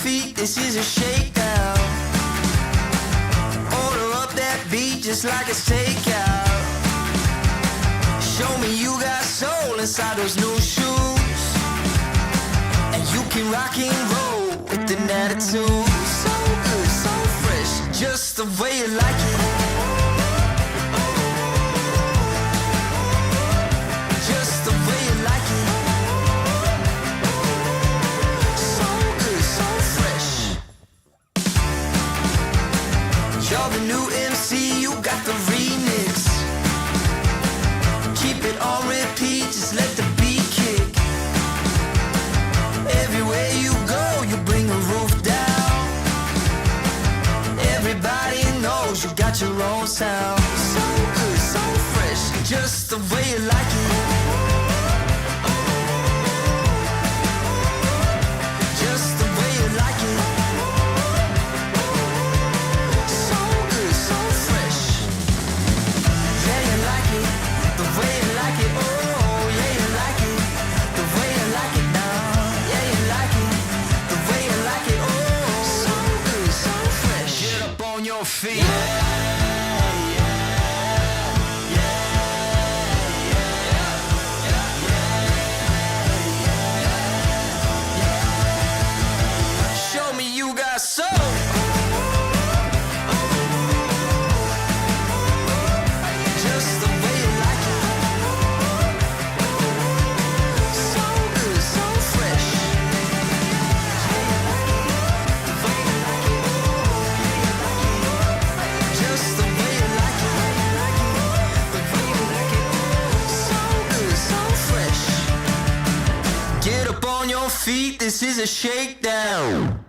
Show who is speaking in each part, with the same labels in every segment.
Speaker 1: feet, this is a shakedown. Order up that beat just like it's takeout. Show me you got soul inside those new shoes, and you can rock and roll with an attitude. So good, so fresh, just the way you like it. Just the way you like it. So good, so fresh. You're the new MC, you got the remix. Keep it on repeat, just let the beat kick. Everywhere you go, you bring the roof down. Everybody knows you got your own sound. So good, so fresh, just the way you like it. Just the way you like it. So good, so fresh. Yeah, you like it, the way you like it. Oh, yeah, you like it, the way you like it now. Yeah, you like it, the way you like it. Oh, so good, so fresh. Get up on your feet. Show me you got soul. Just the way you like it. So good, so fresh. Just the way you like it. The way you like it. So good, so fresh. Get up on your feet, this is a shakedown.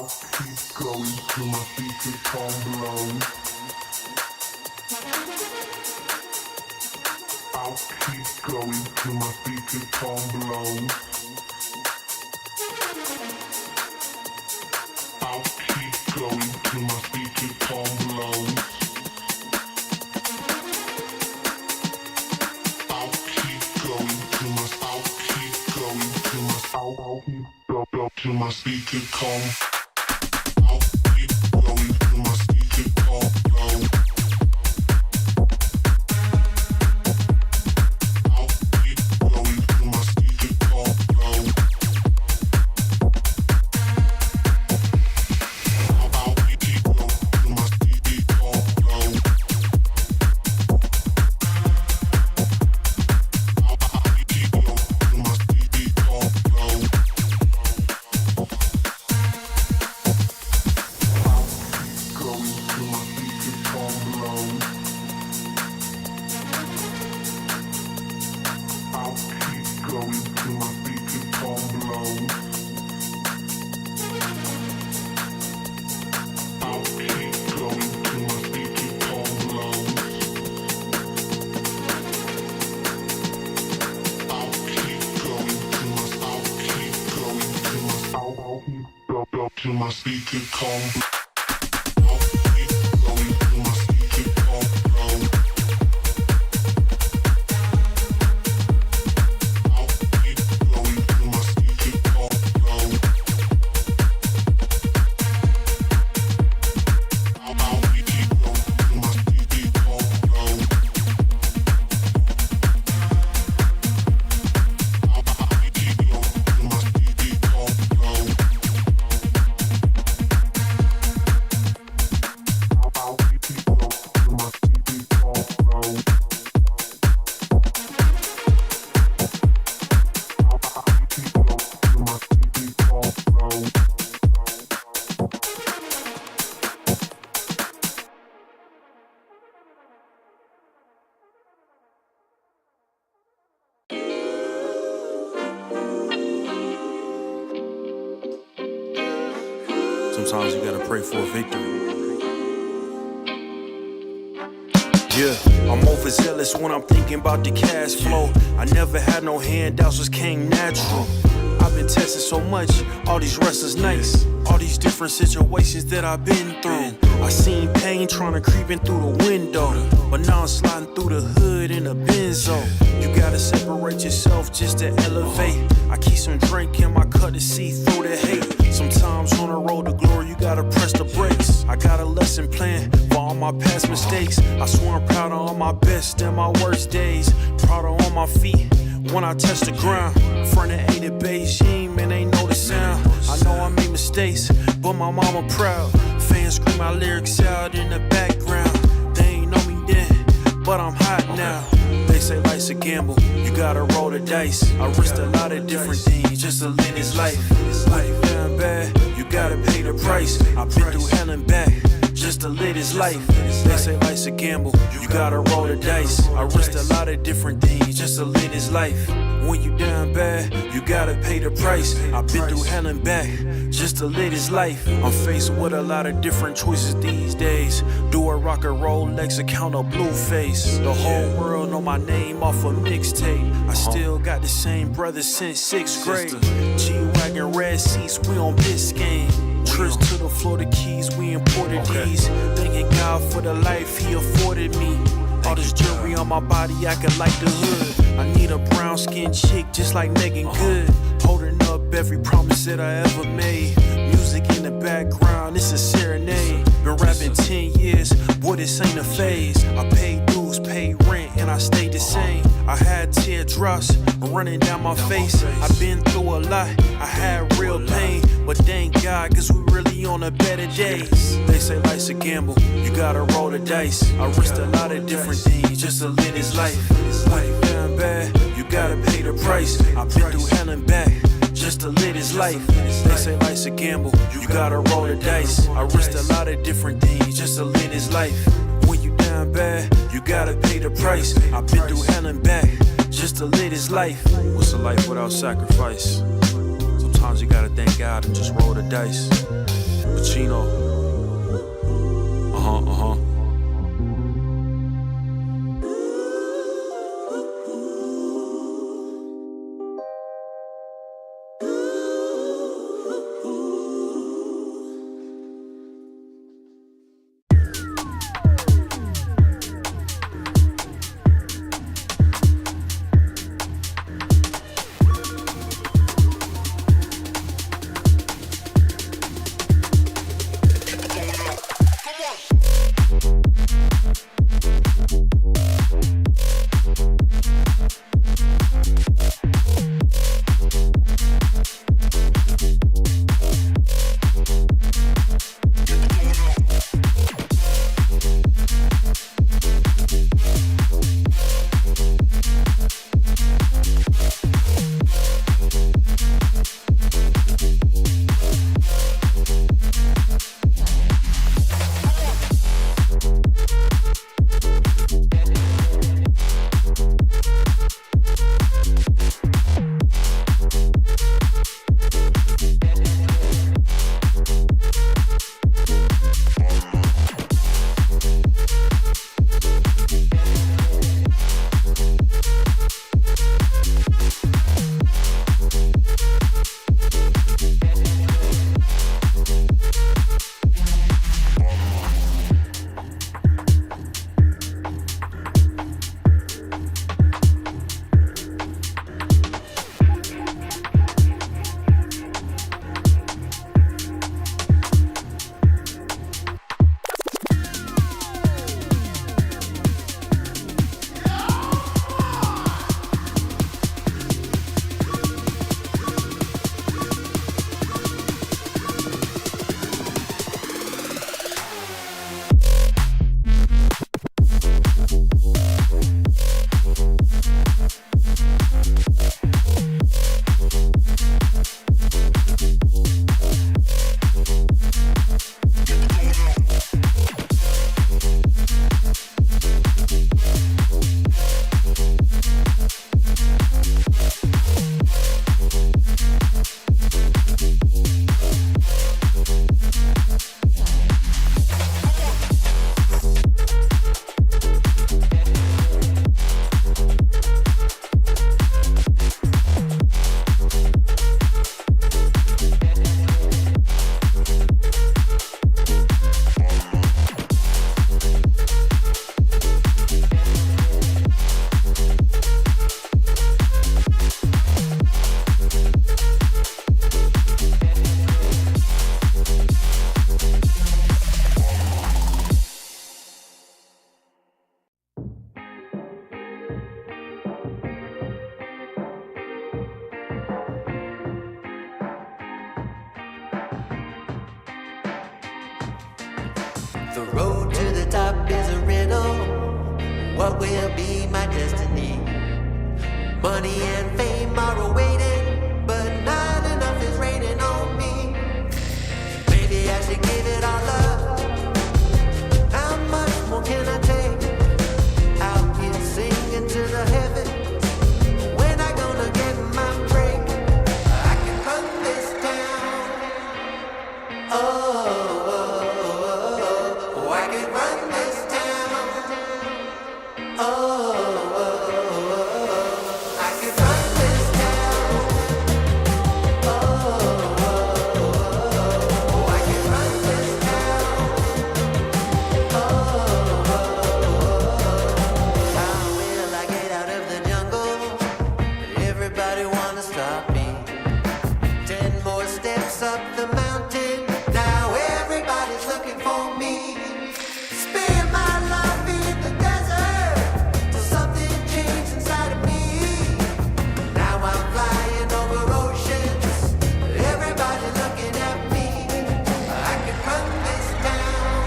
Speaker 2: I'll keep going till my speakers can't blow. I'll keep going till my speakers can't blow. I'll keep going till my speakers can't blow. I'll keep going till my till my speakers calm. I'll keep going till my speakers calm low. I'll keep going till my speakers calm low. I'll keep going till my speakers calm low. I'll keep going till my speakers calm low. Till my speakers calm. I'll keep going till my speakers calm low. I'll keep going till my speakers calm low. I'll keep going till my speakers calm low. I'll keep going till my speakers calm low.
Speaker 3: Sometimes you gotta pray for a victory. Yeah, I'm overzealous when I'm thinking about the cash flow. I never had no handouts, just came natural. I've been testing so much, all these restless nights, all these different situations that I've been through. I seen pain trying to creep in through the window, but now I'm sliding through the hood in a benzo. You gotta separate yourself just to elevate. I keep some drink in my cup to see through the hate. Sometimes on the road to glory, you gotta press the brakes. I got a lesson plan for all my past mistakes. I swear I'm proud of all my best and my worst days. Proud of all my feet when I touch the ground. Front of 8 at Beijing, man, they know the sound. I know I made mistakes, but my mama proud. Fans scream my lyrics out in the background. They ain't know me then, but I'm hot now. They say life's a gamble, you gotta roll the dice. I risked a lot of different things just to live this life. Life down bad, you gotta pay the price. I've been through hell and back just to live this life. They say life's a gamble, you gotta roll the dice. I risked a lot of different things just to live this life. When you down bad, you gotta pay the price. I've been through hell and back just to live this life. I'm faced with a lot of different choices these days. Do a rock and Rolex account or blue face. The whole world know my name off a mixtape. I still got the same brother since 6th grade. G-Wagon, red seats, we on Biscayne. Trips to the Florida Keys, we imported these. Thanking God for the life he afforded me. All this jewelry on my body, acting like the hood. I need a brown skinned chick just like Megan Good. Holding up every promise that I ever made. Music in the background, it's a serenade. Been rapping 10 years, boy, this ain't a phase. I paid dues, paid rent, and I stayed the same. I had teardrops running down my face. I've been through a lot, I had real pain. But thank God, cause we really on the better days. They say life's a gamble, you gotta roll the dice. I risked a lot of different things just to live this life. Life down bad, you gotta pay the price. I've been through hell and back just to live this life. They say life's a gamble, you gotta roll the dice. I risked a lot of different things just to live this life. When you down bad, you gotta pay the price. I've been through hell and back just to live this life. What's a life without sacrifice? Sometimes you gotta thank God and just roll the dice. Pacino.
Speaker 4: The road to the top is a riddle. What will be my destiny? Money and fame are awaiting, but not enough is raining on me. Maybe I should give it all up. How much more can I take? Out here singing to the heavens. When I gonna get my break? I can run this town. Oh. I can run this town. I can run this town. I can run this town. How will I get out of the jungle? Everybody wanna stop me. 10 more steps up the mountain. Now everybody's looking for me. Spend my life in the desert till something changed inside of me. Now I'm flying over oceans. Everybody looking at me. I can run this town.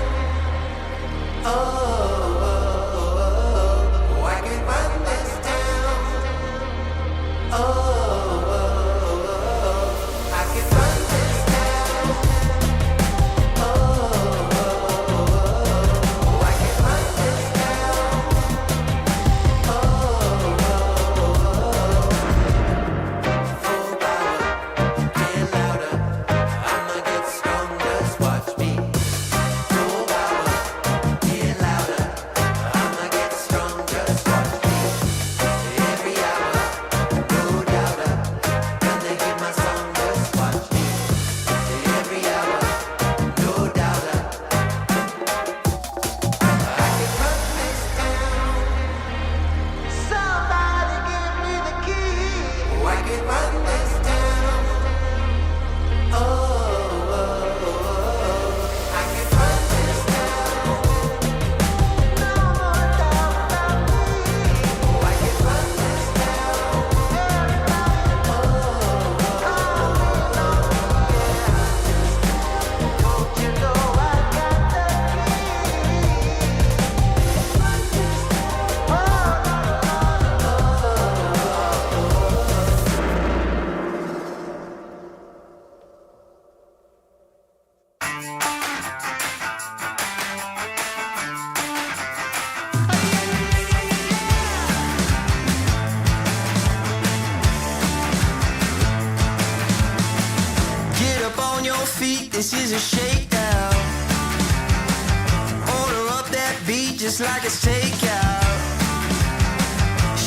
Speaker 4: I can run this town. I can run this town.
Speaker 1: feet, this is a shakedown. Order up that beat just like it's takeout.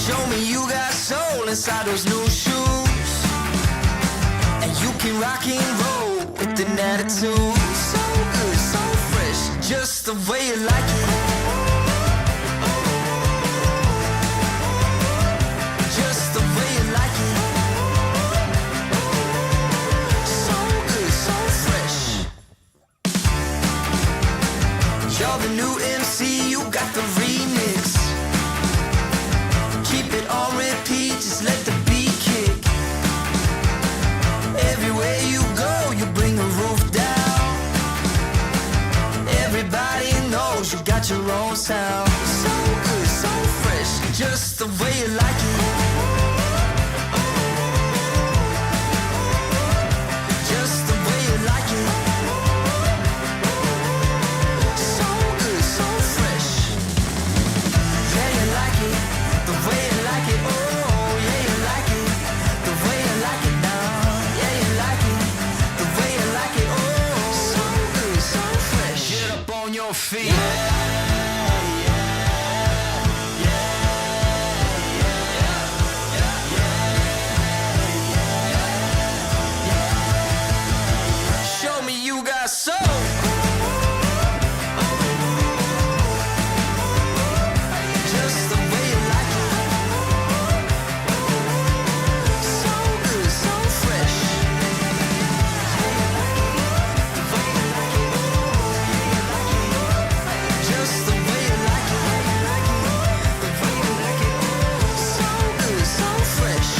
Speaker 1: Show me you got soul inside those new shoes, and you can rock and roll with an attitude. So good, so fresh, just the way you like it. Just the way you like it. So good, so fresh. You're the new MC, you got the remix. Keep it on repeat, just let the beat kick. Everywhere you go, you bring the roof down. Everybody knows you got your own sound. So good, so fresh, just the way you like it. Just the way you like it. So good, so fresh. Yeah, you like it, the way you like it. Oh, yeah, you like it, the way you like it now. Yeah, you like it, the way you like it. Oh, so good, so fresh. Get up on your feet. Show me you got soul. Just the way you like it. So good, so fresh. Just the way you like it. So good, so fresh.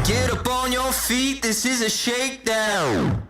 Speaker 1: Get up on your feet, this is a shakedown.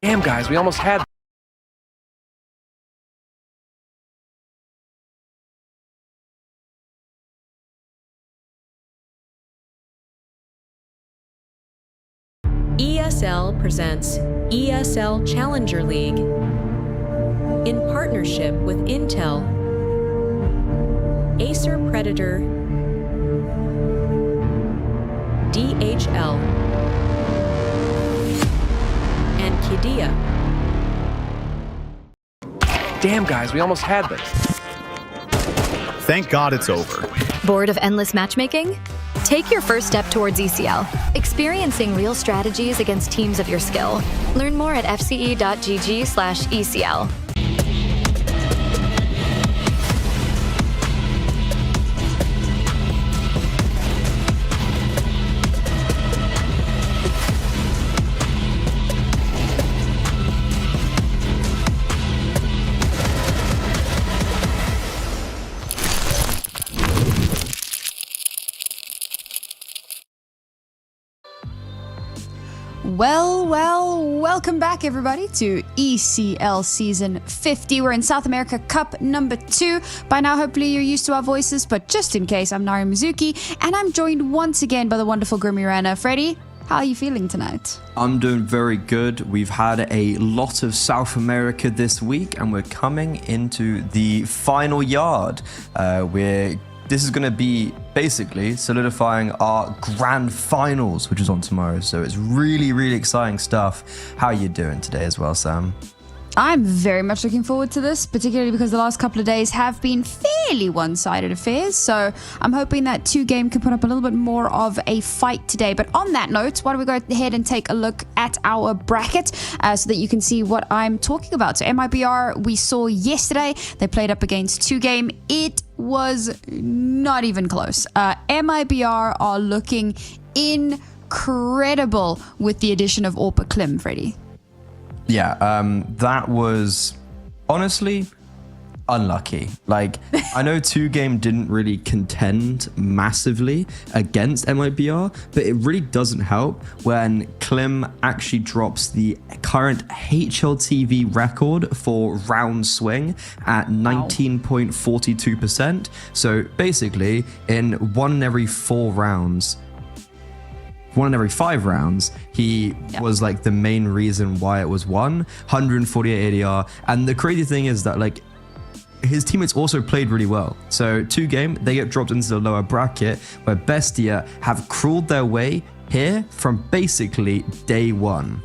Speaker 5: Damn, guys, we almost had...
Speaker 6: ESL presents ESL Challenger League in partnership with Intel, Acer Predator, DHL, and Kidia.
Speaker 5: Damn, guys, we almost had this.
Speaker 7: Thank God it's over.
Speaker 8: Bored of endless matchmaking? Take your first step towards ECL, experiencing real strategies against teams of your skill. Learn more at fce.gg/ECL.
Speaker 9: Welcome back everybody to ECL Season 50. We're in South America Cup number 2. By now, hopefully you're used to our voices, but just in case, I'm Nari Mizuki, and I'm joined once again by the wonderful Grimmy Rana. Freddie, how are you feeling tonight?
Speaker 10: I'm doing very good. We've had a lot of South America this week, and we're coming into the final yard. This is going to be basically solidifying our grand finals, which is on tomorrow. So it's really, really exciting stuff. How are you doing today as well, Sam?
Speaker 9: I'm very much looking forward to this, particularly because the last couple of days have been fairly one-sided affairs. So I'm hoping that 2Game can put up a little bit more of a fight today. But on that note, why don't we go ahead and take a look at our bracket so that you can see what I'm talking about. So MIBR, we saw yesterday, they played up against 2Game. It was not even close. MIBR are looking incredible with the addition of Orpa Klim, Freddie.
Speaker 10: Yeah, that was honestly unlucky. Like, I know 2Game didn't really contend massively against MIBR, but it really doesn't help when Klim actually drops the current HLTV record for round swing at 19.42%. So basically, in 1 in every 4 rounds, 1 in every 5 rounds, he was like the main reason why it was won. 148 ADR. And the crazy thing is that like his teammates also played really well. So 2Game, they get dropped into the lower bracket where BESTIA have crawled their way here from basically day 1.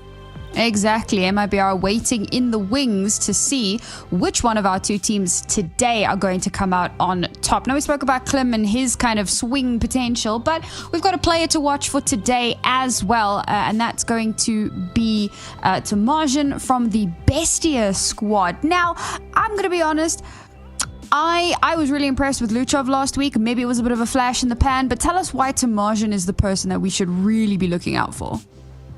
Speaker 9: Exactly. MIBR waiting in the wings to see which one of our 2 teams today are going to come out on top. Now, we spoke about Klim and his kind of swing potential, but we've got a player to watch for today as well, and that's going to be Tamarjan from the BESTIA squad. Now, I'm going to be honest, I was really impressed with Luchov last week. Maybe it was a bit of a flash in the pan, but tell us why Tamarjan is the person that we should really be looking out for.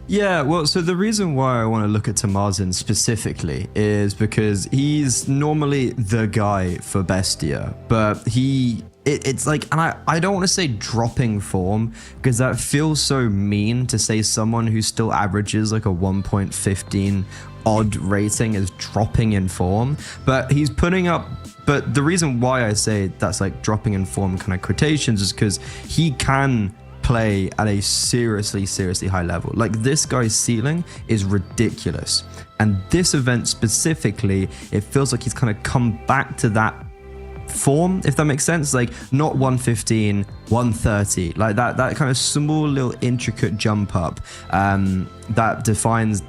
Speaker 10: Yeah, well, so the reason why I want to look at Tamarjan specifically is because he's normally the guy for BESTIA, but it's like, and I don't want to say dropping form because that feels so mean to say someone who still averages like a 1.15 odd rating is dropping in form, but he's putting up. But the reason why I say that's like dropping in form kind of quotations is because he can play at a seriously high level. Like, this guy's ceiling is ridiculous, and this event specifically, it feels like he's kind of come back to that form, if that makes sense. Like, not 115, 130, like that kind of small little intricate jump up that defines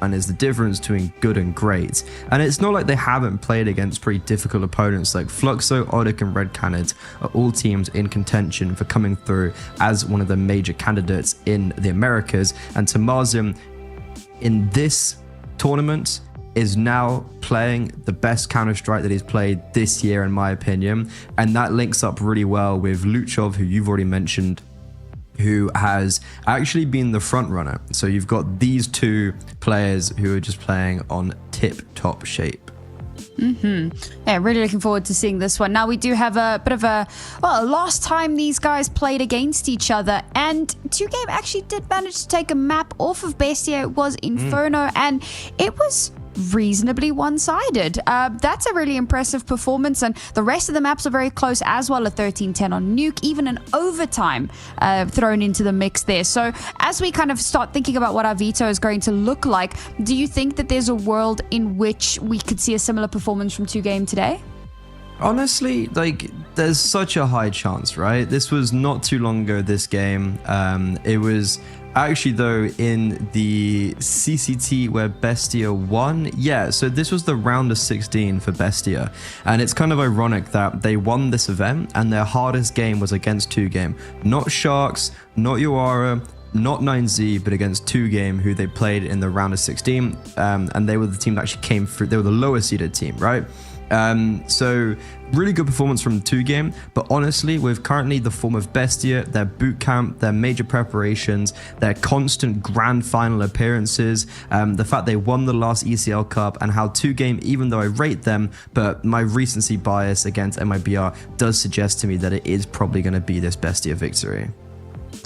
Speaker 10: and is the difference between good and great. And it's not like they haven't played against pretty difficult opponents. Like Fluxo, Odic, and Red Canids are all teams in contention for coming through as one of the major candidates in the Americas. And Tamarjan in this tournament is now playing the best Counter-Strike that he's played this year, in my opinion. And that links up really well with Luchov, who you've already mentioned, who has actually been the front runner. So you've got these 2 players who are just playing on tip-top shape.
Speaker 9: Yeah, really looking forward to seeing this one. Now we do have a bit of last time these guys played against each other, and 2Game actually did manage to take a map off of Bestia. It was Inferno, and it was reasonably one-sided. That's a really impressive performance, and the rest of the maps are very close as well. A 13-10 on Nuke, even an overtime thrown into the mix there. So as we kind of start thinking about what our veto is going to look like, do you think that there's a world in which we could see a similar performance from 2Game today?
Speaker 10: Honestly, like, there's such a high chance, right? This was not too long ago, this game. It was actually, though, in the CCT where Bestia won. Yeah, so this was the round of 16 for Bestia. And it's kind of ironic that they won this event and their hardest game was against 2Game. Not Sharks, not Uara, not 9Z, but against 2Game, who they played in the round of 16. And they were the team that actually came through. They were the lower seeded team, right? So really good performance from 2Game, but honestly, with currently the form of Bestia, their boot camp, their major preparations, their constant grand final appearances, the fact they won the last ECL Cup, and how 2Game, even though I rate them, but my recency bias against MIBR does suggest to me that it is probably going to be this Bestia victory.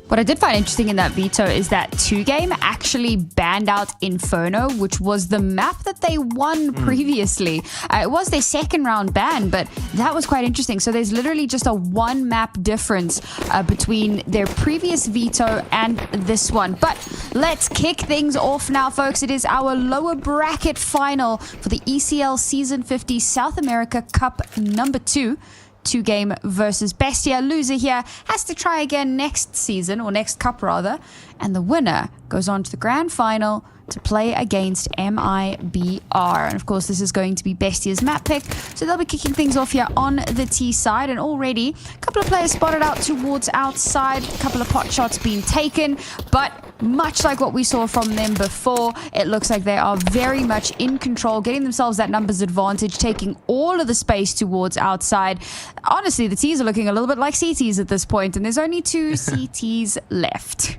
Speaker 9: What I did find interesting in that veto is that 2Game actually banned out Inferno, which was the map that they won previously. It was their second round ban, but that was quite interesting. So there's literally just a one map difference between their previous veto and this one. But let's kick things off now, folks. It is our lower bracket final for the ECL Season 50 South America Cup number 2. 2Game versus Bestia. Loser here has to try again next season, or next cup rather, and the winner goes on to the grand final to play against MIBR. And of course, this is going to be Bestia's map pick, so they'll be kicking things off here on the T side. And already a couple of players spotted out towards outside, a couple of pot shots being taken, but much like what we saw from them before, it looks like they are very much in control, getting themselves that numbers advantage, taking all of the space towards outside. Honestly, the T's are looking a little bit like CTs at this point, and there's only 2 CTs left.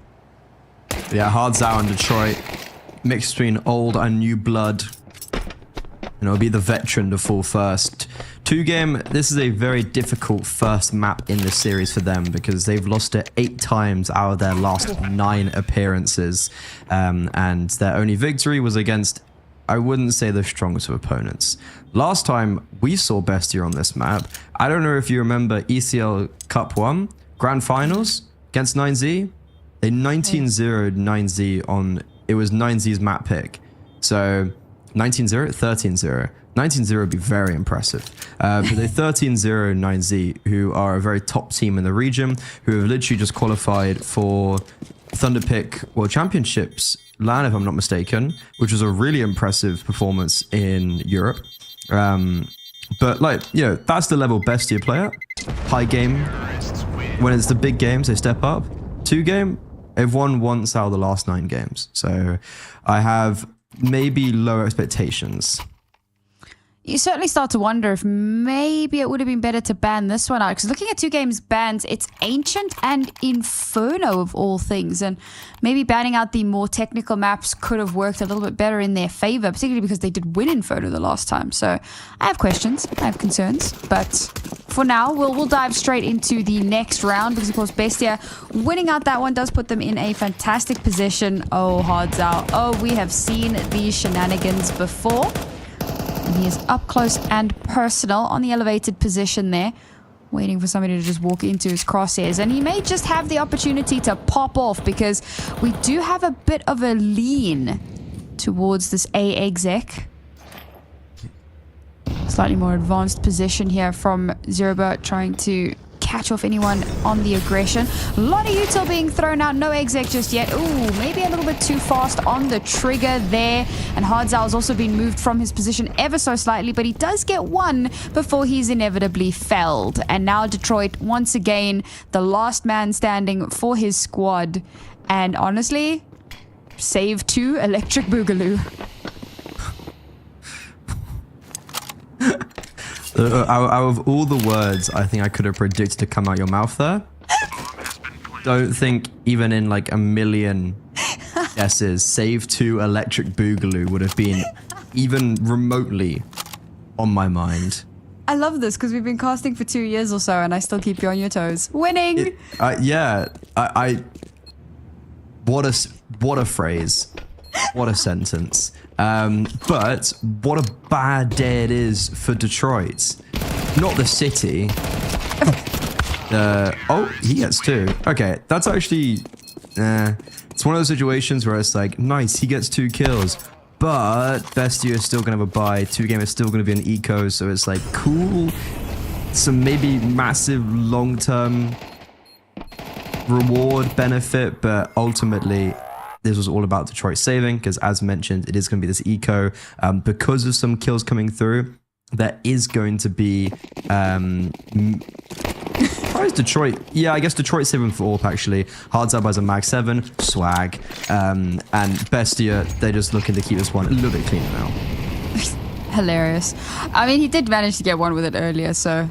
Speaker 10: Yeah, Hard's out in Detroit. Mixed between old and new blood. And it'll be the veteran to fall first. 2Game, this is a very difficult first map in the series for them because they've lost it 8 times out of their last 9 appearances. And their only victory was against, I wouldn't say the strongest of opponents. Last time we saw Bestia on this map, I don't know if you remember ECL Cup 1, Grand Finals against 9Z. They 19-0'd 9Z on, it was 9Z's map pick. So 19-0, 13-0. 19-0 would be very impressive. But they 13-0 9Z, who are a very top team in the region, who have literally just qualified for Thunderpick World Championships LAN, if I'm not mistaken, which was a really impressive performance in Europe. But like, you know, that's the level Bestia player. High game. When it's the big games, they step up. 2Game, they've won once out of the last 9 games. So I have maybe lower expectations.
Speaker 9: You certainly start to wonder if maybe it would have been better to ban this one out. Because looking at 2Game's bans, it's Ancient and Inferno of all things. And maybe banning out the more technical maps could have worked a little bit better in their favor, particularly because they did win Inferno the last time. So I have questions, I have concerns. But for now, we'll dive straight into the next round. Because, of course, Bestia winning out that one does put them in a fantastic position. Oh, Hard's out. Oh, we have seen these shenanigans before. And he is up close and personal on the elevated position there, waiting for somebody to just walk into his crosshairs. And he may just have the opportunity to pop off because we do have a bit of a lean towards this A exec. Slightly more advanced position here from Zeroba, trying to catch off anyone on the aggression. A lot of util being thrown out. No exec just yet. Ooh, maybe a little bit too fast on the trigger there. And Hardzal has also been moved from his position ever so slightly, but he does get one before he's inevitably felled. And now Detroit, once again, the last man standing for his squad. And honestly, save 2 Electric Boogaloo.
Speaker 10: Out of all the words I think I could have predicted to come out your mouth there, don't think even in like a million guesses, save 2 Electric Boogaloo would have been even remotely on my mind.
Speaker 9: I love this because we've been casting for 2 years or so, and I still keep you on your toes. Winning.
Speaker 10: Yeah. What a phrase. What a sentence. But what a bad day it is for Detroit. Not the city. Oh, he gets 2. Okay, that's actually... it's one of those situations where it's like, nice, he gets 2 kills. But Bestia is still going to have a bye. 2game is still going to be an eco, so it's like, cool. Some maybe massive long-term reward benefit, but ultimately... This was all about Detroit saving, because as mentioned, it is going to be this eco. Because of some kills coming through, there is going to be... why is Detroit? Yeah, I guess Detroit saving for AWP, actually. Hard up as a mag 7, swag. And Bestia, they're just looking to keep this one a little bit cleaner now.
Speaker 9: Hilarious. I mean, he did manage to get one with it earlier, so...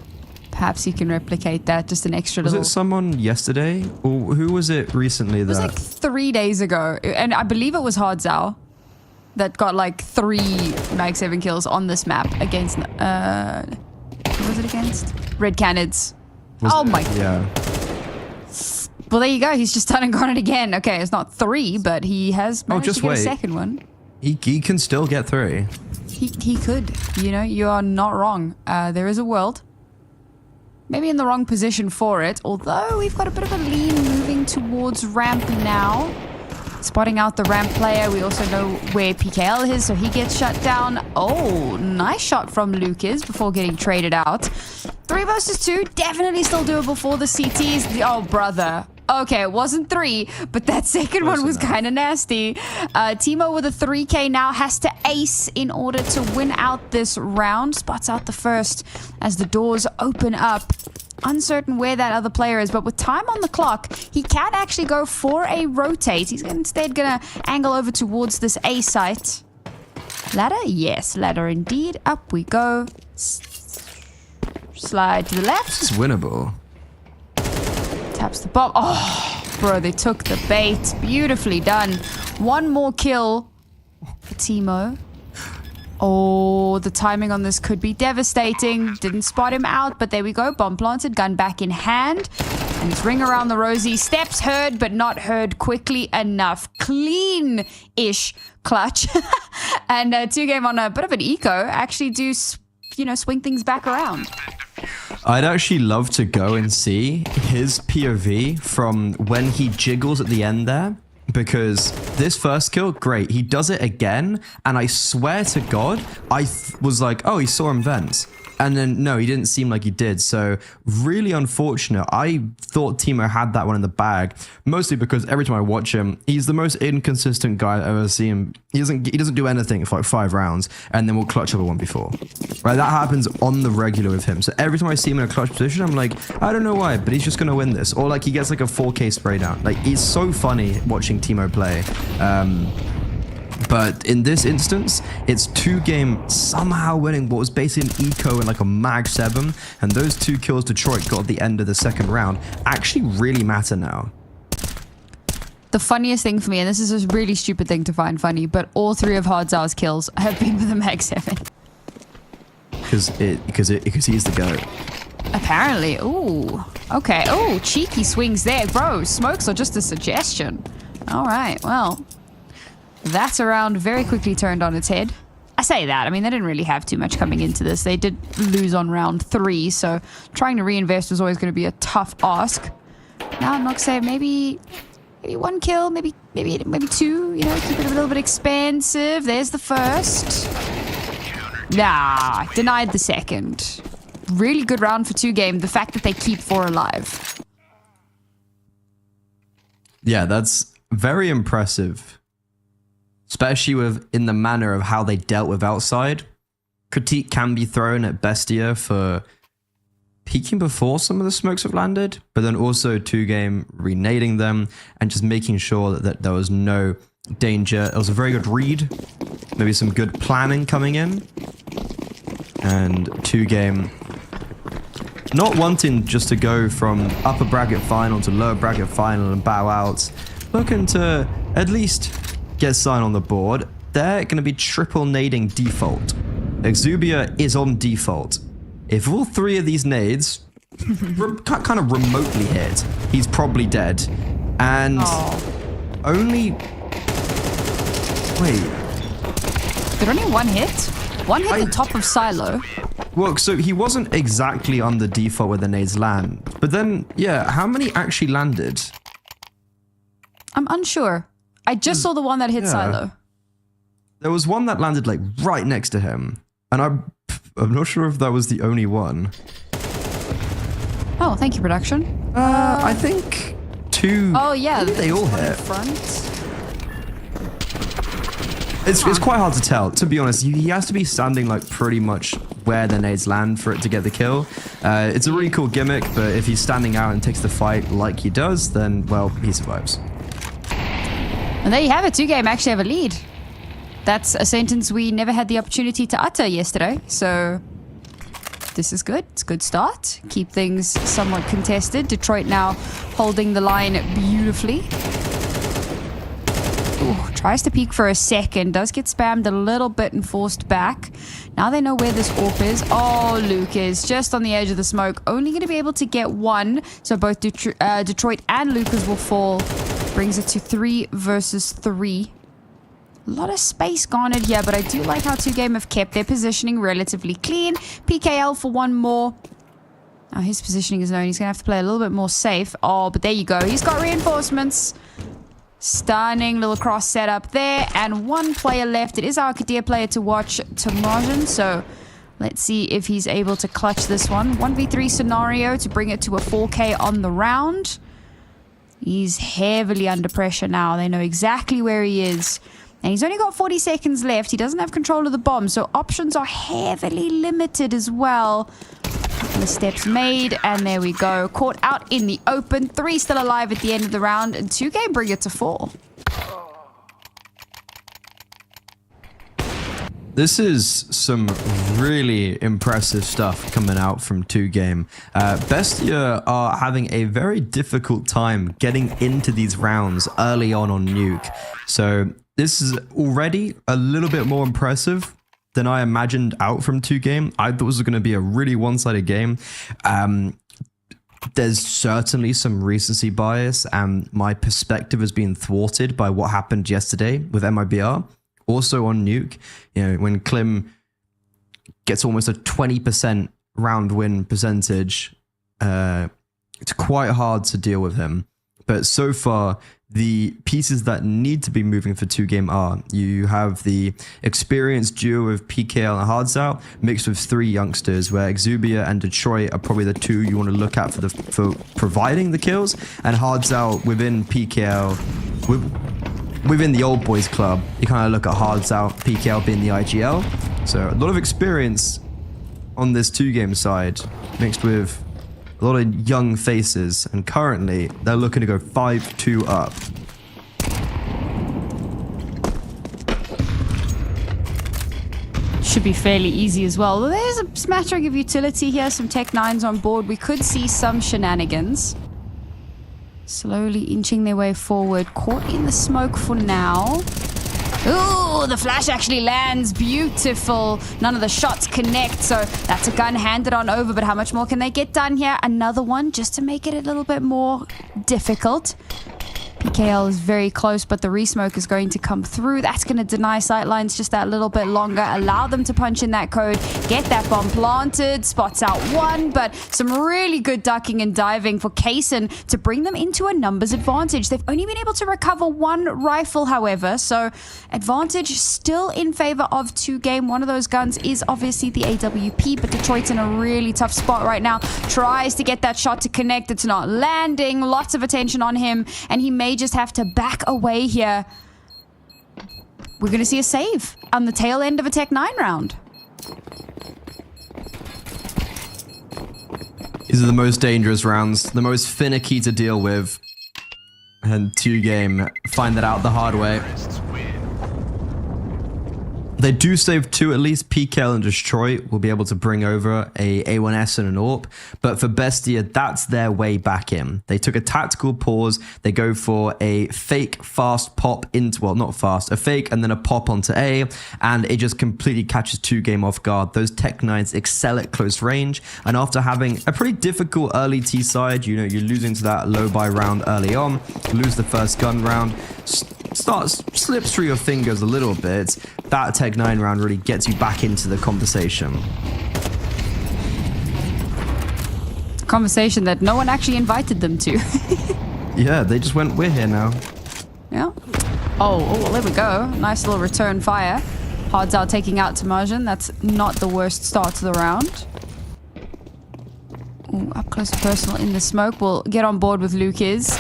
Speaker 9: Perhaps he can replicate that, just an extra little...
Speaker 10: Was it someone yesterday? Or who was it recently that...
Speaker 9: It was like 3 days ago. And I believe it was Hardzao that got like 3 mag 7 kills on this map against... who was it against? Red Canids. Oh my...
Speaker 10: Yeah.
Speaker 9: Well, there you go. He's just done and gone it again. Okay, it's not 3, but he has managed to get a second one.
Speaker 10: He can still get 3.
Speaker 9: He could. You know, you are not wrong. There is a world... Maybe in the wrong position for it, although we've got a bit of a lean moving towards ramp now. Spotting out the ramp player. We also know where PKL is, so he gets shut down. Oh, nice shot from Lucas before getting traded out. 3 versus 2, definitely still doable for the CTs. Oh, brother. Okay, it wasn't 3, but that second one was kind of nasty. Timo with a 3K now has to ace in order to win out this round. Spots out the first as the doors open up. Uncertain where that other player is, but with time on the clock, he can actually go for a rotate. He's instead gonna angle over towards this A site. Ladder? Yes, ladder indeed. Up we go. Slide to the left.
Speaker 10: This is winnable.
Speaker 9: Taps the bomb. Oh, bro, they took the bait. Beautifully done. One more kill for Timo. Oh, the timing on this could be devastating. Didn't spot him out, but there we go. Bomb planted, gun back in hand. And it's ring around the rosy. Steps heard, but not heard quickly enough. Clean-ish clutch. And 2game on a bit of an eco. Actually do, you know, swing things back around.
Speaker 10: I'd actually love to go and see his POV from when he jiggles at the end there, because this first kill, great. He does it again, and I swear to God, I was like, oh, he saw him vent. And then, no, he didn't seem like he did. So really unfortunate. I thought Timo had that one in the bag, mostly because every time I watch him, he's the most inconsistent guy I've ever seen. He doesn't do anything for like 5 rounds, and then we'll clutch up a 1v4. Right, that happens on the regular with him. So every time I see him in a clutch position, I'm like, I don't know why, but he's just gonna win this. Or like he gets like a 4K spray down. Like, it's so funny watching Timo play. But in this instance, it's 2game somehow winning what was basically an eco and like a mag 7. And those 2 kills Detroit got at the end of the second round actually really matter now.
Speaker 9: The funniest thing for me, and this is a really stupid thing to find funny, but all 3 of Hardzao's kills have been with a mag 7.
Speaker 10: Because he's the GOAT.
Speaker 9: Apparently. Ooh. Okay. Oh, cheeky swings there. Bro, smokes are just a suggestion. All right. Well, that round very quickly turned on its head. I say that. I mean, they didn't really have too much coming into this. They did lose on round 3, so trying to reinvest was always going to be a tough ask. Now I'm not saying maybe 1 kill, maybe 2. You know, keep it a little bit expansive. There's the first. Nah, denied the second. Really good round for 2game. The fact that they keep 4 alive.
Speaker 10: Yeah, that's very impressive. Especially in the manner of how they dealt with outside. Critique can be thrown at Bestia for peeking before some of the smokes have landed, but then also 2game renading them and just making sure that there was no danger. It was a very good read. Maybe some good planning coming in. And 2game not wanting just to go from upper bracket final to lower bracket final and bow out. Looking to at least get sign on the board. They're going to be triple nading default. Exubia is on default. If all 3 of these nades kind of remotely hit, he's probably dead. And only... Wait.
Speaker 9: Did only one hit? One hit the top of Silo.
Speaker 10: Well, so he wasn't exactly on the default where the nades land. But then, yeah, how many actually landed?
Speaker 9: I'm unsure. I just saw the one that hit Silo.
Speaker 10: There was one that landed like right next to him. And I'm not sure if that was the only one.
Speaker 9: Oh, thank you, production.
Speaker 10: I think 2.
Speaker 9: Oh, yeah.
Speaker 10: They all hit.
Speaker 9: Front.
Speaker 10: It's quite hard to tell. To be honest, he has to be standing like pretty much where the nades land for it to get the kill. It's a really cool gimmick, but if he's standing out and takes the fight like he does, then, well, he survives.
Speaker 9: And there you have it. 2Game actually have a lead. That's a sentence we never had the opportunity to utter yesterday. So this is good. It's a good start. Keep things somewhat contested. Detroit now holding the line beautifully. Ooh, tries to peek for a second. Does get spammed a little bit and forced back. Now they know where this AWP is. Oh, Luke is just on the edge of the smoke. Only going to be able to get 1. So both Detroit and Lucas will fall. Brings it to 3 versus 3. A lot of space garnered here, but I do like how 2Game have kept their positioning relatively clean. PKL for 1 more. Now his positioning is known. He's going to have to play a little bit more safe. Oh, but there you go. He's got reinforcements. Stunning little cross setup there. And 1 player left. It is our Kadir player to watch, Tamarjan. So let's see if he's able to clutch this one. 1v3 scenario to bring it to a 4K on the round. He's heavily under pressure now. They know exactly where he is. And he's only got 40 seconds left. He doesn't have control of the bomb, so options are heavily limited as well. The steps made, and there we go. Caught out in the open. 3 still alive at the end of the round, and 2Game bring it to 4.
Speaker 10: This is some really impressive stuff coming out from 2Game. Bestia are having a very difficult time getting into these rounds early on Nuke. So this is already a little bit more impressive than I imagined out from 2Game. I thought it was going to be a really one-sided game. There's certainly some recency bias, and my perspective has been thwarted by what happened yesterday with MIBR. Also on Nuke, you know, when Klim gets almost a 20% round win percentage, it's quite hard to deal with him. But so far, the pieces that need to be moving for 2Game are, you have the experienced duo of PKL and Hardzout mixed with 3 youngsters, where Exubia and Detroit are probably the 2 you want to look at for providing the kills, and Hardzout within PKL, within the old boys club, you kind of look at Hardzout, PKL being the IGL. So a lot of experience on this 2Game side, mixed with a lot of young faces, and currently they're looking to go 5-2 up.
Speaker 9: Should be fairly easy as well. Well, there's a smattering of utility here, some Tech 9s on board. We could see some shenanigans. Slowly inching their way forward. Caught in the smoke for now. Ooh, the flash actually lands. Beautiful. None of the shots connect, so that's a gun handed on over. But how much more can they get done here? Another one just to make it a little bit more difficult. PKL is very close, but the resmoke is going to come through. That's going to deny sightlines just that little bit longer. Allow them to punch in that code. Get that bomb planted. Spots out 1, but some really good ducking and diving for Kaysen to bring them into a numbers advantage. They've only been able to recover 1 rifle, however, so advantage still in favor of 2Game. One of those guns is obviously the AWP, but Detroit's in a really tough spot right now. Tries to get that shot to connect. It's not landing. Lots of attention on him, and he may just have to back away here. We're going to see a save on the tail end of a Tech 9 round.
Speaker 10: These are the most dangerous rounds, the most finicky to deal with. And 2Game find that out the hard way. They do save 2 at least. PKL and Detroit will be able to bring over a A1S and an AWP. But for Bestia, that's their way back in. They took a tactical pause. They go for a fake fast pop into, well, not fast, a fake and then a pop onto A. And it just completely catches 2Game off guard. Those Tech-9s excel at close range. And after having a pretty difficult early T side, you know, you're losing to that low buy round early on, lose the first gun round, slips through your fingers a little bit. That Tech-9 round really gets you back into the conversation.
Speaker 9: Conversation that no one actually invited them to.
Speaker 10: Yeah, they just went, we're here now.
Speaker 9: Yeah. Oh, there we go. Nice little return fire. Hards out taking out Tamajan. That's not the worst start to the round. Ooh, up close and personal in the smoke. We'll get on board with Lucas.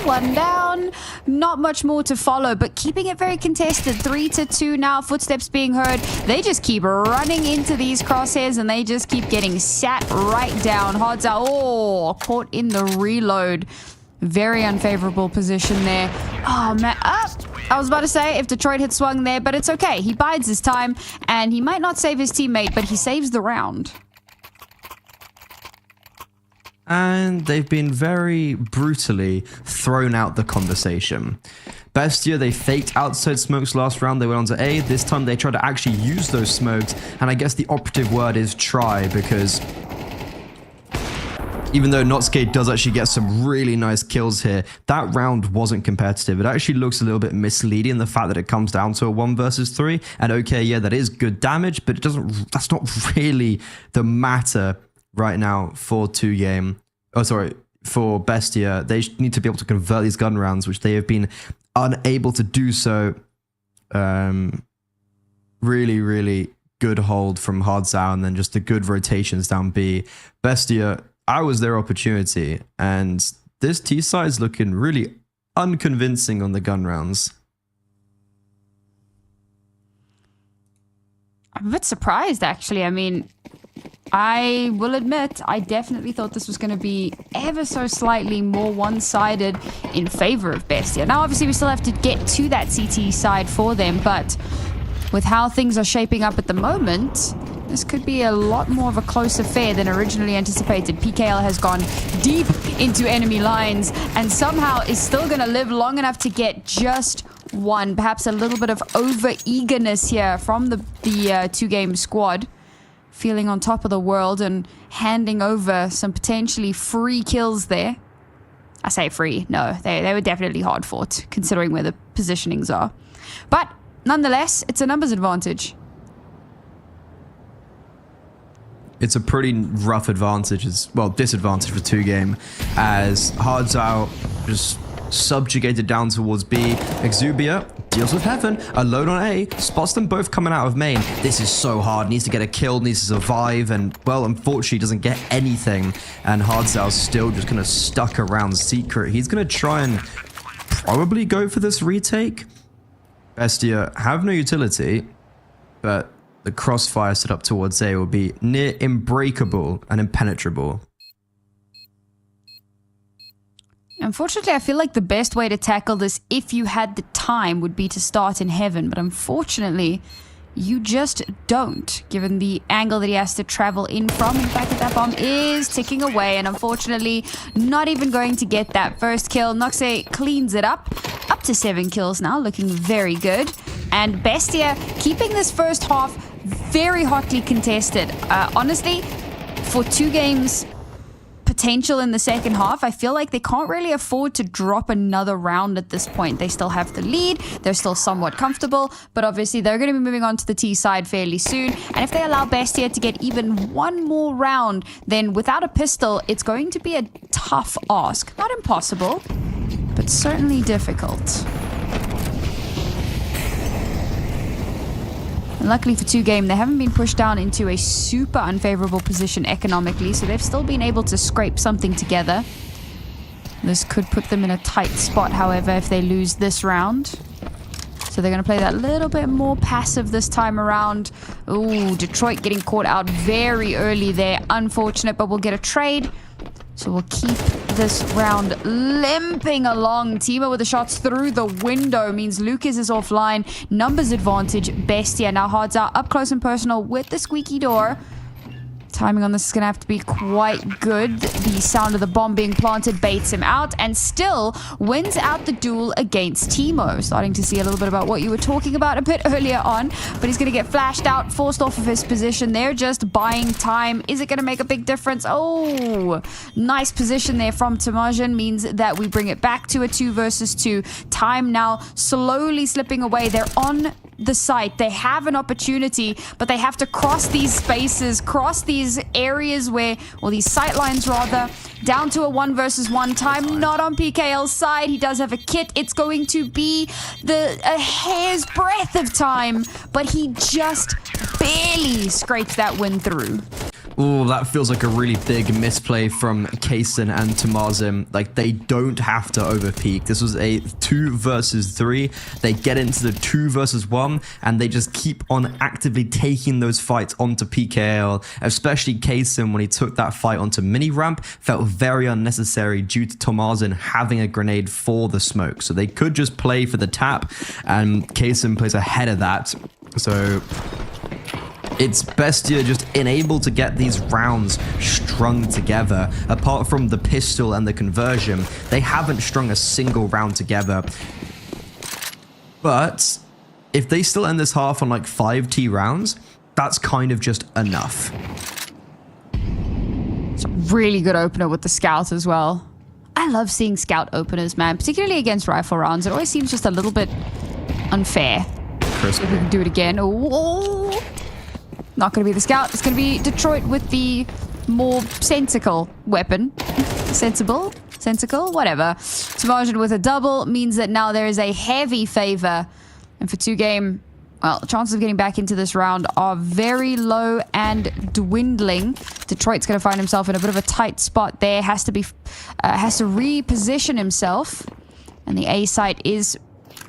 Speaker 9: One down. Not much more to follow, but keeping it very contested. 3-2 now. Footsteps being heard. They just keep running into these crosshairs and they just keep getting sat right down. Hards out. Oh, caught in the reload. Very unfavorable position there. Oh, man. I was about to say if Detroit had swung there, but it's okay. He bides his time and he might not save his teammate, but he saves the round.
Speaker 10: And they've been very brutally thrown out the conversation. Bestia, they faked outside smokes last round. They went on to A. This time they tried to actually use those smokes. And I guess the operative word is try, because even though Notsuke does actually get some really nice kills here, that round wasn't competitive. It actually looks a little bit misleading, the fact that it comes down to a 1 versus 3. And okay, yeah, that is good damage, but it doesn't. That's not really the matter right now for 2Game. Oh, sorry, for Bestia. They need to be able to convert these gun rounds, which they have been unable to do so. Really, really good hold from Hardzao, and then just the good rotations down B. Bestia, I was their opportunity, and this T side is looking really unconvincing on the gun rounds.
Speaker 9: I'm a bit surprised, actually. I mean, I will admit, I definitely thought this was going to be ever so slightly more one-sided in favor of Bestia. Now, obviously, we still have to get to that CT side for them, but with how things are shaping up at the moment, this could be a lot more of a close affair than originally anticipated. PKL has gone deep into enemy lines and somehow is still going to live long enough to get just one. Perhaps a little bit of over-eagerness here from the 2Game squad. Feeling on top of the world and handing over some potentially free kills there. I say free. No, they were definitely hard fought, considering where the positionings are. But nonetheless, it's a numbers advantage.
Speaker 10: It's a pretty rough advantage, disadvantage for 2Game, as Hardzao just subjugated down towards B. Exubia deals with Heaven, alone on A, spots them both coming out of main. This is so hard, needs to get a kill, needs to survive, and, well, unfortunately doesn't get anything. And Hardzao's still just kind of stuck around secret. He's going to try and probably go for this retake. Bestia have no utility, but the crossfire set up towards A will be near unbreakable and impenetrable.
Speaker 9: Unfortunately, I feel like the best way to tackle this, if you had the time, would be to start in Heaven. But unfortunately, you just don't, given the angle that he has to travel in from. In fact, that bomb is ticking away, and unfortunately, not even going to get that first kill. Noxe cleans it up to 7 kills now, looking very good. And Bestia keeping this first half very hotly contested. Honestly, for 2Games potential in the second half, I feel like they can't really afford to drop another round at this point. They still have the lead, they're still somewhat comfortable, but obviously they're going to be moving on to the T side fairly soon, and if they allow Bestia to get even one more round, then without a pistol, it's going to be a tough ask. Not impossible, but certainly difficult. And luckily for 2Game, they haven't been pushed down into a super unfavorable position economically, so they've still been able to scrape something together. This could put them in a tight spot, however, if they lose this round. So they're going to play that little bit more passive this time around. Ooh, Detroit getting caught out very early there. Unfortunate, but we'll get a trade. So we'll keep this round limping along. Timo with the shots through the window means Lucas is offline. Numbers advantage. Bestia now hards out up close and personal with the squeaky door. Timing on this is going to have to be quite good. The sound of the bomb being planted baits him out and still wins out the duel against Timo. Starting to see a little bit about what you were talking about a bit earlier on, but he's going to get flashed out, forced off of his position. They're just buying time. Is it going to make a big difference? Oh, nice position there from Tamajan means that we bring it back to a 2 versus 2. Time now slowly slipping away. They're on the site. They have an opportunity, but they have to cross these spaces, cross these areas where, or these sight lines rather, down to a 1 versus 1. Time not on PKL's side. He does have a kit. It's going to be a hair's breadth of time, but he just barely scraped that win through.
Speaker 10: Oh, that feels like a really big misplay from Kaysen and Tamazim. Like, they don't have to overpeak. This was a 2 versus 3. They get into the 2 versus 1, and they just keep on actively taking those fights onto PKL, especially Kaysen when he took that fight onto mini ramp. Felt very unnecessary due to Tamazin having a grenade for the smoke. So they could just play for the tap, and Kaysen plays ahead of that. So it's Bestia just unable to get these rounds strung together. Apart from the pistol and the conversion, they haven't strung a single round together. But if they still end this half on like 5 T rounds, that's kind of just enough.
Speaker 9: It's a really good opener with the Scout as well. I love seeing Scout openers, man, particularly against rifle rounds. It always seems just a little bit unfair.
Speaker 10: Crispy.
Speaker 9: If we can do it again. Oh, not going to be the Scout. It's going to be Detroit with the more sensical weapon. Sensible? Sensical? Whatever. Tamajan with a double means that now there is a heavy favor. And for 2-game, well, chances of getting back into this round are very low and dwindling. Detroit's going to find himself in a bit of a tight spot there. Has to reposition himself. And the A site is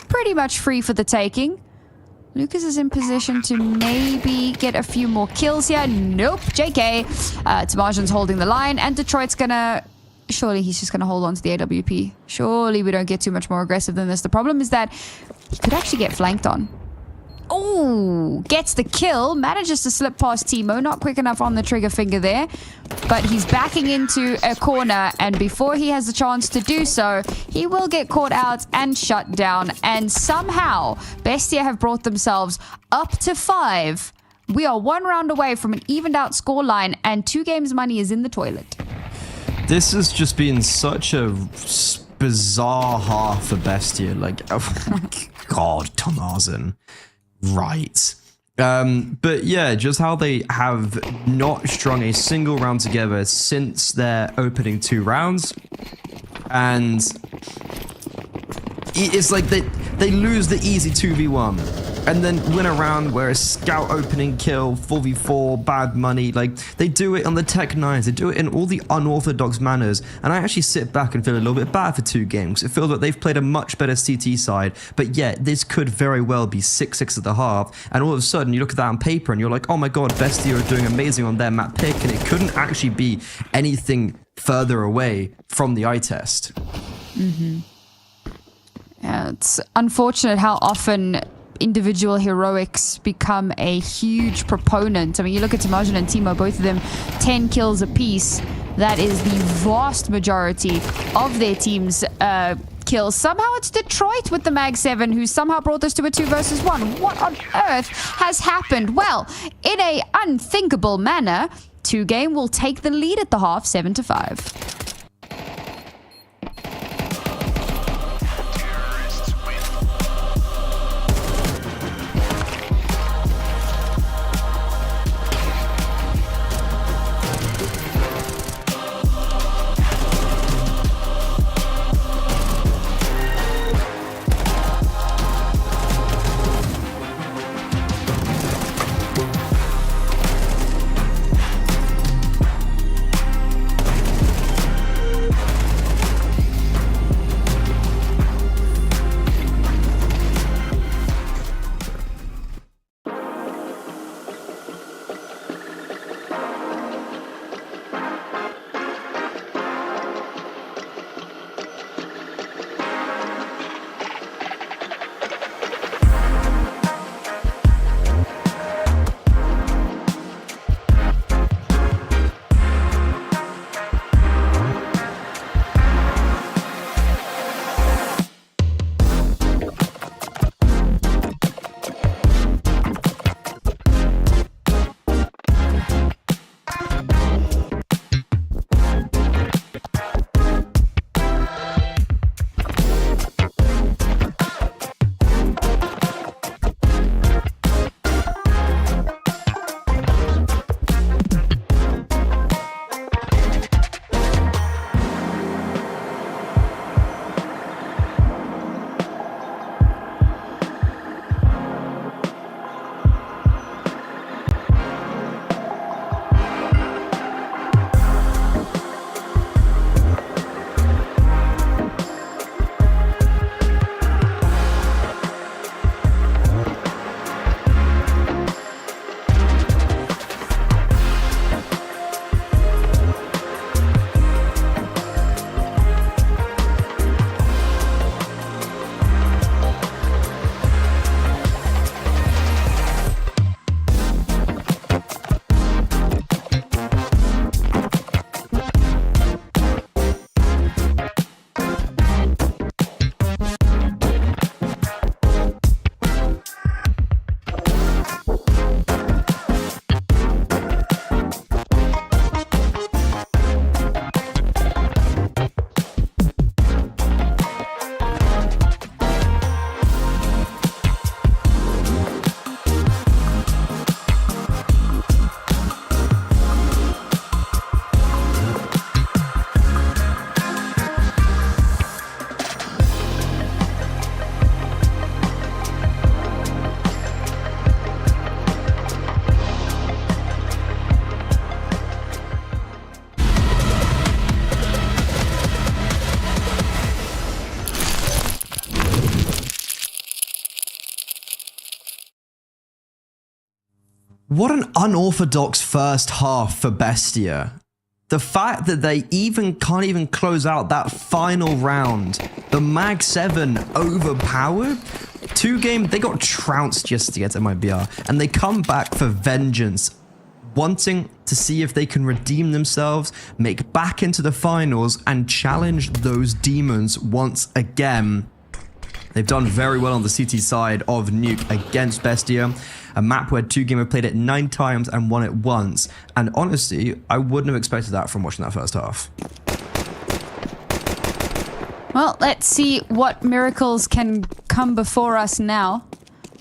Speaker 9: pretty much free for the taking. Lucas is in position to maybe get a few more kills here. Nope. JK. Tamajan's holding the line, and Detroit's gonna... Surely he's just gonna hold on to the AWP. Surely we don't get too much more aggressive than this. The problem is that he could actually get flanked on. Oh, gets the kill. Manages to slip past Timo. Not quick enough on the trigger finger there. But he's backing into a corner, and before he has the chance to do so, he will get caught out and shut down. And somehow, Bestia have brought themselves up to 5. We are 1 round away from an evened out scoreline, and 2 games money is in the toilet.
Speaker 10: This has just been such a bizarre half for Bestia. Like, oh my God, Tamazin. Right. But yeah, just how they have not strung a single round together since their opening 2 rounds. And it's like they lose the easy 2v1 and then win a round where a scout opening kill, 4v4, bad money. Like, they do it on the Tech 9s, they do it in all the unorthodox manners. And I actually sit back and feel a little bit bad for 2 games. It feels like they've played a much better CT side, but yet this could very well be 6-6 at the half. And all of a sudden you look at that on paper and you're like, oh my God, Bestia are doing amazing on their map pick, and it couldn't actually be anything further away from the eye test.
Speaker 9: Mm-hmm. Yeah, it's unfortunate how often individual heroics become a huge proponent. I mean, you look at Tamajan and Timo, both of them 10 kills apiece. That is the vast majority of their team's kills. Somehow it's Detroit with the Mag 7 who somehow brought us to a 2 versus 1. What on earth has happened? Well, in a unthinkable manner, 2-game will take the lead at the half, 7-5.
Speaker 10: What an unorthodox first half for Bestia. The fact that they can't even close out that final round. The Mag 7 overpowered. 2-game, they got trounced just to get to MIBR. And they come back for vengeance, wanting to see if they can redeem themselves, make back into the finals, and challenge those demons once again. They've done very well on the CT side of Nuke against Bestia, a map where 2-game have played it 9 times and won it once. And honestly, I wouldn't have expected that from watching that first half.
Speaker 9: Well, let's see what miracles can come before us now.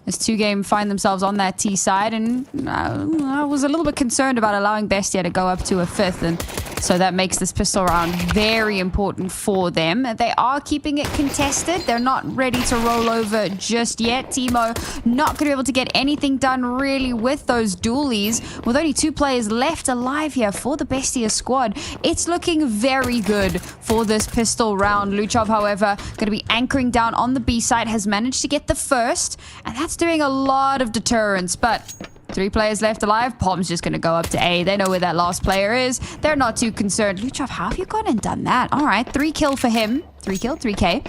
Speaker 9: As 2-game find themselves on that T side, and I was a little bit concerned about allowing Bestia to go up to a 5th, and so that makes this pistol round very important for them. They are keeping it contested. They're not ready to roll over just yet. Timo not going to be able to get anything done really with those dualies. With only 2 players left alive here for the Bestia squad, it's looking very good for this pistol round. Luchov, however, going to be anchoring down on the B side, has managed to get the first, and that's doing a lot of deterrence, but 3 players left alive. Pom's just going to go up to A. They know where that last player is. They're not too concerned. Luchov, how have you gone and done that? All right, 3 kill for him. 3 kill, 3K.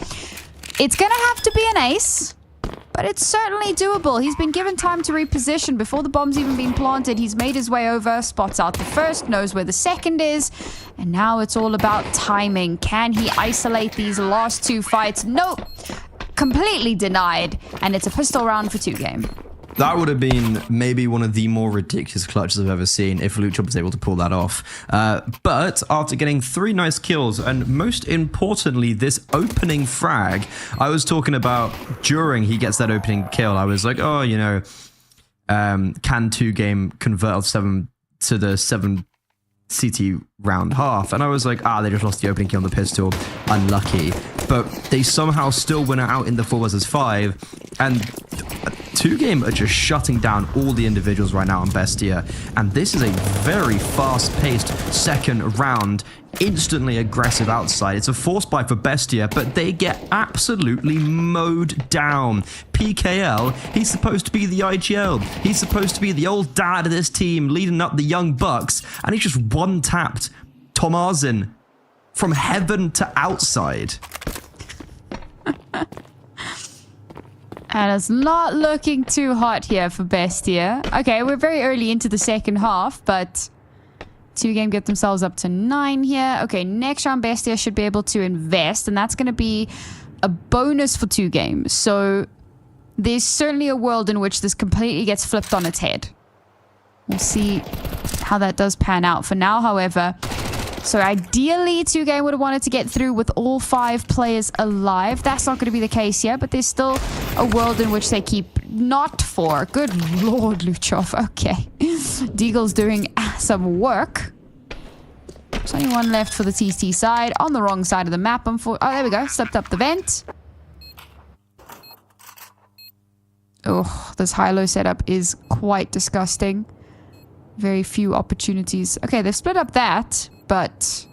Speaker 9: It's going to have to be an ace, but it's certainly doable. He's been given time to reposition before the bomb's even been planted. He's made his way over, spots out the first, knows where the second is, and now it's all about timing. Can he isolate these last 2 fights? Nope. Completely denied, and it's a pistol round for 2-game.
Speaker 10: That would have been maybe one of the more ridiculous clutches I've ever seen if Luchov was able to pull that off. But after getting 3 nice kills, and most importantly, this opening frag, I was talking about during he gets that opening kill, I was like, oh, you know, can 2-game convert off 7 to the 7 CT round half? And I was like, they just lost the opening kill on the pistol. Unlucky. But they somehow still win it out in the 4 vs 5. And 2-game are just shutting down all the individuals right now on Bestia. And this is a very fast-paced second round. Instantly aggressive outside. It's a force buy for Bestia, but they get absolutely mowed down. PKL, he's supposed to be the IGL. He's supposed to be the old dad of this team, leading up the young bucks, and he's just one-tapped Tomarzin from heaven to outside.
Speaker 9: And it's not looking too hot here for Bestia. Okay, we're very early into the second half, but 2-game get themselves up to 9 here. Okay, next round Bestia should be able to invest, and that's going to be a bonus for 2-game. So there's certainly a world in which this completely gets flipped on its head. We'll see how that does pan out. For now, however, so ideally 2-game would have wanted to get through with all 5 players alive. That's not going to be the case here, but there's still a world in which they keep not 4. Good lord, Luchov. Okay. Deagle's doing some work. There's only 1 left for the TT side. On the wrong side of the map. Oh, there we go. Slipped up the vent. Oh, this high-low setup is quite disgusting. Very few opportunities. Okay, they've split up that, but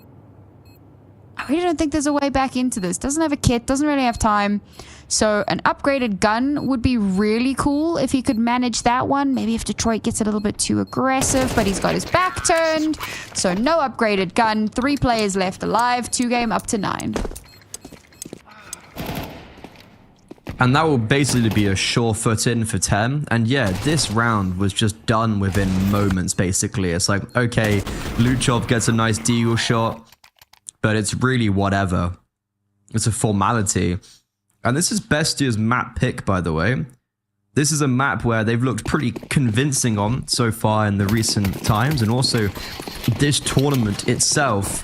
Speaker 9: I really don't think there's a way back into this. Doesn't have a kit, doesn't really have time. So an upgraded gun would be really cool if he could manage that one. Maybe if Detroit gets a little bit too aggressive, but he's got his back turned. So no upgraded gun, 3 players left alive, 2-game up to 9.
Speaker 10: And that will basically be a sure foot in for 10. And yeah, this round was just done within moments, basically. It's like, okay, Luchov gets a nice deagle shot, but it's really whatever. It's a formality. And this is Bestia's map pick, by the way. This is a map where they've looked pretty convincing on so far in the recent times. And also, this tournament itself,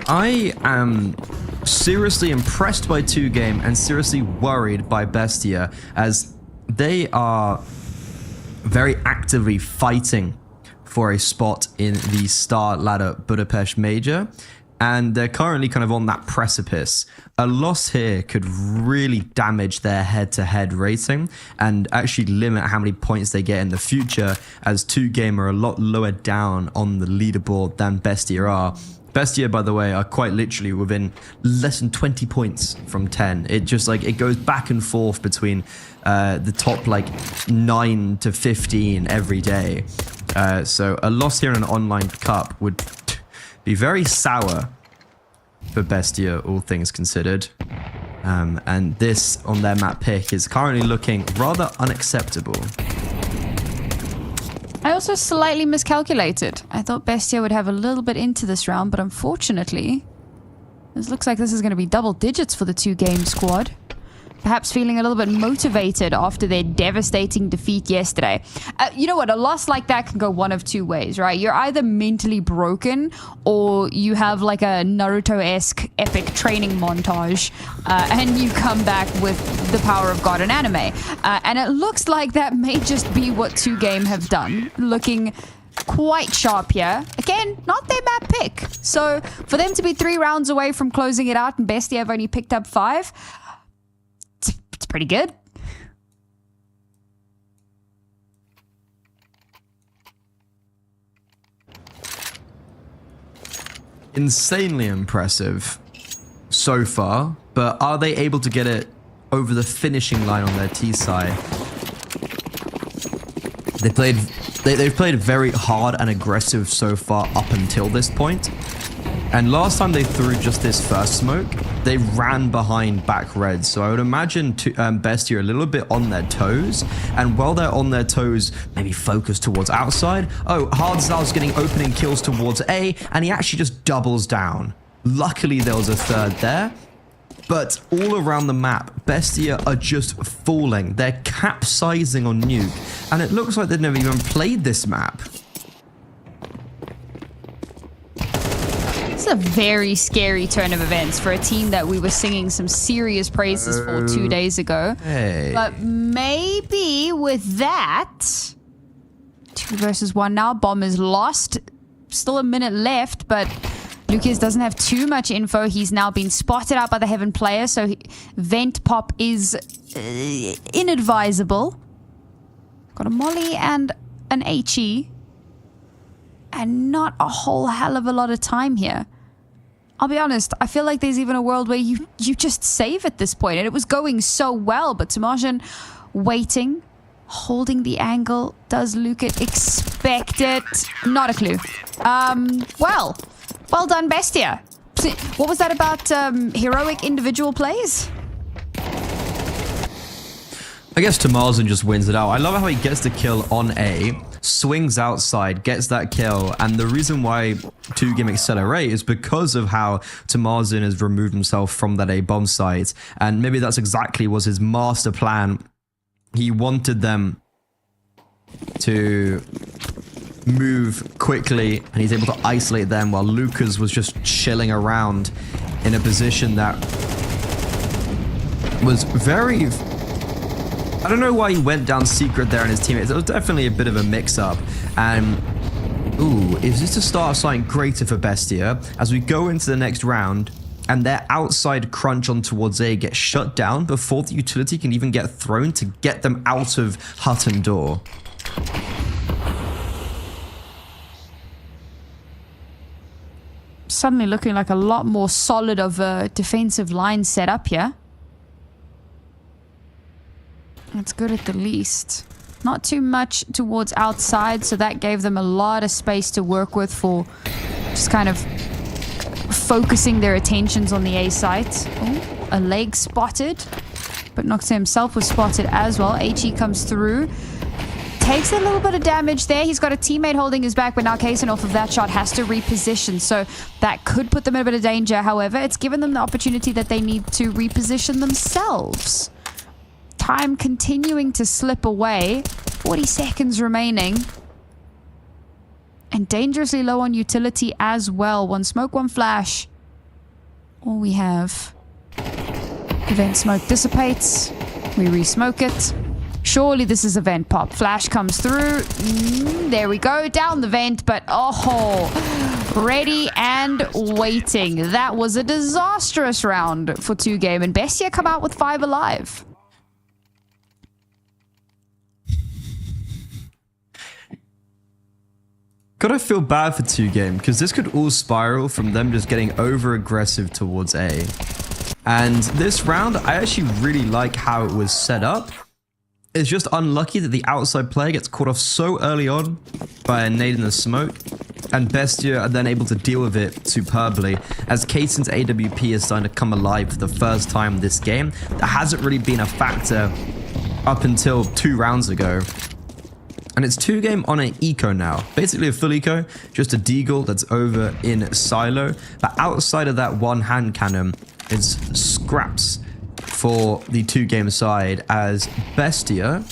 Speaker 10: I am seriously impressed by 2-game and seriously worried by Bestia, as they are very actively fighting for a spot in the Star Ladder Budapest Major, and they're currently kind of on that precipice. A loss here could really damage their head-to-head rating and actually limit how many points they get in the future, as 2-game are a lot lower down on the leaderboard than Bestia are. Bestia, by the way, are quite literally within less than 20 points from 10. It just like, it goes back and forth between the top like 9 to 15 every day. So a loss here in an online cup would be very sour for Bestia, all things considered. And this on their map pick is currently looking rather unacceptable.
Speaker 9: I also slightly miscalculated. I thought Bestia would have a little bit into this round, but unfortunately, this looks like this is going to be double digits for the 2-game squad. Perhaps feeling a little bit motivated after their devastating defeat yesterday. You know what? A loss like that can go one of two ways, right? You're either mentally broken or you have like a Naruto-esque epic training montage and you come back with the power of God in anime. And it looks like that may just be what 2Game have done. Looking quite sharp here. Again, not their map pick. So for them to be 3 rounds away from closing it out and Bestia have only picked up 5... it's pretty good.
Speaker 10: Insanely impressive so far, but are they able to get it over the finishing line on their T side? They've played very hard and aggressive so far up until this point. And last time they threw just this first smoke, they ran behind back red. So I would imagine Bestia a little bit on their toes. And while they're on their toes, maybe focus towards outside. Oh, Hardzal's getting opening kills towards A, and he actually just doubles down. Luckily, there was a third there. But all around the map, Bestia are just falling. They're capsizing on Nuke. And it looks like they've never even played this map.
Speaker 9: It's a very scary turn of events for a team that we were singing some serious praises for 2 days ago.
Speaker 10: Hey.
Speaker 9: But maybe with that, 2 versus 1 now. Bomb is lost. Still a minute left, but Lucas doesn't have too much info. He's now been spotted out by the Heaven player, so vent pop is inadvisable. Got a molly and an HE. And not a whole hell of a lot of time here. I'll be honest, I feel like there's even a world where you just save at this point. And it was going so well, but Tamarjan waiting, holding the angle. Does Lucat expect it? Not a clue. Well done, Bestia. What was that about heroic individual plays?
Speaker 10: I guess Tamarjan just wins it out. I love how he gets the kill on A, swings outside, gets that kill, and the reason why 2Game accelerate is because of how Tamarjan has removed himself from that A bomb site, and maybe that's exactly was his master plan. He wanted them to move quickly, and he's able to isolate them while Lucas was just chilling around in a position that was very... I don't know why he went down secret there and his teammates. It was definitely a bit of a mix-up. And, ooh, is this to start something greater for Bestia? As we go into the next round, and their outside crunch on towards A gets shut down before the utility can even get thrown to get them out of hut and door.
Speaker 9: Suddenly looking like a lot more solid of a defensive line set up here. That's good at the least. Not too much towards outside, so that gave them a lot of space to work with for just kind of focusing their attentions on the A site. Oh, a leg spotted, but Noxa himself was spotted as well. HE comes through. Takes a little bit of damage there. He's got a teammate holding his back, but now Kaysen off of that shot has to reposition, so that could put them in a bit of danger. However, it's given them the opportunity that they need to reposition themselves. Time continuing to slip away. 40 seconds remaining. And dangerously low on utility as well. One smoke, one flash. All we have. Event smoke dissipates. We re-smoke it. Surely this is a vent pop. Flash comes through. There we go. Down the vent, but oh, ready and waiting. That was a disastrous round for 2Game. And Bestia come out with 5 alive.
Speaker 10: Gotta feel bad for 2Game, because this could all spiral from them just getting over aggressive towards A. And this round, I actually really like how it was set up. It's just unlucky that the outside player gets caught off so early on by a nade in the smoke, and Bestia are then able to deal with it superbly, as Kaysen's AWP is starting to come alive for the first time this game. That hasn't really been a factor up until 2 rounds ago. And it's 2Game on an eco now. Basically a full eco, just a deagle that's over in silo. But outside of that one hand cannon, it's scraps for the 2Game side, as Bestia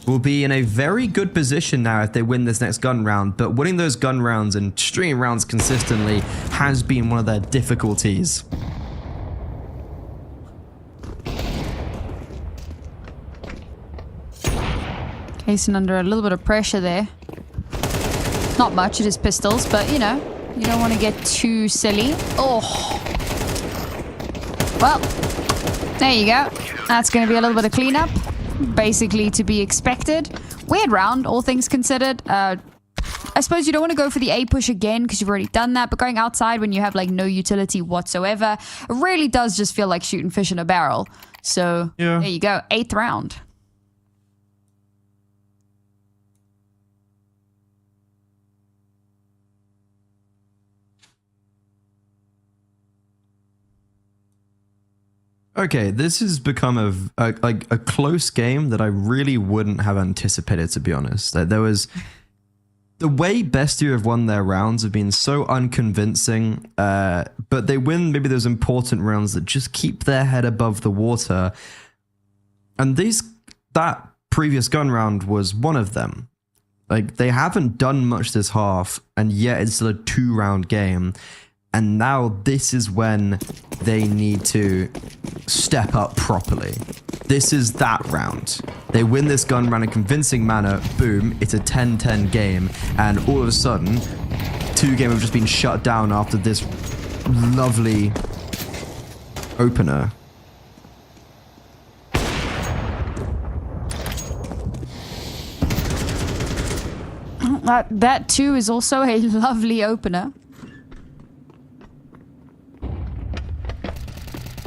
Speaker 10: will be in a very good position now if they win this next gun round. But winning those gun rounds and stringing rounds consistently has been one of their difficulties.
Speaker 9: Kaysen under a little bit of pressure there. Not much, it is pistols, but you know, you don't want to get too silly. Oh. Well, there you go. That's going to be a little bit of cleanup. Basically to be expected. Weird round, all things considered. I suppose you don't want to go for the A push again because you've already done that, but going outside when you have like no utility whatsoever, it really does just feel like shooting fish in a barrel. So yeah. There you go, 8th round.
Speaker 10: Okay, this has become a close game that I really wouldn't have anticipated, to be honest. There was... The way Bestia have won their rounds have been so unconvincing, but they win maybe those important rounds that just keep their head above the water. And that previous gun round was one of them. Like, they haven't done much this half, and yet it's still a 2-round game. And now this is when they need to step up properly. This is that round. They win this gun round in a convincing manner. Boom, it's a 10-10 game. And all of a sudden, 2Game have just been shut down after this lovely opener.
Speaker 9: That too is also a lovely opener.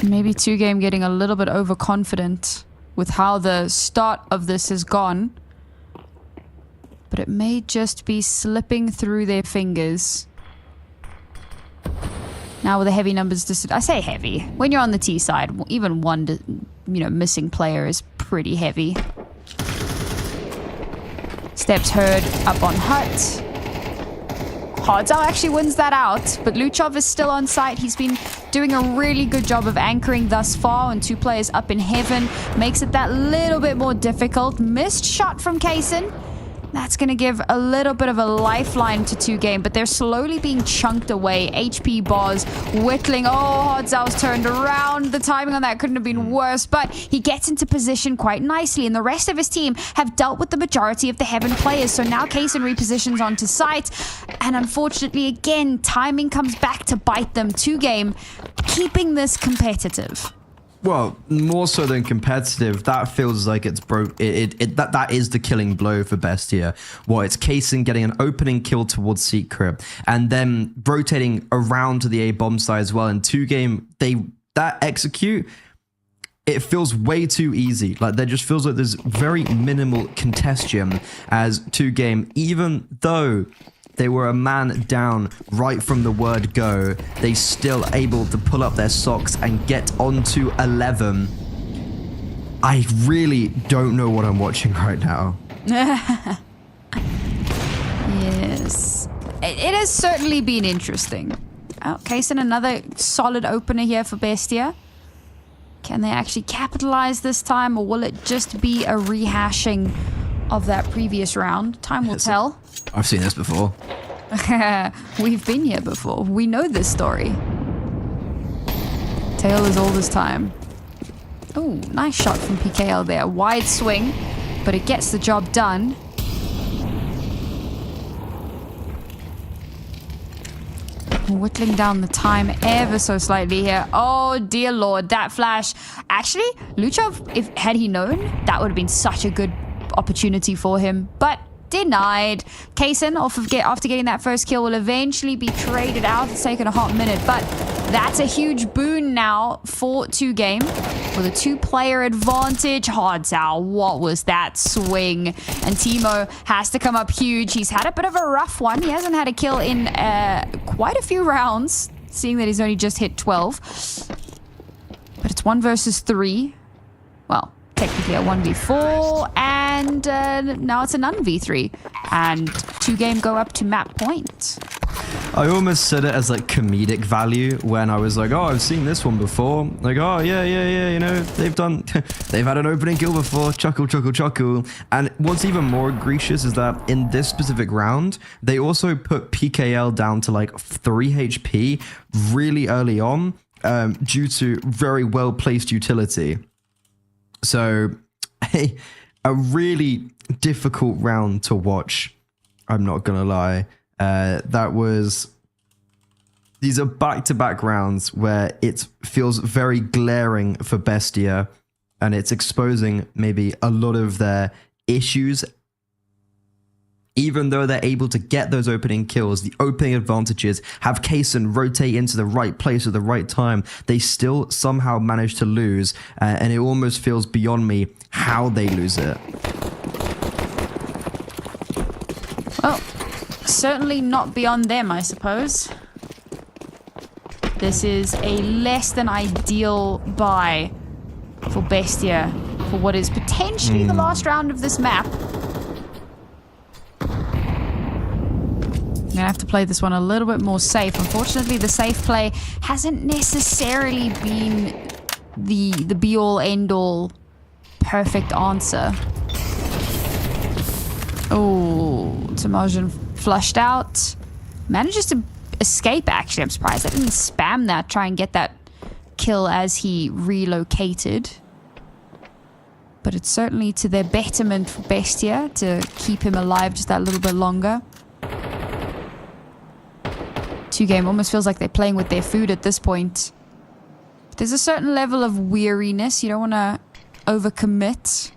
Speaker 9: Maybe 2Game getting a little bit overconfident with how the start of this has gone. But it may just be slipping through their fingers. Now with the heavy numbers, I say heavy. When you're on the T side, even one missing player is pretty heavy. Steps heard up on Hut. Hardzao actually wins that out, but Luchov is still on site. He's been doing a really good job of anchoring thus far, and 2 players up in heaven makes it that little bit more difficult. Missed shot from Kaysen. That's going to give a little bit of a lifeline to 2Game, but they're slowly being chunked away. HP bars whittling. Oh, Hardzao's turned around. The timing on that couldn't have been worse, but he gets into position quite nicely, and the rest of his team have dealt with the majority of the Heaven players. So now Kaysen repositions onto site, and unfortunately, again, timing comes back to bite them. 2Game keeping this competitive.
Speaker 10: Well, more so than competitive, that feels like it's that is the killing blow for Bestia. Well, it's Kaysen getting an opening kill towards Secret, and then rotating around to the A bomb side as well. In 2Game, that execute, it feels way too easy. Like, there just feels like there's very minimal contestion as 2Game, even though they were a man down right from the word go, they still able to pull up their socks and get onto 11. I really don't know what I'm watching right now.
Speaker 9: Yes. It has certainly been interesting. Oh, Kaysen, another solid opener here for Bestia. Can they actually capitalize this time, or will it just be a rehashing of that previous round? Time will tell.
Speaker 10: I've seen this before.
Speaker 9: We've been here before. We know this story. Tale as old as time. Oh, nice shot from PKL there. Wide swing, but it gets the job done. Whittling down the time ever so slightly here. Oh dear lord, that flash. Actually, Luchov, had he known, that would have been such a good opportunity for him. But denied. Kaysen, after getting that first kill, will eventually be traded out. It's taken a hot minute, but that's a huge boon now for 2Game with a 2-player advantage. Hardzao, what was that swing? And Timo has to come up huge. He's had a bit of a rough one. He hasn't had a kill in quite a few rounds, seeing that he's only just hit 12. But it's 1 versus 3. Well, technically a 1v4, and now it's a none v3. And 2Game go up to map point.
Speaker 10: I almost said it as like comedic value when I was like, oh, I've seen this one before. Like, oh, yeah, you know, they've had an opening kill before. Chuckle, chuckle, chuckle. And what's even more egregious is that in this specific round, they also put PKL down to like 3 HP really early on due to very well-placed utility. So, a really difficult round to watch. I'm not going to lie. These are back-to-back rounds where it feels very glaring for BESTIA, and it's exposing maybe a lot of their issues. Even though they're able to get those opening kills, the opening advantages, have Kaysen rotate into the right place at the right time, they still somehow manage to lose, and it almost feels beyond me how they lose it.
Speaker 9: Well, certainly not beyond them, I suppose. This is a less than ideal buy for BESTIA for what is potentially the last round of this map. I'm gonna have to play this one a little bit more safe. Unfortunately, the safe play hasn't necessarily been the be-all, end-all perfect answer. Oh, Timojan flushed out. Manages to escape, actually. I'm surprised I didn't spam that, try and get that kill as he relocated. But it's certainly to their betterment for BESTIA to keep him alive just that little bit longer. 2Game almost feels like they're playing with their food at this point. There's a certain level of weariness. You don't want to overcommit.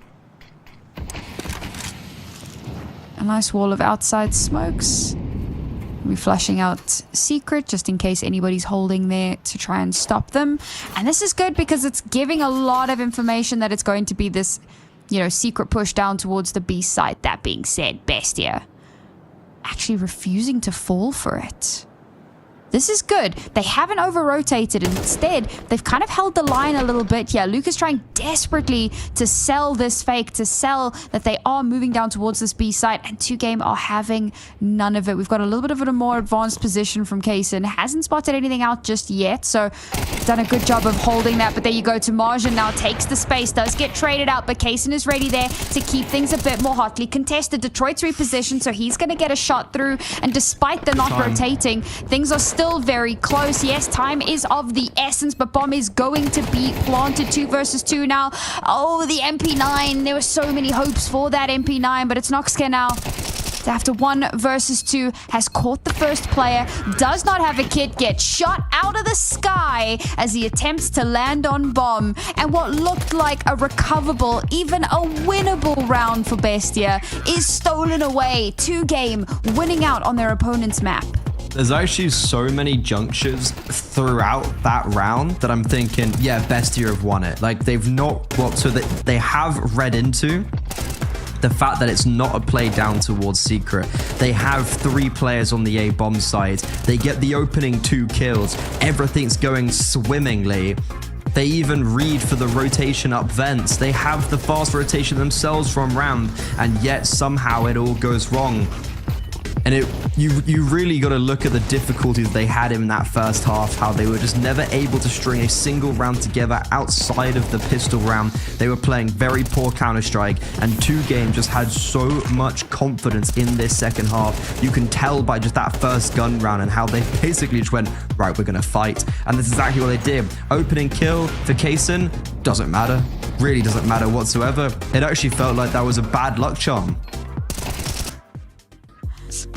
Speaker 9: A nice wall of outside smokes. We're flashing out secret just in case anybody's holding there to try and stop them. And this is good because it's giving a lot of information that it's going to be this, you know, secret push down towards the B site. That being said, BESTIA actually refusing to fall for it. This is good. They haven't over-rotated. Instead, they've kind of held the line a little bit here. Luke is trying desperately to sell this fake, to sell that they are moving down towards this B site, and 2Game are having none of it. We've got a little bit of a more advanced position from Kaysen. Hasn't spotted anything out just yet, so done a good job of holding that. But there you go. Timojan now takes the space, does get traded out, but Kaysen is ready there to keep things a bit more hotly contested. Detroit's repositioned, so he's going to get a shot through, and despite the not rotating, things are still very close. Yes, time is of the essence, but bomb is going to be planted. 2 versus 2 now. Oh, the MP9. There were so many hopes for that MP9, but it's Noxcare now. After 1 versus 2, has caught the first player, does not have a kit, gets shot out of the sky as he attempts to land on bomb. And what looked like a recoverable, even a winnable round for BESTIA is stolen away. 2Game winning out on their opponent's map.
Speaker 10: There's actually so many junctures throughout that round that I'm thinking, yeah, BESTIA have won it. Like, they've not, so they have read into the fact that it's not a play down towards secret. They have 3 players on the A bomb side. They get the opening 2 kills. Everything's going swimmingly. They even read for the rotation up vents. They have the fast rotation themselves from ramp, and yet somehow it all goes wrong. And you really got to look at the difficulties they had in that first half, how they were just never able to string a single round together outside of the pistol round. They were playing very poor Counter-Strike, and 2Game just had so much confidence in this second half. You can tell by just that first gun round and how they basically just went, right, we're going to fight. And that's exactly what they did. Opening kill for Kaysen, doesn't matter. Really doesn't matter whatsoever. It actually felt like that was a bad luck charm.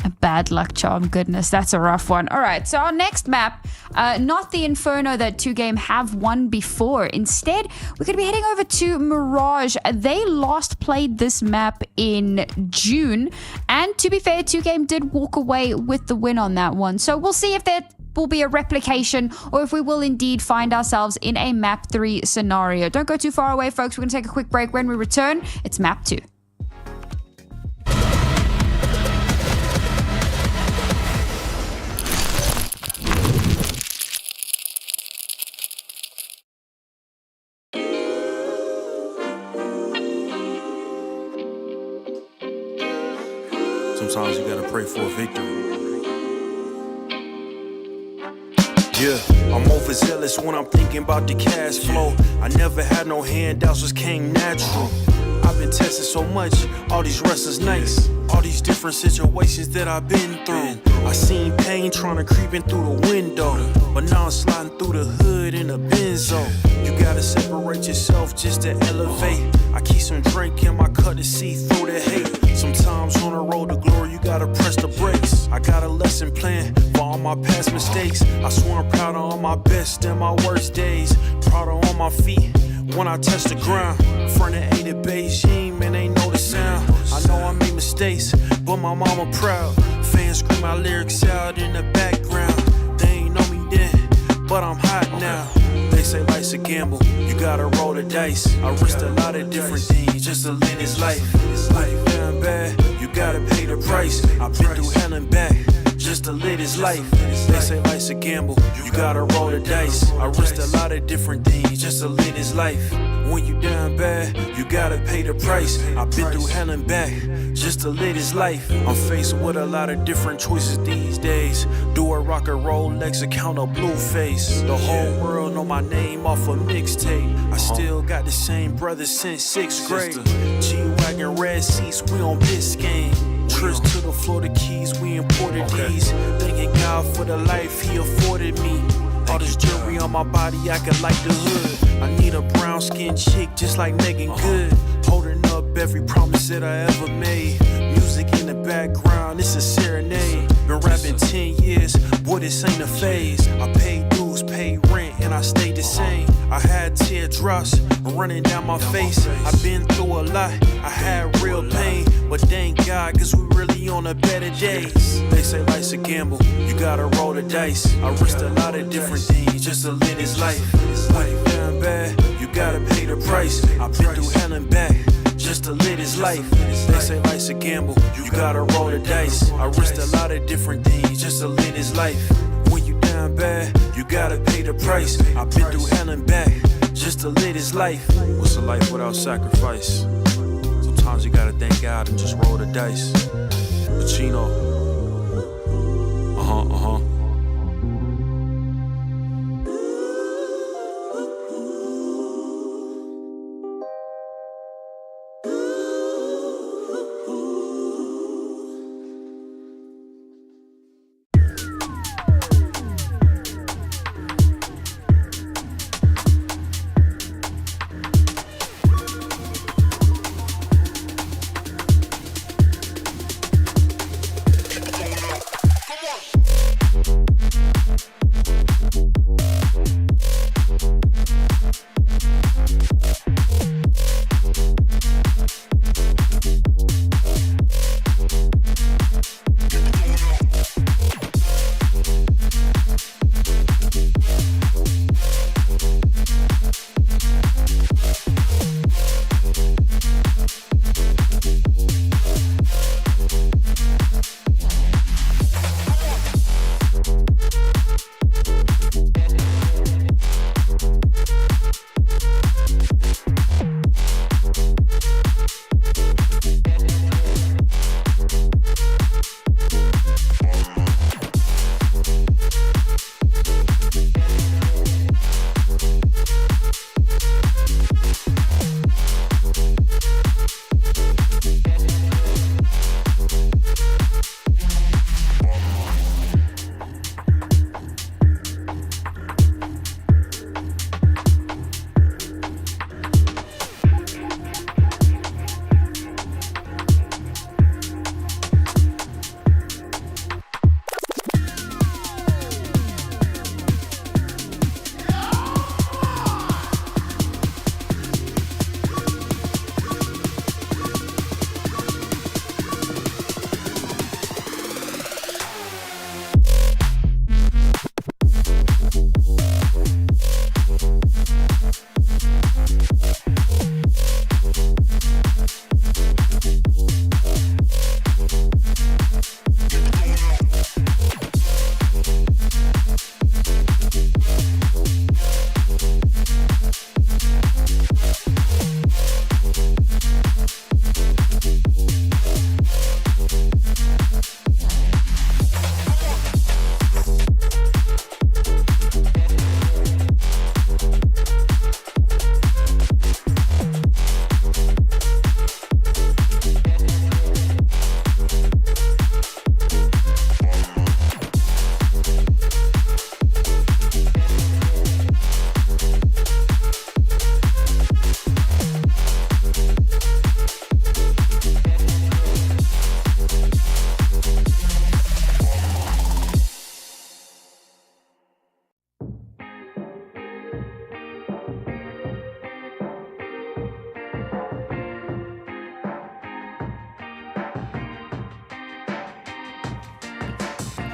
Speaker 9: A A bad luck charm. Goodness, that's a rough one. All right, so our next map, not the Inferno that 2Game have won before. Instead, we're going to be heading over to Mirage. They last played this map in June, and to be fair, 2Game did walk away with the win on that one. So we'll see if that will be a replication or if we will indeed find ourselves in a map 3 scenario. Don't go too far away, folks. We're going to take a quick break. When we return, it's map 2.
Speaker 3: Sometimes you gotta pray for a victory. Yeah, I'm overzealous when I'm thinking about the cash flow. I never had no handouts, just came natural. I've been testing so much, all these wrestlers nice. All these different situations that I've been through. I seen pain trying to creep in through the window, but now I'm sliding through the hood in a benzo. You gotta separate yourself just to elevate. I keep some drink in my cup to see through the hate. Sometimes on the road to glory, you gotta press the brakes. I got a lesson plan for all my past mistakes. I swear I'm proud of all my best and my worst days. Proud of all my feet when I touch the ground. Front of 8 at Beijing, man, they know the sound. I know I made mistakes, but my mama proud. Fans scream my lyrics out in the background. They ain't know me then, but I'm hot now. They say life's a gamble, you gotta roll the dice. I risked a lot of different things just to live this life. This life down bad, you gotta pay the price. I've been through hell and back just to live this life. They say life's a gamble, you gotta roll the dice. I risked a lot of different things just to live this life. When you down bad, you gotta pay the price. I've been through hell and back just to live this life. I'm faced with a lot of different choices these days. Do a rock and roll Lex account of Blueface. The whole world know my name off a mixtape. I still got the same brothers since 6th grade. G-Wagon red seats, we on Biscayne. Trips to the Florida Keys, we imported these. Thanking God for the life he afforded me. All this jewelry on my body, I could like the hood. I need a brown skinned chick just like Megan Good. Holding up every promise that I ever made. Music in the background, it's a serenade. Been rapping 10 years, boy, this ain't a phase. I paid dues, paid rent, and I stayed the same. I had teardrops running down my face. I've been through a lot, I had real pain. But thank God, cause we really on the better days. They say life's a gamble, you gotta roll the dice. I risked a lot of different things just to live this life. This life down bad, you gotta pay the price. I've been through hell and back just to live this life. They say life's a gamble, you gotta roll the dice. I risked a lot of different things just to live this life. When you down bad, you gotta pay the price. I've been through hell and back just to live this life. What's a life without sacrifice? Sometimes you gotta thank God and just roll the dice. Pacino.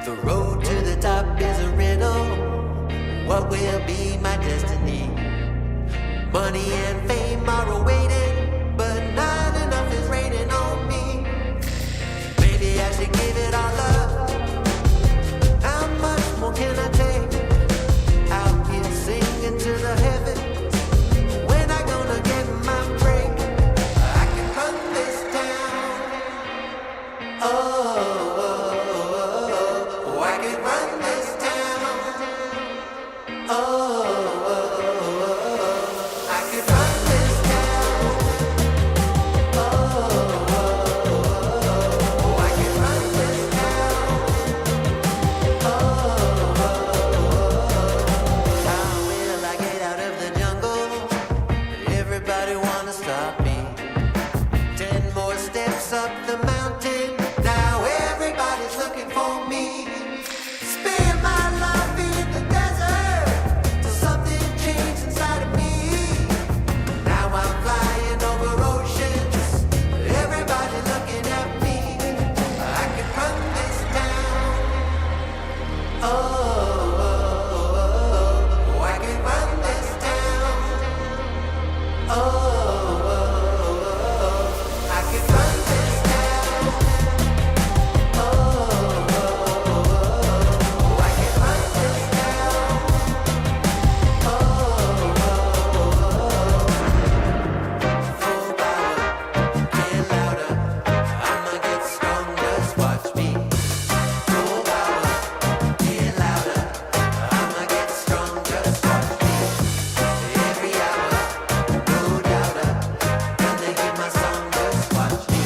Speaker 4: The road to the top is a riddle. What will be my destiny? Money and fame are awaiting, but not enough is raining on me. Maybe I should give it all up. How much more can I take? Out here singing to the heavens. When I gonna get my break? I can run this town. Oh, I can run this town. Oh, I can run this town. Oh, I can run this town. How will I get out of the jungle? Everybody wanna stop me. 10 more steps up the mountain. Now everybody's looking for me. Spend my life in the desert till something changed inside of me. Now I'm flying over oceans. Everybody looking at me. I can run this town. Oh, I can run this town. Oh, I can run this town. Oh, I can run this town. Full power, get louder. I'ma get stronger, just watch me. Full power, get louder. I'ma get stronger, just watch me. Every hour, no doubter. Gonna hear my song, just watch me.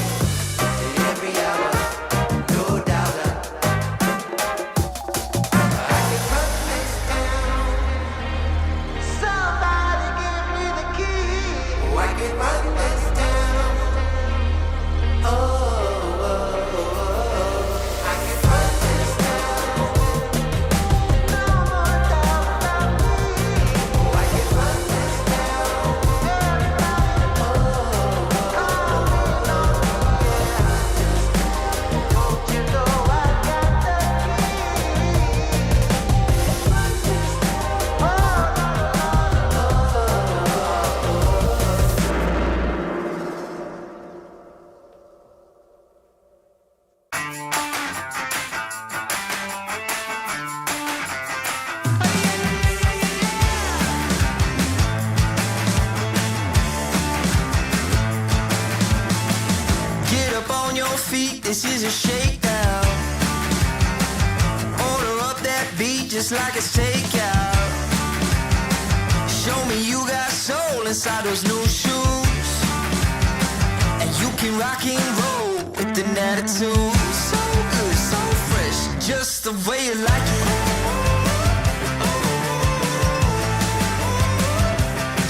Speaker 4: Every hour, no doubter. I can run this town. Somebody give me the key. Oh, I can run this town. Oh, I can run this town. No more doubt about me. Oh, I can run this town. Don't you know I got the
Speaker 1: Get up on your feet, this is a shakedown. Order up that beat just like it's takeout. Show me you got soul inside those new shoes. And you can rock and roll with an attitude. So good, so fresh, just the way you like it.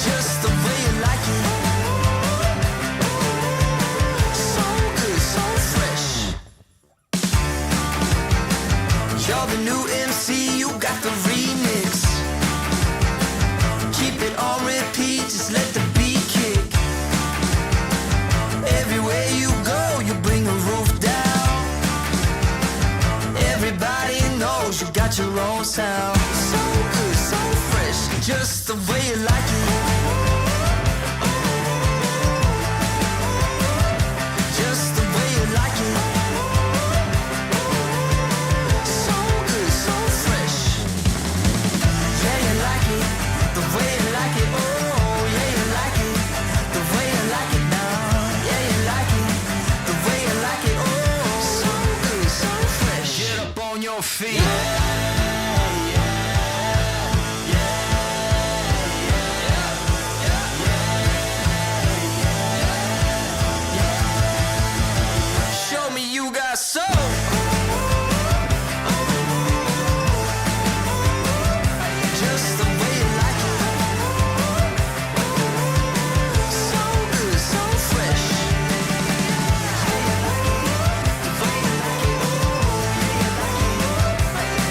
Speaker 1: Just the way you like it. So good, so fresh. You're the new MC, you got the remix. Keep it on repeat, just let the beat kick. Everywhere you go, you bring the roof down. Everybody knows you got your own sound. So good, so fresh, just the way you like it. Just the way you like it. So good, so fresh. Yeah, you like it, the way you like it. Oh, yeah, you like it, the way you like it now. Yeah, you like it, the way you like it. Oh, so good, so fresh. Get up on your feet. Show me you got soul. Just the way you like it. So good, so fresh.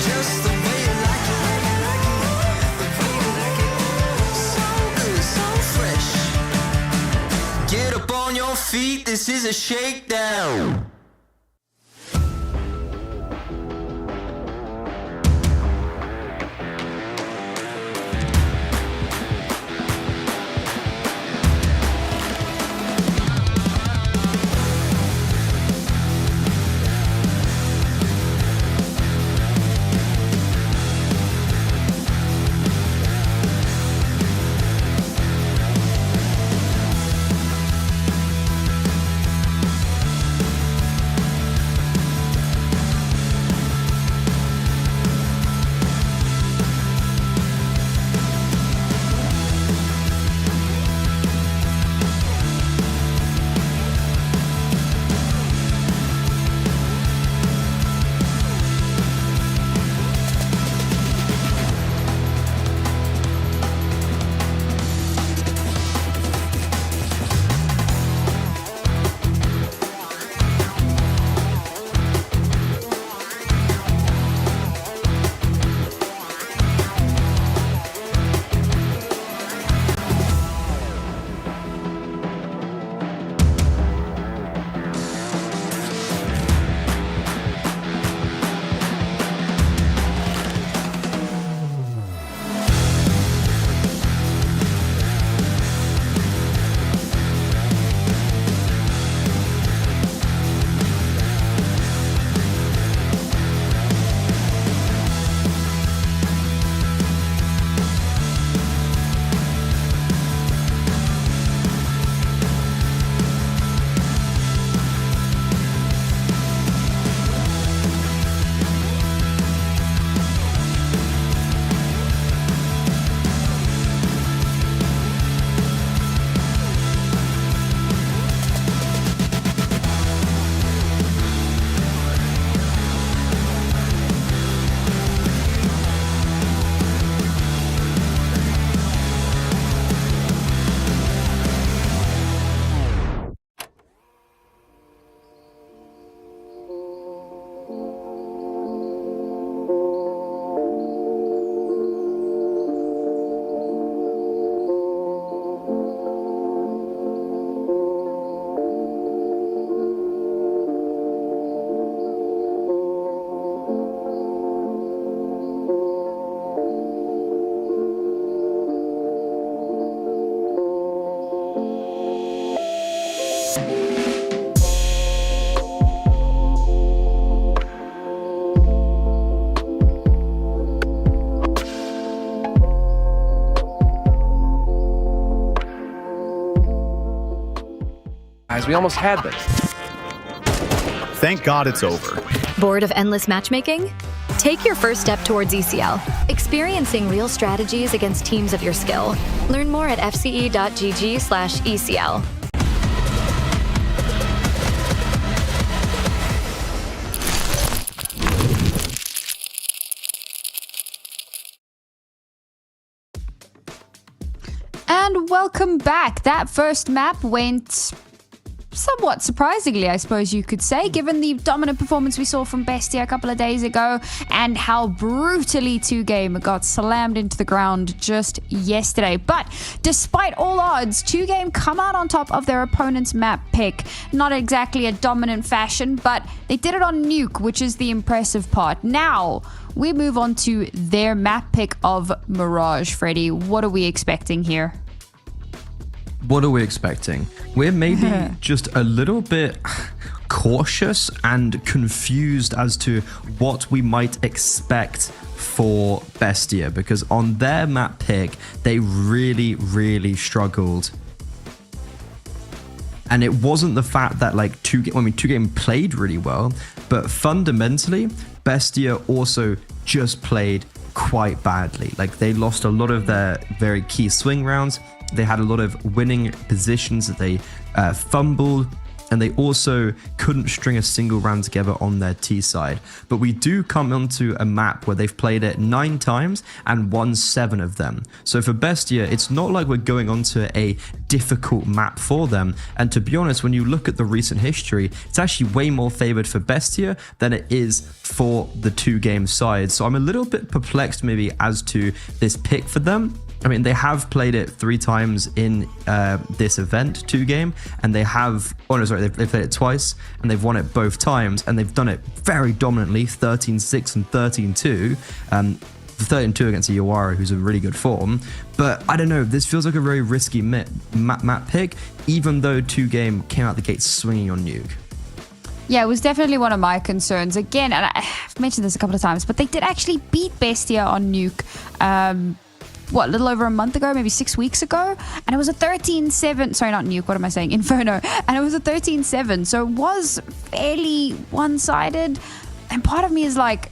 Speaker 1: Just the way you like it. So good, so fresh. Get up on your feet, this is a shakedown.
Speaker 5: guys, we almost had this.
Speaker 7: Thank God it's over.
Speaker 8: Bored of endless matchmaking? Take your first step towards ECL, experiencing real strategies against teams of your skill. Learn more at fce.gg/ECL.
Speaker 9: And welcome back. That first map went somewhat surprisingly, I suppose you could say, given the dominant performance we saw from BESTIA a couple of days ago and how brutally 2Game got slammed into the ground just yesterday. But despite all odds, 2Game come out on top of their opponent's map pick. Not exactly a dominant fashion, but they did it on Nuke, which is the impressive part. Now, we move on to their map pick of Mirage. Freddy, what are we expecting here?
Speaker 10: What are we expecting? We're maybe just a little bit cautious and confused as to what we might expect for BESTIA, because on their map pick, they really struggled. And it wasn't the fact that like 2Game played really well, but fundamentally, BESTIA also just played quite badly. Like they lost a lot of their very key swing rounds. They had a lot of winning positions that they fumbled, and they also couldn't string a single round together on their T side. But we do come onto a map where they've played it 9 times and won 7 of them. So for BESTIA, it's not like we're going onto a difficult map for them. And to be honest, when you look at the recent history, it's actually way more favored for BESTIA than it is for the 2Game side. So I'm a little bit perplexed maybe as to this pick for them. I mean, they have played it 3 times in this event, 2Game, and they have, they've played it twice, and they've won it both times, and they've done it very dominantly, 13-6 and 13-2. The 13-2 against a Yawara, who's in really good form. But I don't know, this feels like a very risky map pick, even though 2Game came out the gate swinging on Nuke.
Speaker 9: Yeah, it was definitely one of my concerns. Again, and I've mentioned this a couple of times, but they did actually beat BESTIA on Nuke. A little over a month ago, maybe 6 weeks ago, and it was a 13-7, sorry, not Nuke, what am I saying, Inferno, and it was a 13-7, so it was fairly one-sided, and part of me is like,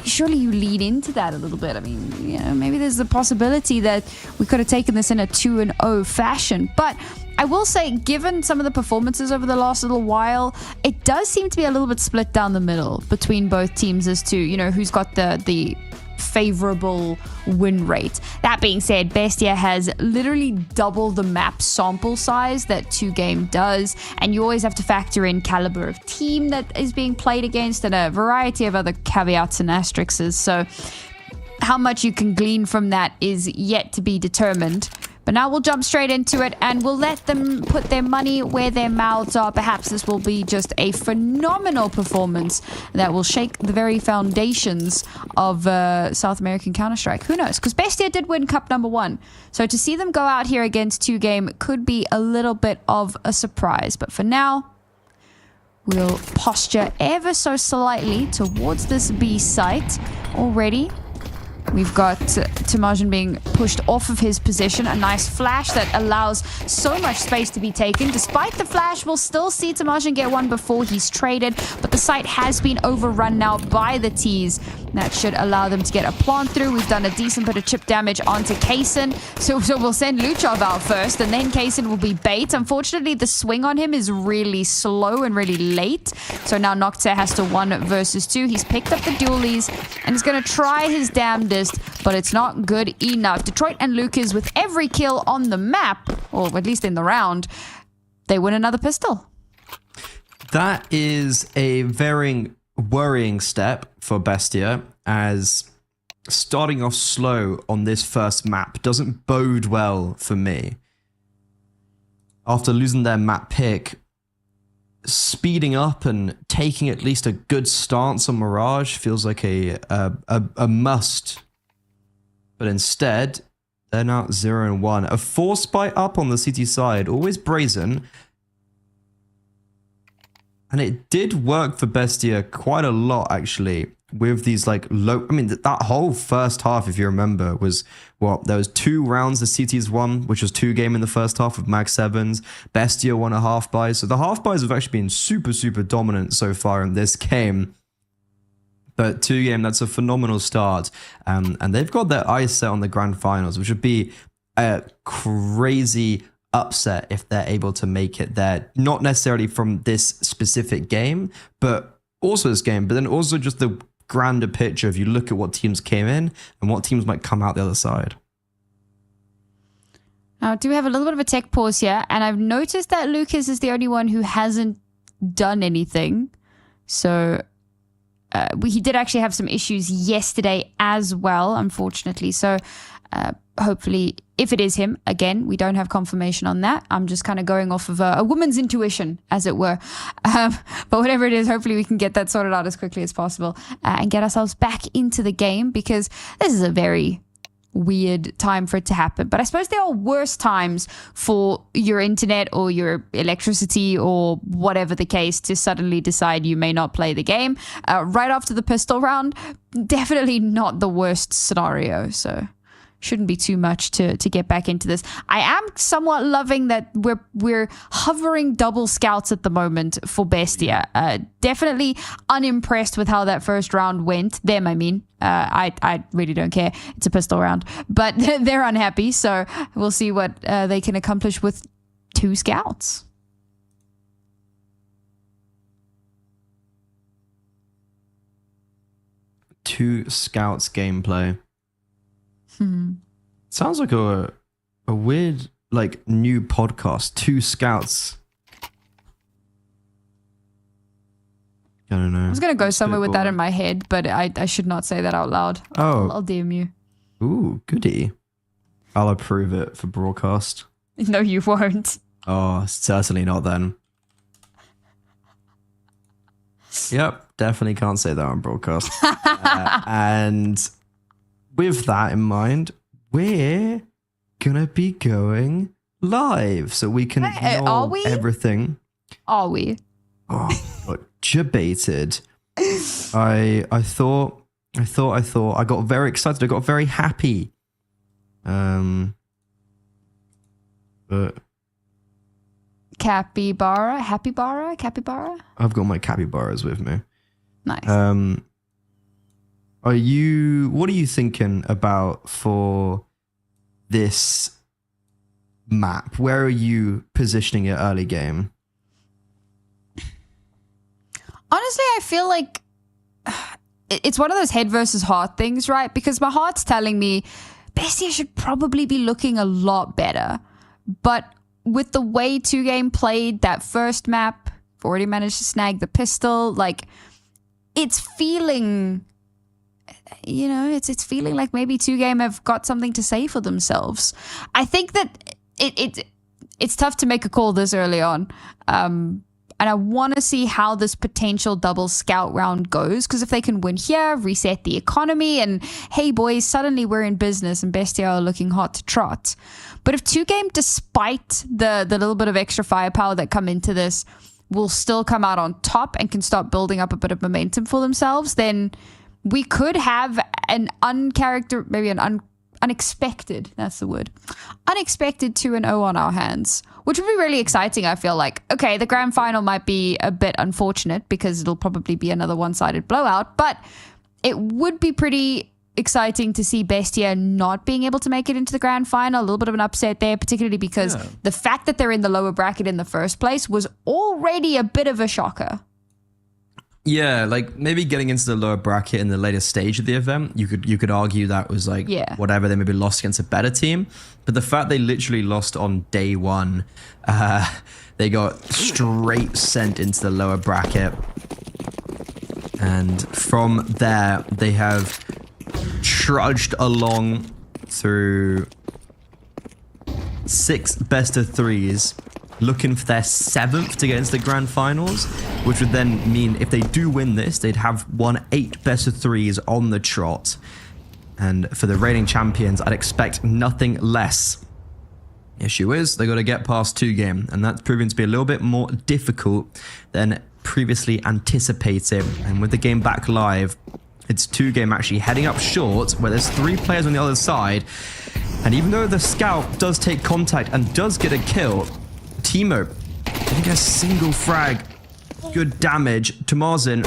Speaker 9: surely you lead into that a little bit. I mean, you know, maybe there's the possibility that we could have taken this in a 2-0 fashion, but I will say, given some of the performances over the last little while, it does seem to be a little bit split down the middle between both teams as to, you know, who's got the favorable win rate. That being said, BESTIA has literally double the map sample size that 2Game does, and you always have to factor in caliber of team that is being played against and a variety of other caveats and asterisks. So how much you can glean from that is yet to be determined. But now we'll jump straight into it, and we'll let them put their money where their mouths are. Perhaps this will be just a phenomenal performance that will shake the very foundations of South American Counter-Strike. Who knows? Because BESTIA did win Cup #1. So to see them go out here against 2Game could be a little bit of a surprise. But for now, we'll posture ever so slightly towards this B site already. We've got Tamajan being pushed off of his position. A nice flash that allows so much space to be taken. Despite the flash, we'll still see Tamajan get one before he's traded. But the site has been overrun now by the T's. That should allow them to get a plant through. We've done a decent bit of chip damage onto Kaysen. So we'll send Luchov out first, and then Kaysen will be bait. Unfortunately, the swing on him is really slow and really late. So now Nocte has to 1 versus 2. He's picked up the dualies, and he's going to try his damnedest, but it's not good enough. Detroit and Lucas, with every kill on the map, or at least in the round, they win another pistol.
Speaker 10: That is a very worrying step for BESTIA, as starting off slow on this first map doesn't bode well for me. After losing their map pick, speeding up and taking at least a good stance on Mirage feels like a must. But instead, they're now 0-1. A force buy up on the CT side, always brazen. And it did work for BESTIA quite a lot, actually. with these like low, I mean, that whole first half, if you remember, was what? There was 2 rounds the CTs won, which was 2 game in the first half of Mag 7s. BESTIA won a half buy. So the half buys have actually been super, super dominant so far in this game. But 2 game, that's a phenomenal start. And they've got their eyes set on the grand finals, which would be a crazy upset if they're able to make it there. Not necessarily from this specific game, but also this game, but then also just the grander picture if you look at what teams came in and what teams might come out the other side.
Speaker 9: Now, do we have a little bit of a tech pause here? And I've noticed that Lucas is the only one who hasn't done anything. So he did actually have some issues yesterday as well, unfortunately. So hopefully, if it is him, again, we don't have confirmation on that. I'm just kind of going off of a woman's intuition, as it were. But whatever it is, hopefully we can get that sorted out as quickly as possible and get ourselves back into the game, because this is a very weird time for it to happen. But I suppose there are worse times for your internet or your electricity or whatever the case to suddenly decide you may not play the game right after the pistol round. Definitely not the worst scenario. So shouldn't be too much to get back into this. I am somewhat loving that we're hovering double scouts at the moment for BESTIA. Definitely unimpressed with how that first round went. Them, I mean. I really don't care. It's a pistol round. But they're unhappy, so we'll see what they can accomplish with 2 scouts.
Speaker 10: Two scouts gameplay. Sounds like a weird, like, new podcast. 2 scouts. I don't know.
Speaker 9: I was going to go somewhere with that in my head, but I should not say that out loud.
Speaker 10: Oh.
Speaker 9: I'll DM you.
Speaker 10: Ooh, goody. I'll approve it for broadcast.
Speaker 9: No, you won't.
Speaker 10: Oh, certainly not then. Yep, definitely can't say that on broadcast. And with that in mind, we're gonna be going live so we can know everything.
Speaker 9: Are we?
Speaker 10: Oh, got debated. I thought. I got very excited. I got very happy. But
Speaker 9: capybara.
Speaker 10: I've got my capybaras with me.
Speaker 9: Nice.
Speaker 10: What are you thinking about for this map? Where are you positioning it early game?
Speaker 9: Honestly, I feel like it's one of those head versus heart things, right? Because my heart's telling me BESTIA should probably be looking a lot better. But with the way 2Game played that first map, I've already managed to snag the pistol, like, it's feeling... it's feeling like maybe 2Game have got something to say for themselves. I think that it's tough to make a call this early on. And I want to see how this potential double scout round goes, because if they can win here, reset the economy, and hey boys, suddenly we're in business and BESTIA are looking hot to trot. But if 2Game, despite the little bit of extra firepower that come into this, will still come out on top and can start building up a bit of momentum for themselves, then we could have an unexpected, that's the word, unexpected 2-0 on our hands, which would be really exciting. I feel like, okay, the grand final might be a bit unfortunate because it'll probably be another one-sided blowout, but it would be pretty exciting to see BESTIA not being able to make it into the grand final. A little bit of an upset there, particularly because the fact that they're in the lower bracket in the first place was already a bit of a shocker.
Speaker 10: Yeah, like maybe getting into the lower bracket in the later stage of the event, you could argue that was like whatever, they maybe lost against a better team. But the fact they literally lost on day one, they got straight sent into the lower bracket. And from there, they have trudged along through 6 best of 3s, looking for their 7th to get into the grand finals, which would then mean if they do win this, they'd have won 8 best of 3s on the trot. And for the reigning champions, I'd expect nothing less. Issue is, they got to get past 2Game, and that's proving to be a little bit more difficult than previously anticipated. And with the game back live, It's 2Game actually heading up short, where there's 3 players on the other side. And even though the scout does take contact and does get a kill, Timo didn't get a single frag. Good damage. Tamazin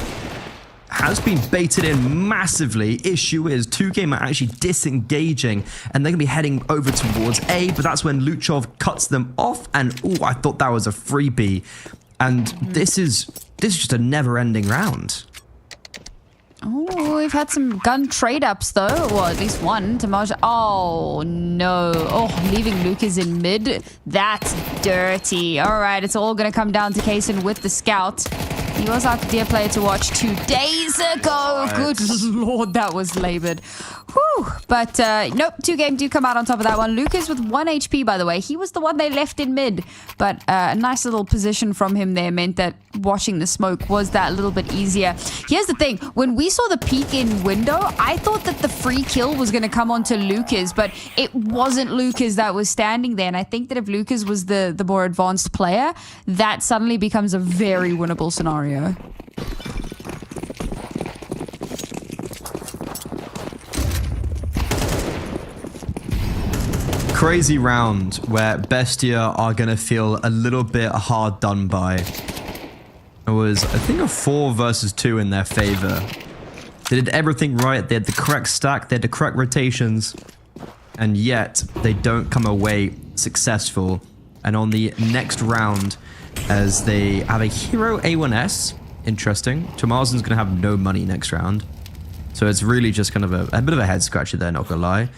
Speaker 10: has been baited in massively. Issue is 2Game are actually disengaging and they're going to be heading over towards A, but that's when Luchov cuts them off. And oh, I thought that was a freebie. And this is just a never-ending round.
Speaker 9: Oh, we've had some gun trade-ups, though. Well, at least one. Tamaj. Oh, no. Oh, leaving Lucas in mid. That's dirty. All right, it's all going to come down to Kaysen with the scout. He was our dear player to watch 2 days ago. Good lord, that was labored. Whew. But nope, 2Game do come out on top of that one. Lucas with 1 HP, by the way. He was the one they left in mid. But a nice little position from him there meant that watching the smoke was that little bit easier. Here's the thing. When we saw the peek in window, I thought that the free kill was going to come onto Lucas, but it wasn't Lucas that was standing there. And I think that if Lucas was the more advanced player, that suddenly becomes a very winnable scenario.
Speaker 10: Crazy round where Bestia are going to feel a little bit hard done by. It was, I think, a 4 versus 2 in their favor. They did everything right. They had the correct stack. They had the correct rotations. And yet, they don't come away successful. And on the next round, as they have a hero A1S, interesting. Tomazin's going to have no money next round. So it's really just kind of a bit of a head scratcher there, not gonna lie.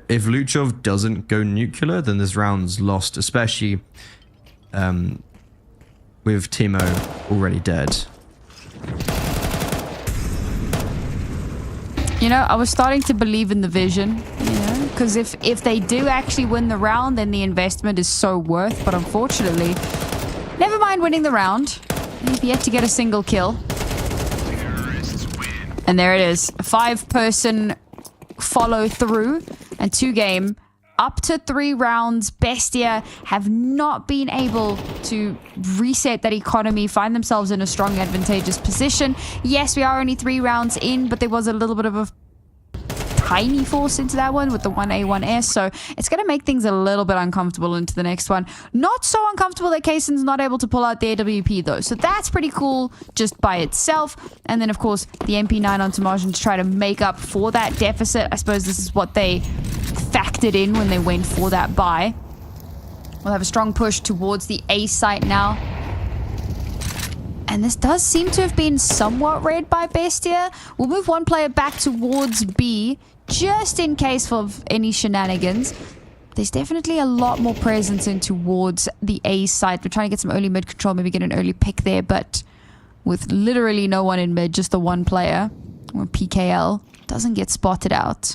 Speaker 10: If Luchov doesn't go nuclear, then this round's lost, especially with Timo already dead.
Speaker 9: You know, I was starting to believe in the vision, you know, because if they do actually win the round, then the investment is so worth. But unfortunately, never mind winning the round. We've yet to get a single kill. And there it is. A 5-person follow through and 2Game up to 3 rounds. Bestia have not been able to reset that economy, find themselves in a strong, advantageous position. Yes, we are only 3 rounds in, but there was a little bit of a tiny force into that one with the 1A1S, so it's going to make things a little bit uncomfortable into the next one. Not so uncomfortable that Kaysen's not able to pull out the AWP though, so that's pretty cool just by itself. And then of course the MP9 on Tamajin to try to make up for that deficit. I suppose this is what they factored in when they went for that buy. We'll have a strong push towards the A site now. And this does seem to have been somewhat read by Bestia. We'll move one player back towards B, just in case of any shenanigans. There's definitely a lot more presence in towards the A site. We're trying to get some early mid control, maybe get an early pick there, but with literally no one in mid, just the one player, or PKL, doesn't get spotted out.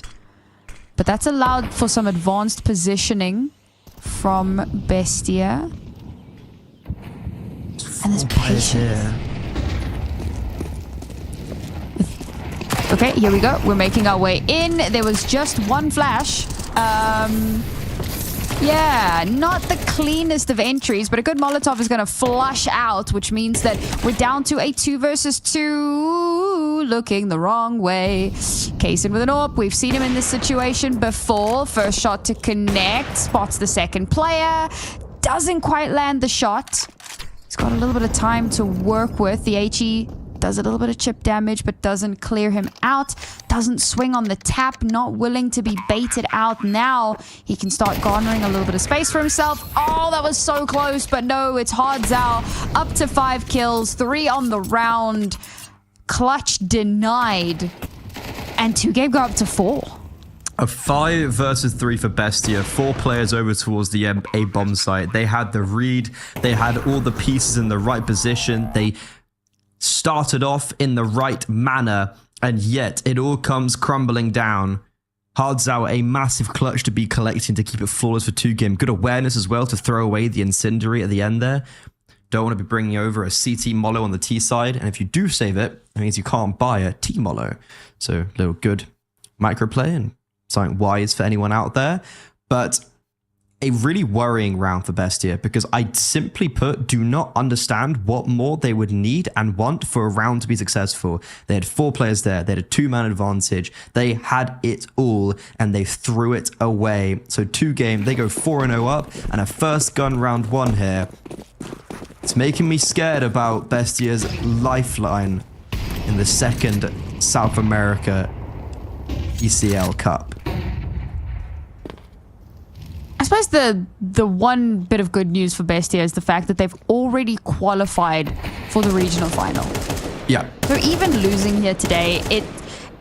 Speaker 9: But that's allowed for some advanced positioning from Bestia. And there's patience. Okay, here we go. We're making our way in. There was just one flash. Yeah, not the cleanest of entries, but a good Molotov is going to flush out, which means that we're down to a 2 versus 2. Looking the wrong way. Kaysen with an AWP. We've seen him in this situation before. First shot to connect. Spots the second player. Doesn't quite land the shot. He's got a little bit of time to work with. The HE does a little bit of chip damage, but doesn't clear him out. Doesn't swing on the tap. Not willing to be baited out. Now he can start garnering a little bit of space for himself. Oh, that was so close, but no, it's Hardzao. Up to 5 kills, 3 on the round. Clutch denied. And 2Game go up to 4.
Speaker 10: A 5 versus 3 for Bestia. 4 players over towards the A bomb site. They had the read. They had all the pieces in the right position. They started off in the right manner, and yet it all comes crumbling down. Hardzao, a massive clutch to be collecting to keep it flawless for 2Game. Good awareness as well to throw away the incendiary at the end there. Don't want to be bringing over a CT Molo on the T side, and if you do save it, it means you can't buy a T Molo. So a little good microplay and something wise for anyone out there. But a really worrying round for Bestia, because I simply put do not understand what more they would need and want for a round to be successful. They had 4 players there. They had a 2-man advantage. They had it all and they threw it away. So 2 game, they go 4-0 up and a first gun round 1 here. It's making me scared about Bestia's lifeline in the second South America ECL Cup.
Speaker 9: I suppose the one bit of good news for Bestia is the fact that they've already qualified for the regional final.
Speaker 10: Yeah.
Speaker 9: So even losing here today,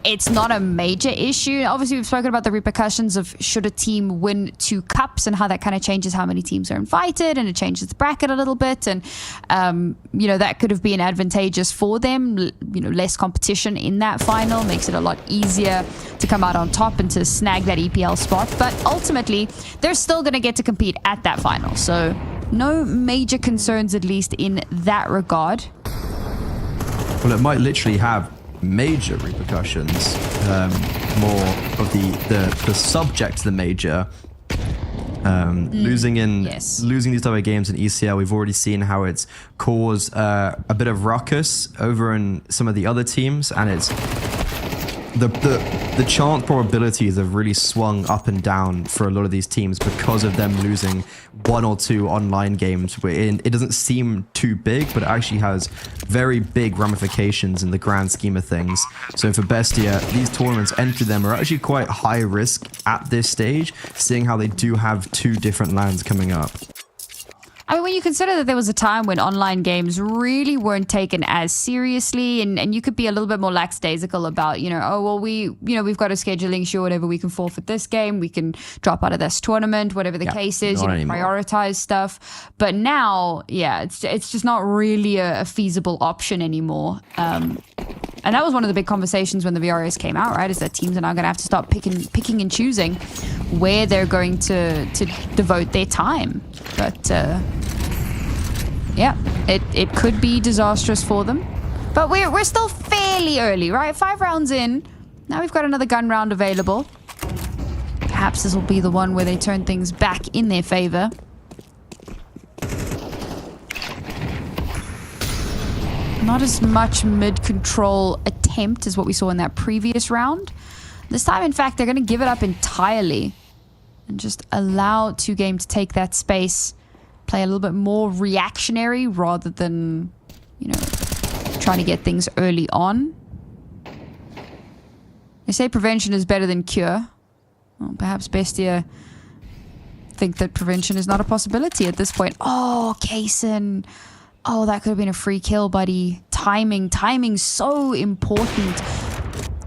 Speaker 9: it's not a major issue. Obviously, we've spoken about the repercussions of should a team win 2 cups and how that kind of changes how many teams are invited, and it changes the bracket a little bit. And, that could have been advantageous for them. Less competition in that final makes it a lot easier to come out on top and to snag that EPL spot. But ultimately, they're still going to get to compete at that final. So no major concerns, at least in that regard.
Speaker 10: Well, it might literally have major repercussions, more of the subject to the major. Losing these type of games in ECL, we've already seen how it's caused a bit of ruckus over in some of the other teams, and it's the chance probabilities have really swung up and down for a lot of these teams because of them losing 1 or 2 online games. It doesn't seem too big, but it actually has very big ramifications in the grand scheme of things. So for Bestia, these tournaments, entry them are actually quite high risk at this stage, seeing how they do have 2 different lands coming up.
Speaker 9: I mean, when you consider that there was a time when online games really weren't taken as seriously, and you could be a little bit more lackadaisical about, we've got a scheduling issue, whatever, we can forfeit this game, we can drop out of this tournament, whatever the case is, prioritize stuff. But now, it's just not really a feasible option anymore. And that was one of the big conversations when the VRS came out, right? Is that teams are now going to have to start picking and choosing where they're going to devote their time. But it could be disastrous for them. But we're still fairly early, right? 5 rounds in. Now we've got another gun round available. Perhaps this will be the one where they turn things back in their favor. Not as much mid-control attempt as what we saw in that previous round. This time, in fact, they're going to give it up entirely and just allow 2Game to take that space, play a little bit more reactionary rather than, trying to get things early on. They say prevention is better than cure. Well, perhaps Bestia think that prevention is not a possibility at this point. Oh, Kaysen. Oh, that could have been a free kill, buddy. Timing's so important.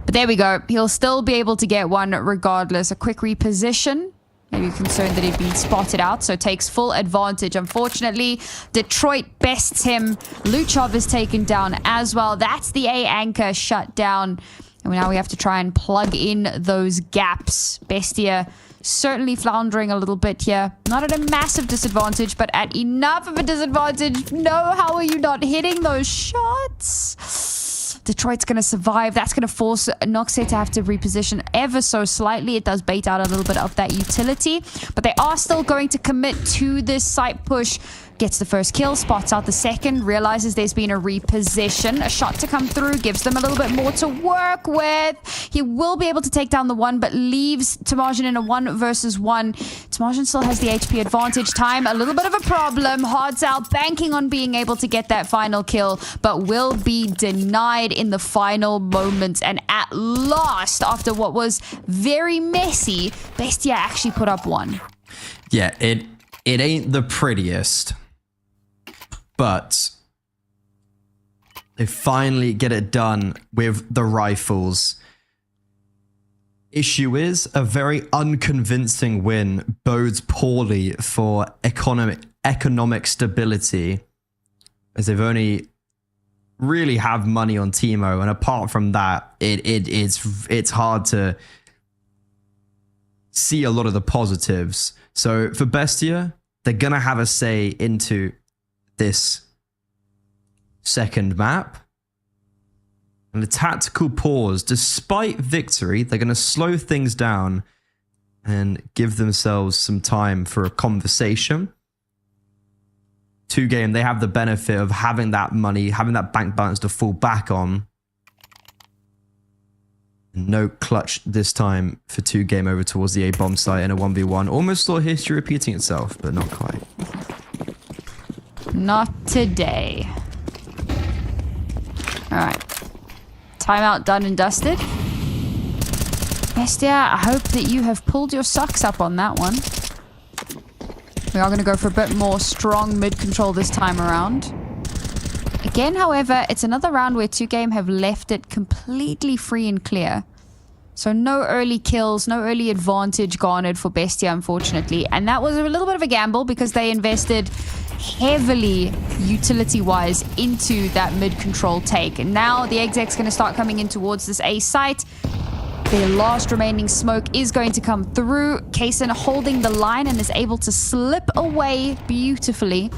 Speaker 9: But there we go. He'll still be able to get one regardless. A quick reposition. Maybe concerned that he'd been spotted out, so takes full advantage. Unfortunately, Detroit bests him. Luchov is taken down as well. That's the A anchor shut down. And now we have to try and plug in those gaps. Bestia certainly floundering a little bit here. Not at a massive disadvantage, but at enough of a disadvantage. No, how are you not hitting those shots? Detroit's going to survive. That's going to force Noxe to have to reposition ever so slightly. It does bait out a little bit of that utility, but they are still going to commit to this site push. Gets the first kill, spots out the second, realizes there's been a reposition. A shot to come through, gives them a little bit more to work with. He will be able to take down the one, but leaves Tamarjan in a 1v1. Tamarjan still has the HP advantage. Time, a little bit of a problem. Hards out, banking on being able to get that final kill, but will be denied in the final moments. And at last, after what was very messy, Bestia actually put up one.
Speaker 10: Yeah, it ain't the prettiest, but they finally get it done with the rifles. Issue is, a very unconvincing win bodes poorly for economic stability, as they've only really have money on Timo, and apart from that, it's hard to see a lot of the positives. So for Bestia, they're going to have a say into this second map. And the tactical pause, despite victory, they're going to slow things down and give themselves some time for a conversation. 2Game, they have the benefit of having that money, having that bank balance to fall back on. No clutch this time for 2Game over towards the A bomb site in a 1v1. Almost saw history repeating itself, but not quite.
Speaker 9: Not today. Alright. Timeout done and dusted. Bestia, I hope that you have pulled your socks up on that one. We are going to go for a bit more strong mid control this time around. Again, however, it's another round where 2Game have left it completely free and clear. So no early kills, no early advantage garnered for Bestia, unfortunately. And that was a little bit of a gamble because they invested heavily utility-wise into that mid-control take. And now the exec's going to start coming in towards this A site. Their last remaining smoke is going to come through. Kaysen holding the line and is able to slip away beautifully.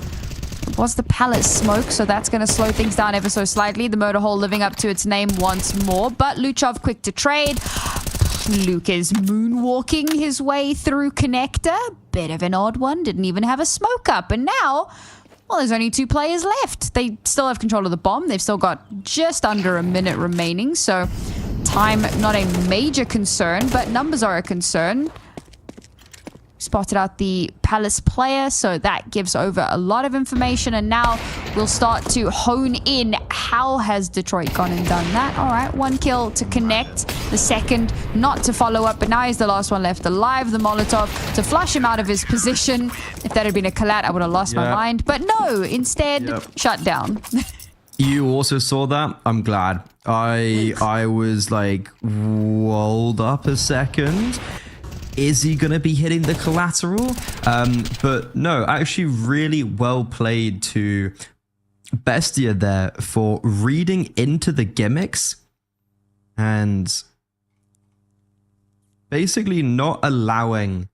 Speaker 9: It was the palace smoke, so that's going to slow things down ever so slightly. The motor hole living up to its name once more. But Luchov quick to trade. Luke is moonwalking his way through connector. Bit of an odd one. Didn't even have a smoke up. And now, well, there's only 2 players left. They still have control of the bomb. They've still got just under a minute remaining. So time, not a major concern, but numbers are a concern. Spotted out the Palace player, so that gives over a lot of information. And now we'll start to hone in. How has Detroit gone and done that? All right, 1 kill to connect. The second not to follow up, but now he's the last one left alive. The Molotov to flush him out of his position. If that had been a collat, I would have lost my mind. But no, instead, shut down.
Speaker 10: You also saw that? I'm glad. I was like, hold up a second. Is he going to be hitting the collateral? But no, actually really well played to Bestia there for reading into the gimmicks and basically not allowing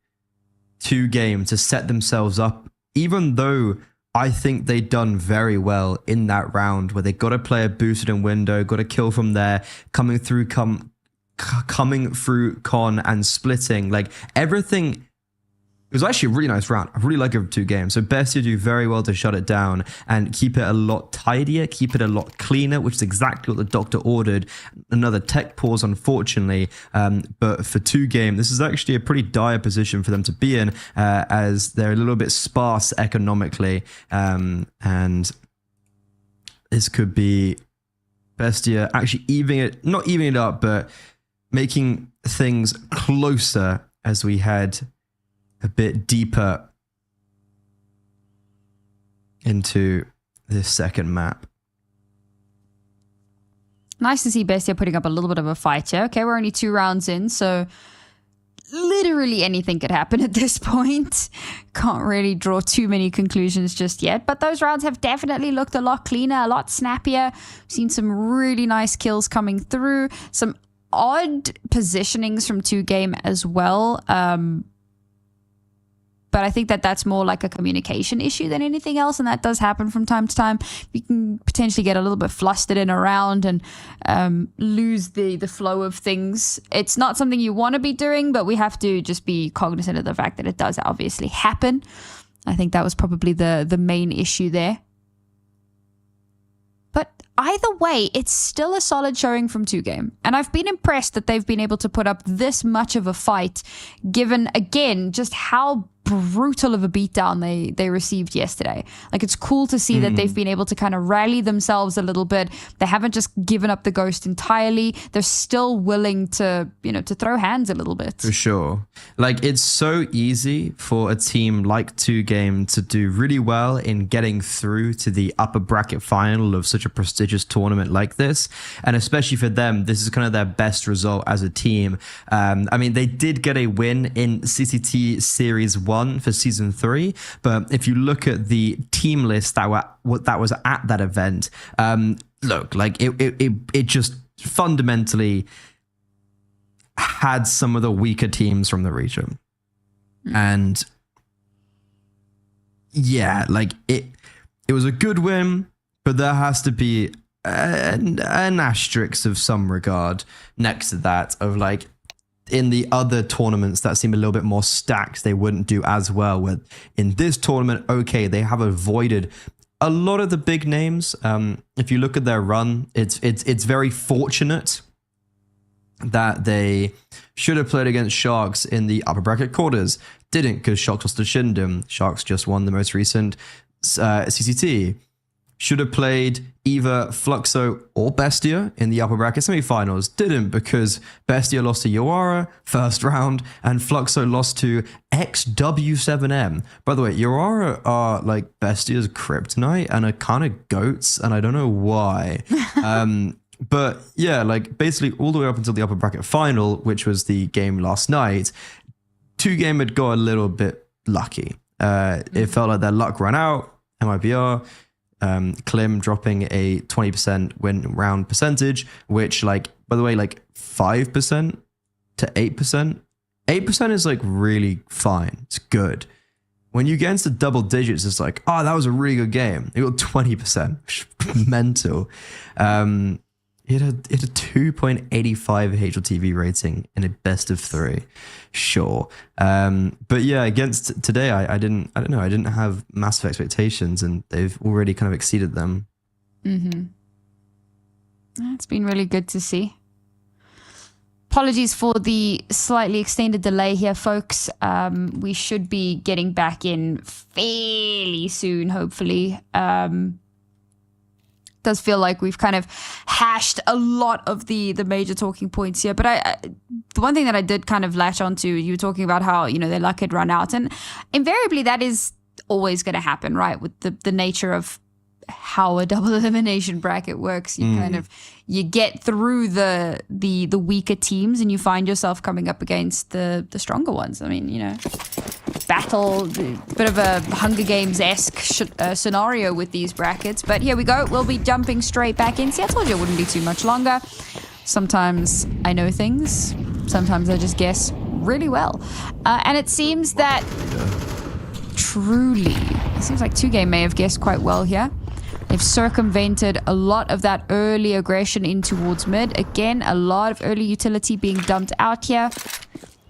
Speaker 10: 2Game to set themselves up, even though I think they done very well in that round where they got a player boosted in window, got a kill from there, coming through con and splitting. Like everything, it was actually a really nice round. I really like it for 2Game. So Bestia do very well to shut it down and keep it a lot tidier, keep it a lot cleaner, which is exactly what the doctor ordered. Another tech pause, unfortunately. But for 2Game, this is actually a pretty dire position for them to be in, as they're a little bit sparse economically. And this could be Bestia actually not evening it up, but making things closer as we head a bit deeper into this second map.
Speaker 9: Nice to see Bestia putting up a little bit of a fight here. Okay, we're only 2 rounds in, so literally anything could happen at this point. Can't really draw too many conclusions just yet, but those rounds have definitely looked a lot cleaner, a lot snappier. We've seen some really nice kills coming through, some odd positionings from 2Game as well. But I think that that's more like a communication issue than anything else, and that does happen from time to time. You can potentially get a little bit flustered in a round and lose the flow of things. It's not something you want to be doing, but we have to just be cognizant of the fact that it does obviously happen. I think that was probably the main issue there. But either way, it's still a solid showing from 2Game. And I've been impressed that they've been able to put up this much of a fight, given, again, just how brutal of a beatdown they received yesterday. Like, it's cool to see that they've been able to kind of rally themselves a little bit. They haven't just given up the ghost entirely. They're still willing to, to throw hands a little bit.
Speaker 10: For sure. Like, it's so easy for a team like 2Game to do really well in getting through to the upper bracket final of such a prestigious tournament like this. And especially for them, this is kind of their best result as a team. I mean, they did get a win in CCT Series 1 for Season 3, but if you look at the team list that was at that event, look, like it just fundamentally had some of the weaker teams from the region. And yeah, like it was a good win, but there has to be an asterisk of some regard next to that, of like, in the other tournaments that seem a little bit more stacked, they wouldn't do as well. With in this tournament, okay, they have avoided a lot of the big names. If you look at their run, it's very fortunate that they should have played against Sharks in the upper bracket quarters. Didn't, because Sharks lost to Shindem. Sharks just won the most recent CCT. Should have played either Fluxo or Bestia in the upper bracket semifinals. Didn't, because Bestia lost to Yoara first round and Fluxo lost to XW7M. By the way, Yoara are like Bestia's kryptonite and are kind of goats, and I don't know why. But yeah, like basically all the way up until the upper bracket final, which was the game last night, 2-game had got a little bit lucky. It felt like their luck ran out. MIBR, Klim dropping a 20% win round percentage, which, like, by the way, like 5% to 8%. 8% is like really fine. It's good. When you get into double digits, it's like, oh, that was a really good game. They got 20%. Mental. It had a 2.85 HLTV rating in a best of 3. Sure. But yeah, against today, I didn't have massive expectations, and they've already kind of exceeded them.
Speaker 9: It's been really good to see. Apologies for the slightly extended delay here, folks. We should be getting back in fairly soon, hopefully. Does feel like we've kind of hashed a lot of the major talking points here, but the one thing that I did kind of latch onto, you were talking about how, you know, their luck had run out, and invariably that is always going to happen, right? With the nature of how a double elimination bracket works, you kind of get through the weaker teams and you find yourself coming up against the stronger ones. I mean, you know, battle, bit of a Hunger Games-esque scenario with these brackets. But here we go. We'll be jumping straight back in. See, I told you it wouldn't be too much longer. Sometimes I know things. Sometimes I just guess really well. And it seems that truly, it seems like 2-game may have guessed quite well here. They've circumvented a lot of that early aggression in towards mid. Again, a lot of early utility being dumped out here.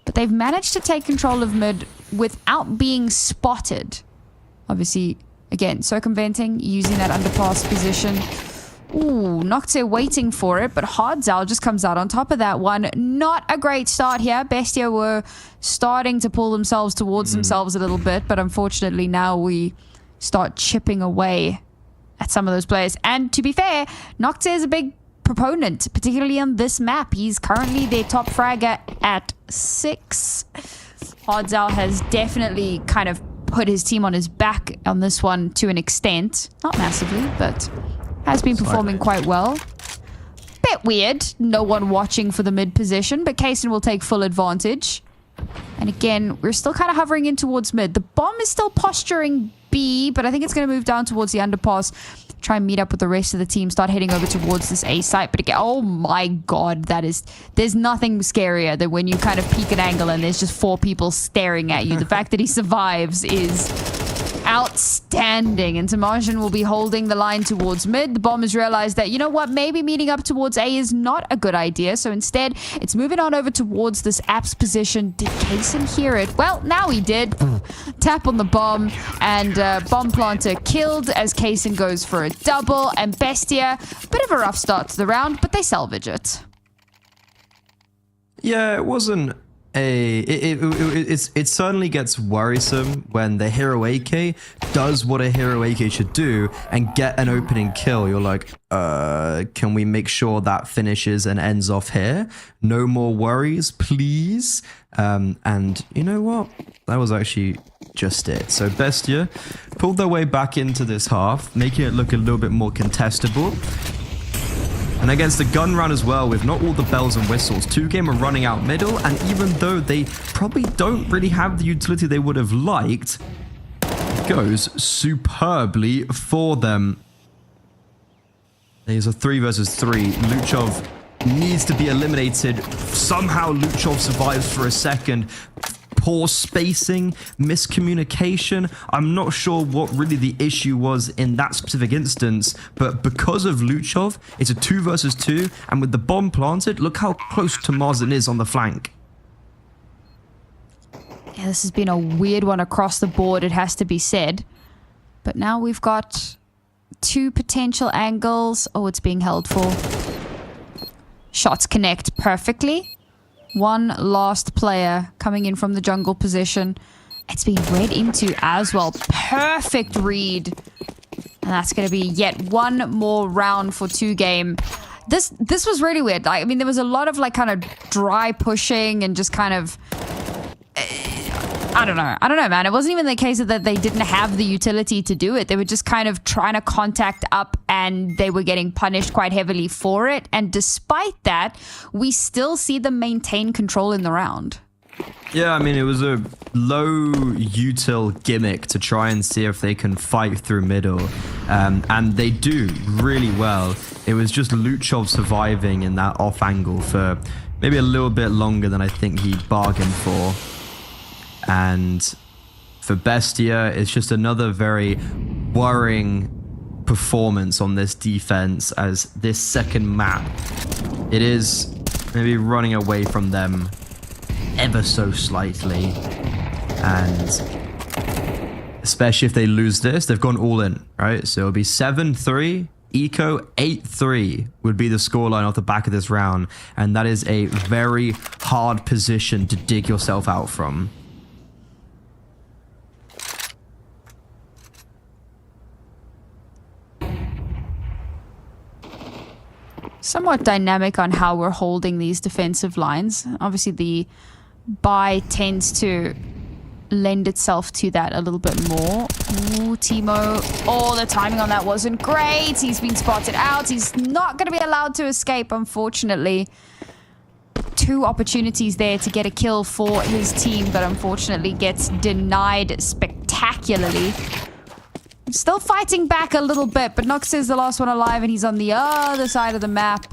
Speaker 9: But they've managed to take control of mid without being spotted. Obviously, again, circumventing, using that underpass position. Ooh, Nocte waiting for it, but Hardzal just comes out on top of that one. Not a great start here. Bestia were starting to pull themselves towards themselves a little bit, but unfortunately now we start chipping away at some of those players. And to be fair, Nocte is a big proponent, particularly on this map. He's currently their top fragger at 6. Hardzal has definitely kind of put his team on his back on this one to an extent. Not massively, but has been performing quite well. Bit weird, no one watching for the mid position, but Kaysen will take full advantage. And again, we're still kind of hovering in towards mid. The bomb is still posturing B, but I think it's going to move down towards the underpass, try and meet up with the rest of the team, start heading over towards this A site. But again, oh my god, there's nothing scarier than when you kind of peek an angle and there's just 4 people staring at you. The fact that he survives is outstanding. And Tamarjan will be holding the line towards mid. The bomb has realized that, you know what, maybe meeting up towards A is not a good idea. So instead, it's moving on over towards this Apps position. Did Kaysen hear it? Well, now he did. Tap on the bomb, and bomb planter killed as Kaysen goes for a double. And Bestia, bit of a rough start to the round, but they salvage it.
Speaker 10: Yeah, it wasn't it certainly gets worrisome when the hero AK does what a hero AK should do and get an opening kill. You're like, can we make sure that finishes and ends off here? No more worries, please. And you know what? That was actually just it. So Bestia pulled their way back into this half, making it look a little bit more contestable. And against the gun run as well, with not all the bells and whistles, 2-game are running out middle, and even though they probably don't really have the utility they would have liked, it goes superbly for them. There's a 3 versus 3. Luchov needs to be eliminated. Somehow Luchov survives for a second. Poor spacing, miscommunication. I'm not sure what really the issue was in that specific instance, but because of Luchov, it's a 2 versus 2, and with the bomb planted, look how close to Marzin is on the flank.
Speaker 9: Yeah, this has been a weird one across the board, it has to be said. But now we've got 2 potential angles. Oh, it's being held for. Shots connect perfectly. One last player coming in from the jungle position. It's been read into as well. Perfect read. And that's going to be yet one more round for 2 game. This was really weird. I mean, there was a lot of like kind of dry pushing and just kind of... I don't know, man. It wasn't even the case that they didn't have the utility to do it. They were just kind of trying to contact up and they were getting punished quite heavily for it. And despite that, we still see them maintain control in the round.
Speaker 10: Yeah, I mean, it was a low util gimmick to try and see if they can fight through middle. And they do really well. It was just Luchov surviving in that off angle for maybe a little bit longer than I think he bargained for. And for Bestia, it's just another very worrying performance on this defense as this second map, it is maybe running away from them ever so slightly. And especially if they lose this, they've gone all in, right? So it'll be 7-3. Eco 8-3 would be the scoreline off the back of this round. And that is a very hard position to dig yourself out from.
Speaker 9: Somewhat dynamic on how we're holding these defensive lines. Obviously, the buy tends to lend itself to that a little bit more. Ooh, Timo. Oh, the timing on that wasn't great. He's been spotted out. He's not going to be allowed to escape, unfortunately. 2 opportunities there to get a kill for his team, but unfortunately gets denied spectacularly. Still fighting back a little bit, but Nox is the last one alive and he's on the other side of the map.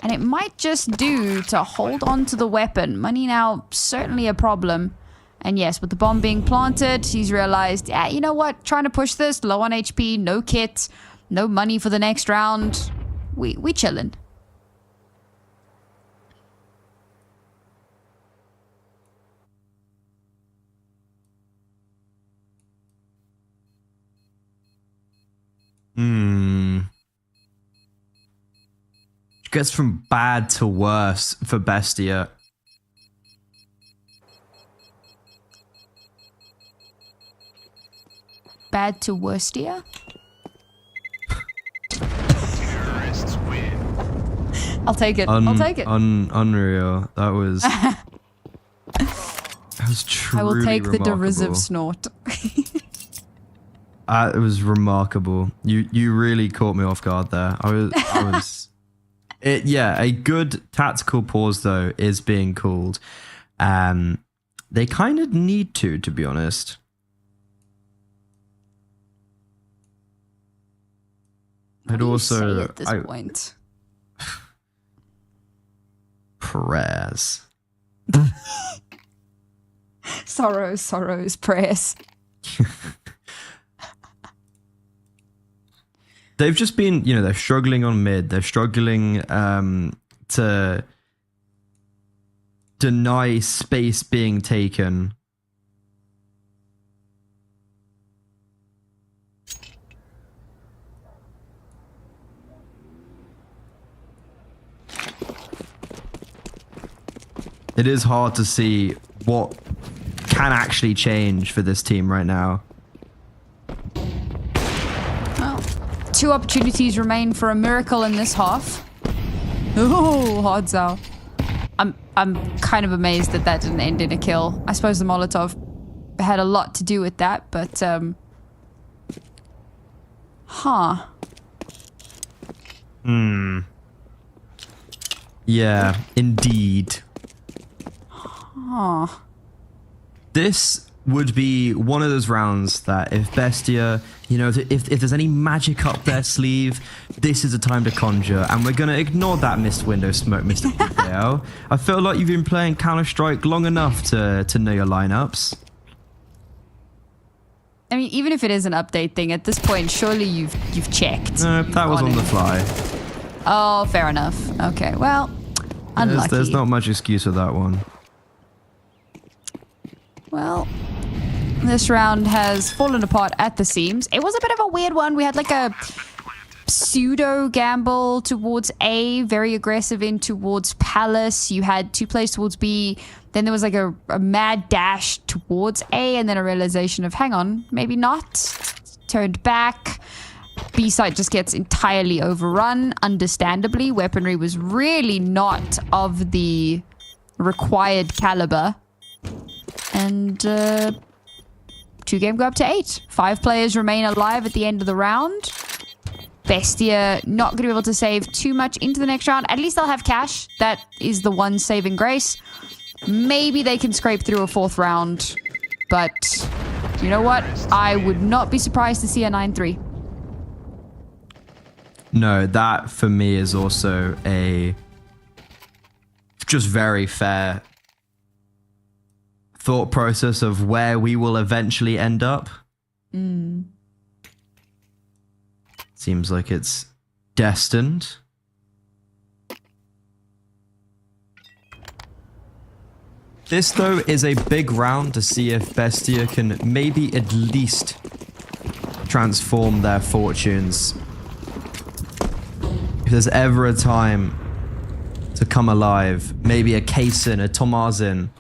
Speaker 9: And it might just do to hold on to the weapon. Money now, certainly a problem. And yes, with the bomb being planted, he's realized, yeah, you know what? Trying to push this, low on HP, no kit, no money for the next round. We chillin'.
Speaker 10: Gets from bad to worse for Bestia.
Speaker 9: Bad to worstia? I'll take it. I'll take it.
Speaker 10: Unreal. That was... that was truly
Speaker 9: I will take
Speaker 10: remarkable.
Speaker 9: the derisive snort.
Speaker 10: It was remarkable. You really caught me off guard there. I was yeah, a good tactical pause though is being called. They kind of need to be honest.
Speaker 9: What
Speaker 10: I'd
Speaker 9: do you
Speaker 10: also
Speaker 9: say at this point?
Speaker 10: Prayers.
Speaker 9: Sorrows, prayers.
Speaker 10: They've just been, you know, they're struggling on mid. They're struggling to deny space being taken. It is hard to see what can actually change for this team right now.
Speaker 9: Well, 2 opportunities remain for a miracle in this half. Oh, odds out. I'm kind of amazed that didn't end in a kill. I suppose the Molotov had a lot to do with that, but
Speaker 10: Yeah, indeed. This would be one of those rounds that if Bestia, you know, if there's any magic up their sleeve, this is a time to conjure. And we're going to ignore that missed window smoke, Mr. PKL. I feel like you've been playing Counter-Strike long enough to know your lineups.
Speaker 9: I mean, even if it is an update thing, at this point, surely you've checked.
Speaker 10: No, that was on the fly.
Speaker 9: Oh, fair enough. Okay, well, unlucky.
Speaker 10: There's not much excuse for that one.
Speaker 9: Well, this round has fallen apart at the seams. It was a bit of a weird one. We had like a pseudo gamble towards A, very aggressive in towards Palace. You had 2 plays towards B. Then there was like a mad dash towards A, and then a realization of, hang on, maybe not. Turned back. B side just gets entirely overrun, understandably. Weaponry was really not of the required caliber. And 2-game go up to 8. 5 players remain alive at the end of the round. Bestia not going to be able to save too much into the next round. At least they'll have cash. That is the one saving grace. Maybe they can scrape through a 4th round. But you know what? I would not be surprised to see a 9-3.
Speaker 10: No, that for me is also a just very fair thought process of where we will eventually end up. Seems like it's destined. This, though, is a big round to see if Bestia can maybe at least transform their fortunes. If there's ever a time to come alive, maybe a Kaysen, a Tomazin,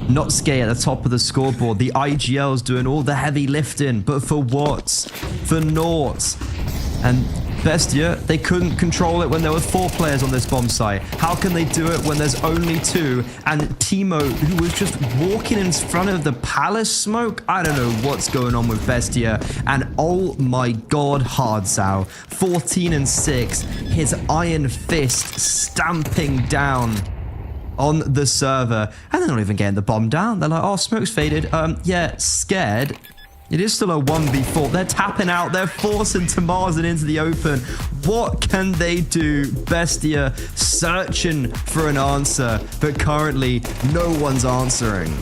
Speaker 10: not skate at the top of the scoreboard. The IGL's doing all the heavy lifting, but for what? For naught. And Bestia, they couldn't control it when there were 4 players on this bomb site. How can they do it when there's only 2? And Timo, who was just walking in front of the Palace smoke? I don't know what's going on with Bestia. And oh my god, Hardsau, 14-6, his iron fist stamping down on the server. And they're not even getting the bomb down. They're like, oh, smoke's faded. Yeah, scared. It is still a 1v4. They're tapping out. They're forcing Tamazin into the open. What can they do? Bestia searching for an answer, but currently no one's answering.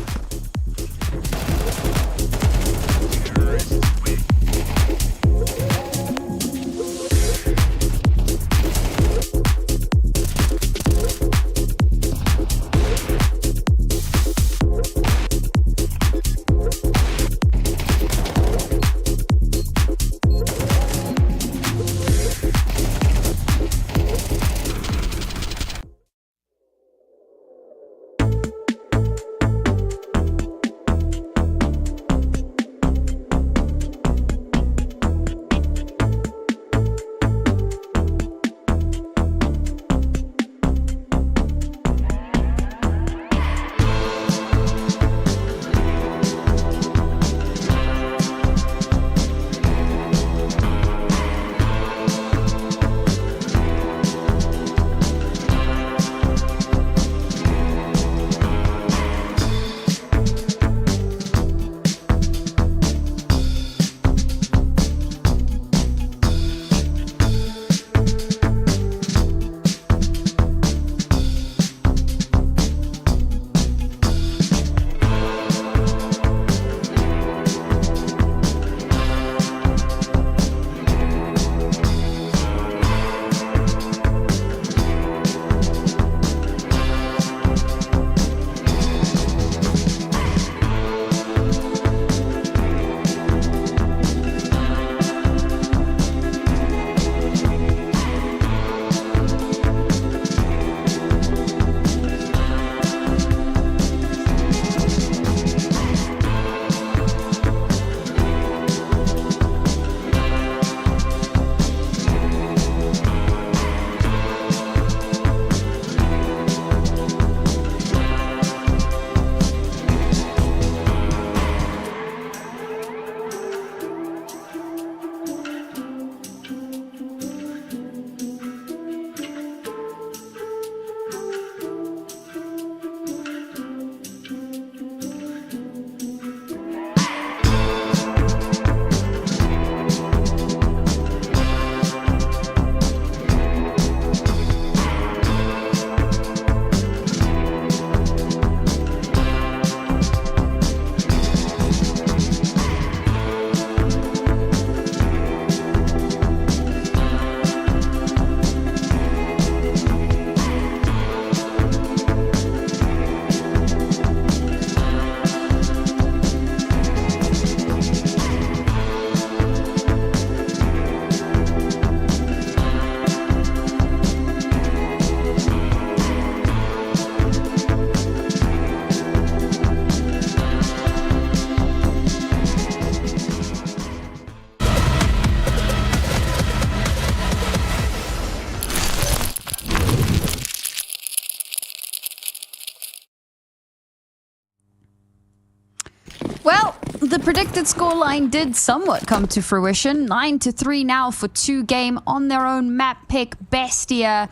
Speaker 9: predicted scoreline did somewhat come to fruition. 9-3 now for 2-game on their own map pick. BESTIA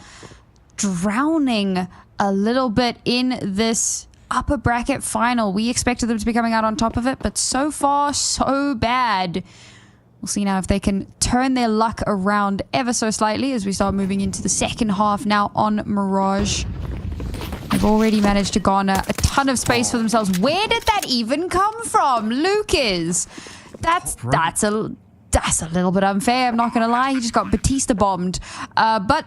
Speaker 9: drowning a little bit in this upper bracket final. We expected them to be coming out on top of it, but so far, so bad. We'll see now if they can turn their luck around ever so slightly as we start moving into the second half now on Mirage. They've already managed to garner a ton of space for themselves. Where did that even come from? Lucas. That's a little bit unfair, I'm not going to lie. He just got Batista bombed. But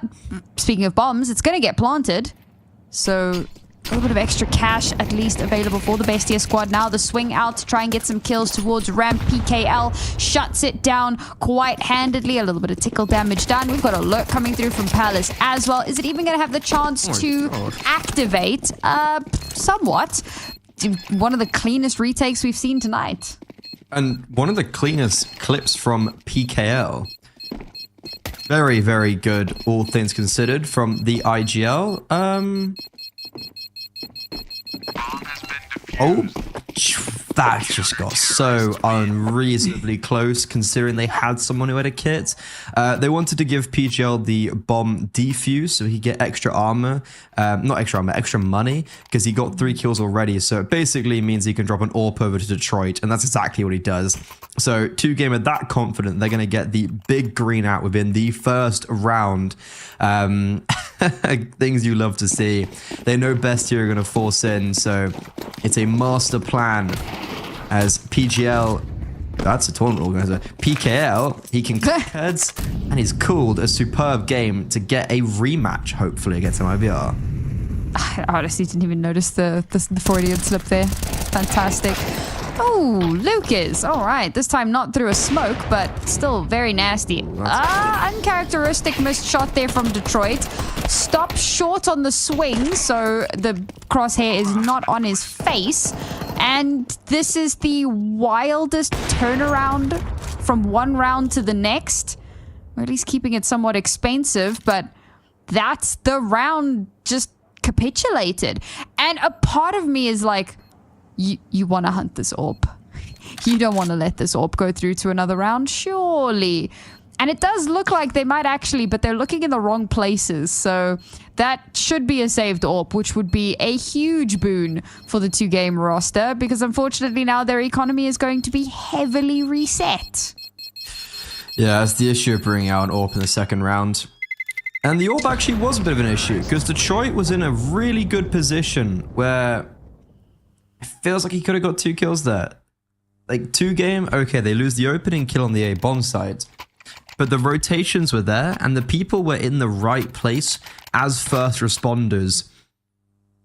Speaker 9: speaking of bombs, it's going to get planted. So a little bit of extra cash at least available for the BESTIA squad. Now the swing out to try and get some kills towards ramp. PKL shuts it down quite handedly. A little bit of tickle damage done. We've got a lurk coming through from Palace as well. Is it even going to have the chance to activate? Somewhat. One of the cleanest retakes we've seen tonight.
Speaker 10: And one of the cleanest clips from PKL. Very, very good, all things considered, from the IGL. Oh, that just got so unreasonably close considering they had someone who had a kit. They wanted to give PGL the bomb defuse so he could get extra armor. Not extra armor, extra money, because he got 3 kills already. So it basically means he can drop an AWP over to Detroit, and that's exactly what he does. So 2-game are that confident they're going to get the big green out within the first round. Things you love to see. They know BESTIA are going to force in, so it's a master plan as PGL, that's a tournament organizer, PKL, he can click heads, and he's called a superb game to get a rematch, hopefully, against an IBR.
Speaker 9: I honestly didn't even notice the Freudian slip there. Fantastic. Oh, Lucas. All right. This time not through a smoke, but still very nasty. Uncharacteristic missed shot there from Detroit. Stopped short on the swing, so the crosshair is not on his face. And this is the wildest turnaround from one round to the next. Or at least keeping it somewhat expensive, but that's the round just capitulated. And a part of me is like, you want to hunt this AWP. You don't want to let this AWP go through to another round, surely. And it does look like they might actually, but they're looking in the wrong places. So that should be a saved AWP, which would be a huge boon for the 2-game roster, because unfortunately now their economy is going to be heavily reset.
Speaker 10: Yeah, that's the issue of bringing out an AWP in the second round. And the AWP actually was a bit of an issue, because Detroit was in a really good position where it feels like he could have got 2 kills there. Like 2-game, okay, they lose the opening kill on the A bomb side. But the rotations were there, and the people were in the right place as first responders.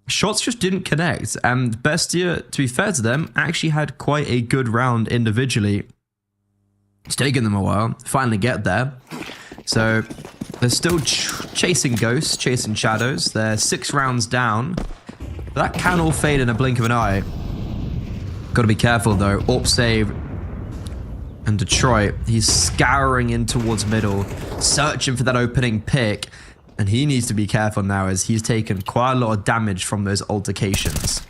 Speaker 10: Shots just didn't connect, and BESTIA, to be fair to them, actually had quite a good round individually. It's taken them a while to finally get there. So they're still chasing ghosts, chasing shadows. They're 6 rounds down. That can all fade in a blink of an eye. Got to be careful though. AWP save. And Detroit, he's scouring in towards middle, searching for that opening pick. And he needs to be careful now as he's taken quite a lot of damage from those altercations.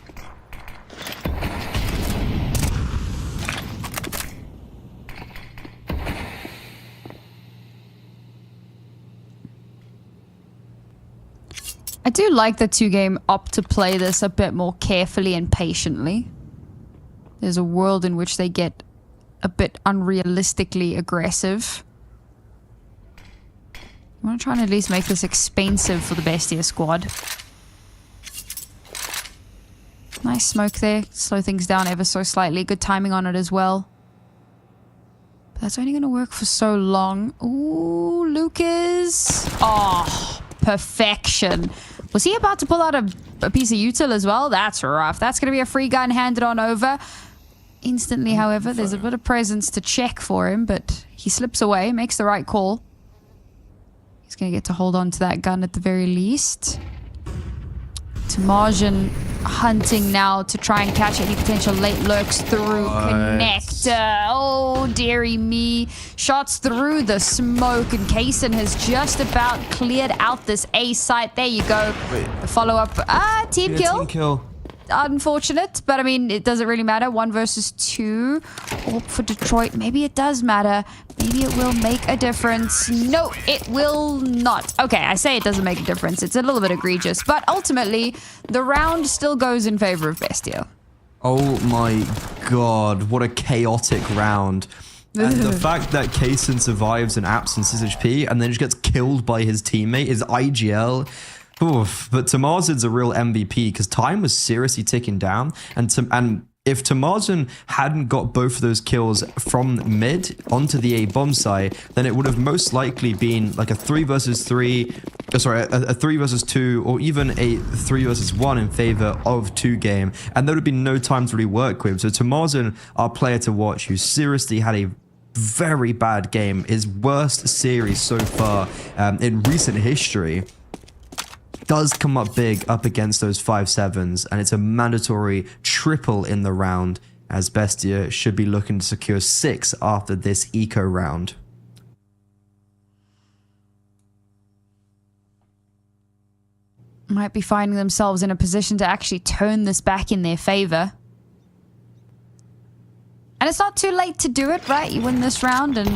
Speaker 9: I do like the 2-game opt to play this a bit more carefully and patiently. There's a world in which they get a bit unrealistically aggressive. I want to try and at least make this expensive for the BESTIA squad. Nice smoke there. Slow things down ever so slightly. Good timing on it as well. But that's only going to work for so long. Ooh, Lucas. Oh, perfection. Was he about to pull out a piece of util as well? That's rough. That's going to be a free gun handed on over. Instantly, however, there's a bit of presence to check for him, but he slips away, makes the right call. He's going to get to hold on to that gun at the very least. Tamarjan hunting now to try and catch any potential late lurks through connector. Oh, dearie me. Shots through the smoke, and Kaysen has just about cleared out this A site. There you go.
Speaker 10: Wait.
Speaker 9: The follow-up. Team kill.
Speaker 10: Team kill.
Speaker 9: unfortunate, but I mean, it doesn't really matter. 1 versus 2. Or for Detroit, maybe it does matter. Maybe it will make a difference. No, it will not. Okay, I say it doesn't make a difference. It's a little bit egregious, but ultimately, the round still goes in favor of Bestia.
Speaker 10: Oh my god, what a chaotic round. And the fact that Kaysen survives an absence SHP and then just gets killed by his teammate is IGL. Oof. But Tamarzin's a real MVP because time was seriously ticking down. And if Tamarzen hadn't got both of those kills from mid onto the A bomb site, then it would have most likely been like a 3 versus 3, a 3 versus 2, or even a 3 versus 1 in favor of 2 game. And there would have been no time to really work with. So Tamarzen, our player to watch, who seriously had a very bad game, his worst series so far in recent history, does come up big up against those 5-7s, and it's a mandatory triple in the round, as Bestia should be looking to secure 6 after this eco round.
Speaker 9: Might be finding themselves in a position to actually turn this back in their favor. And it's not too late to do it, right? You win this round and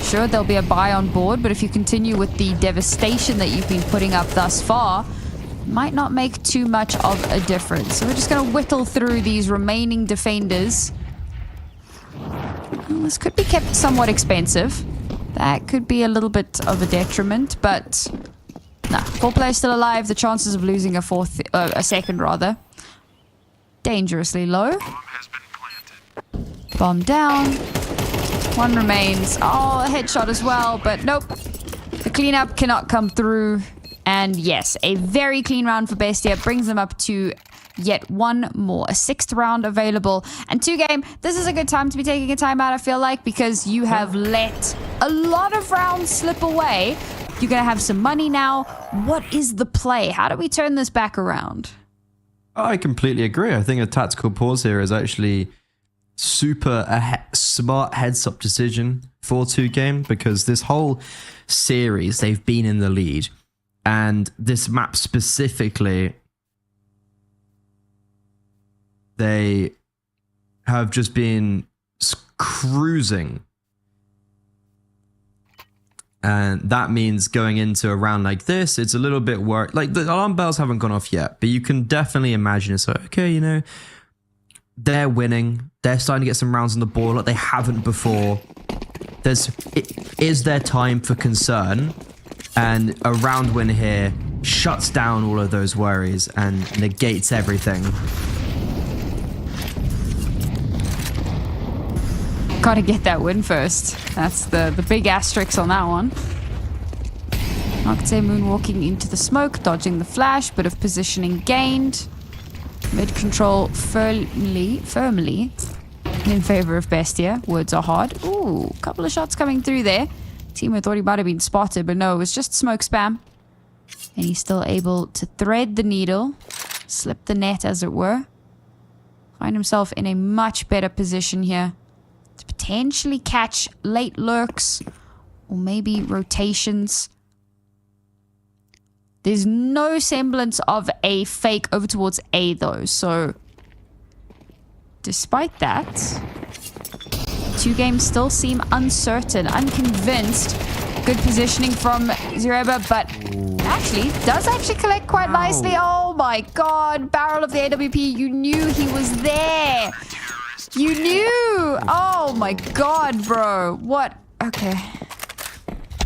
Speaker 9: sure, there'll be a buy on board, but if you continue with the devastation that you've been putting up thus far, it might not make too much of a difference. So we're just going to whittle through these remaining defenders. Well, this could be kept somewhat expensive. That could be a little bit of a detriment, but nah, 4 players still alive. The chances of losing a second rather, dangerously low. Bomb down. 1 remains. Oh, a headshot as well, but nope. The cleanup cannot come through. And yes, a very clean round for Bestia brings them up to yet 1 more. A 6th round available. And 2 game, this is a good time to be taking a timeout, I feel like, because you have let a lot of rounds slip away. You're going to have some money now. What is the play? How do we turn this back around?
Speaker 10: I completely agree. I think a tactical pause here is actually super smart heads-up decision for 2 game, because this whole series they've been in the lead, and this map specifically, they have just been cruising, and that means going into a round like this, it's a little bit worried. Like, the alarm bells haven't gone off yet, but you can definitely imagine it's like, okay, you know, they're winning. They're starting to get some rounds on the board like they haven't before. Is there time for concern? And a round win here shuts down all of those worries and negates everything.
Speaker 9: Gotta get that win first. That's the big asterisk on that one. Nocte moonwalking into the smoke, dodging the flash, bit of positioning gained. Mid control firmly in favor of Bestia. Words are hard. Ooh, a couple of shots coming through there. Timo thought he might have been spotted, but no, it was just smoke spam. And he's still able to thread the needle, slip the net as it were. Find himself in a much better position here to potentially catch late lurks or maybe rotations. There's no semblance of a fake over towards A though, so despite that, 2 games still seem uncertain, unconvinced. Good positioning from Zureba, but actually does collect quite nicely. Oh my god, barrel of the AWP, you knew he was there. You knew. Oh my god, bro. What? Okay.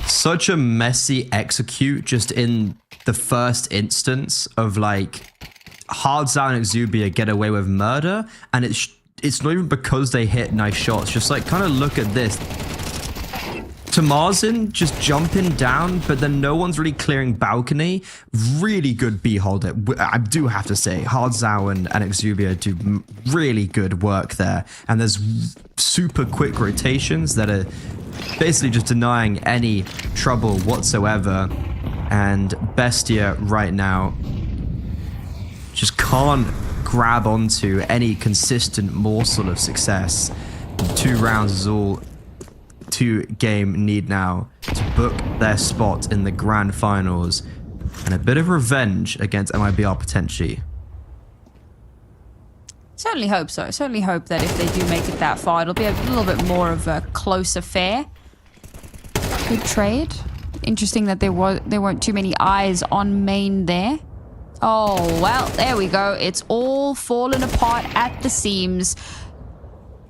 Speaker 10: Such a messy execute just in the first instance of like Hardzow and Exubia get away with murder, and it's not even because they hit nice shots. Just like kind of look at this. Tamarzen just jumping down, but then no one's really clearing balcony. Really good B holder. I do have to say, Hardzow and Exubia do really good work there. And there's super quick rotations that are basically just denying any trouble whatsoever. And Bestia right now just can't grab onto any consistent morsel of success. 2 rounds is all 2 game need now to book their spot in the grand finals and a bit of revenge against MIBR potentially.
Speaker 9: certainly hope so. Certainly hope that if they do make it that far, it'll be a little bit more of a close affair. Good trade. Interesting that there weren't too many eyes on main there. Oh, well, there we go. It's all fallen apart at the seams.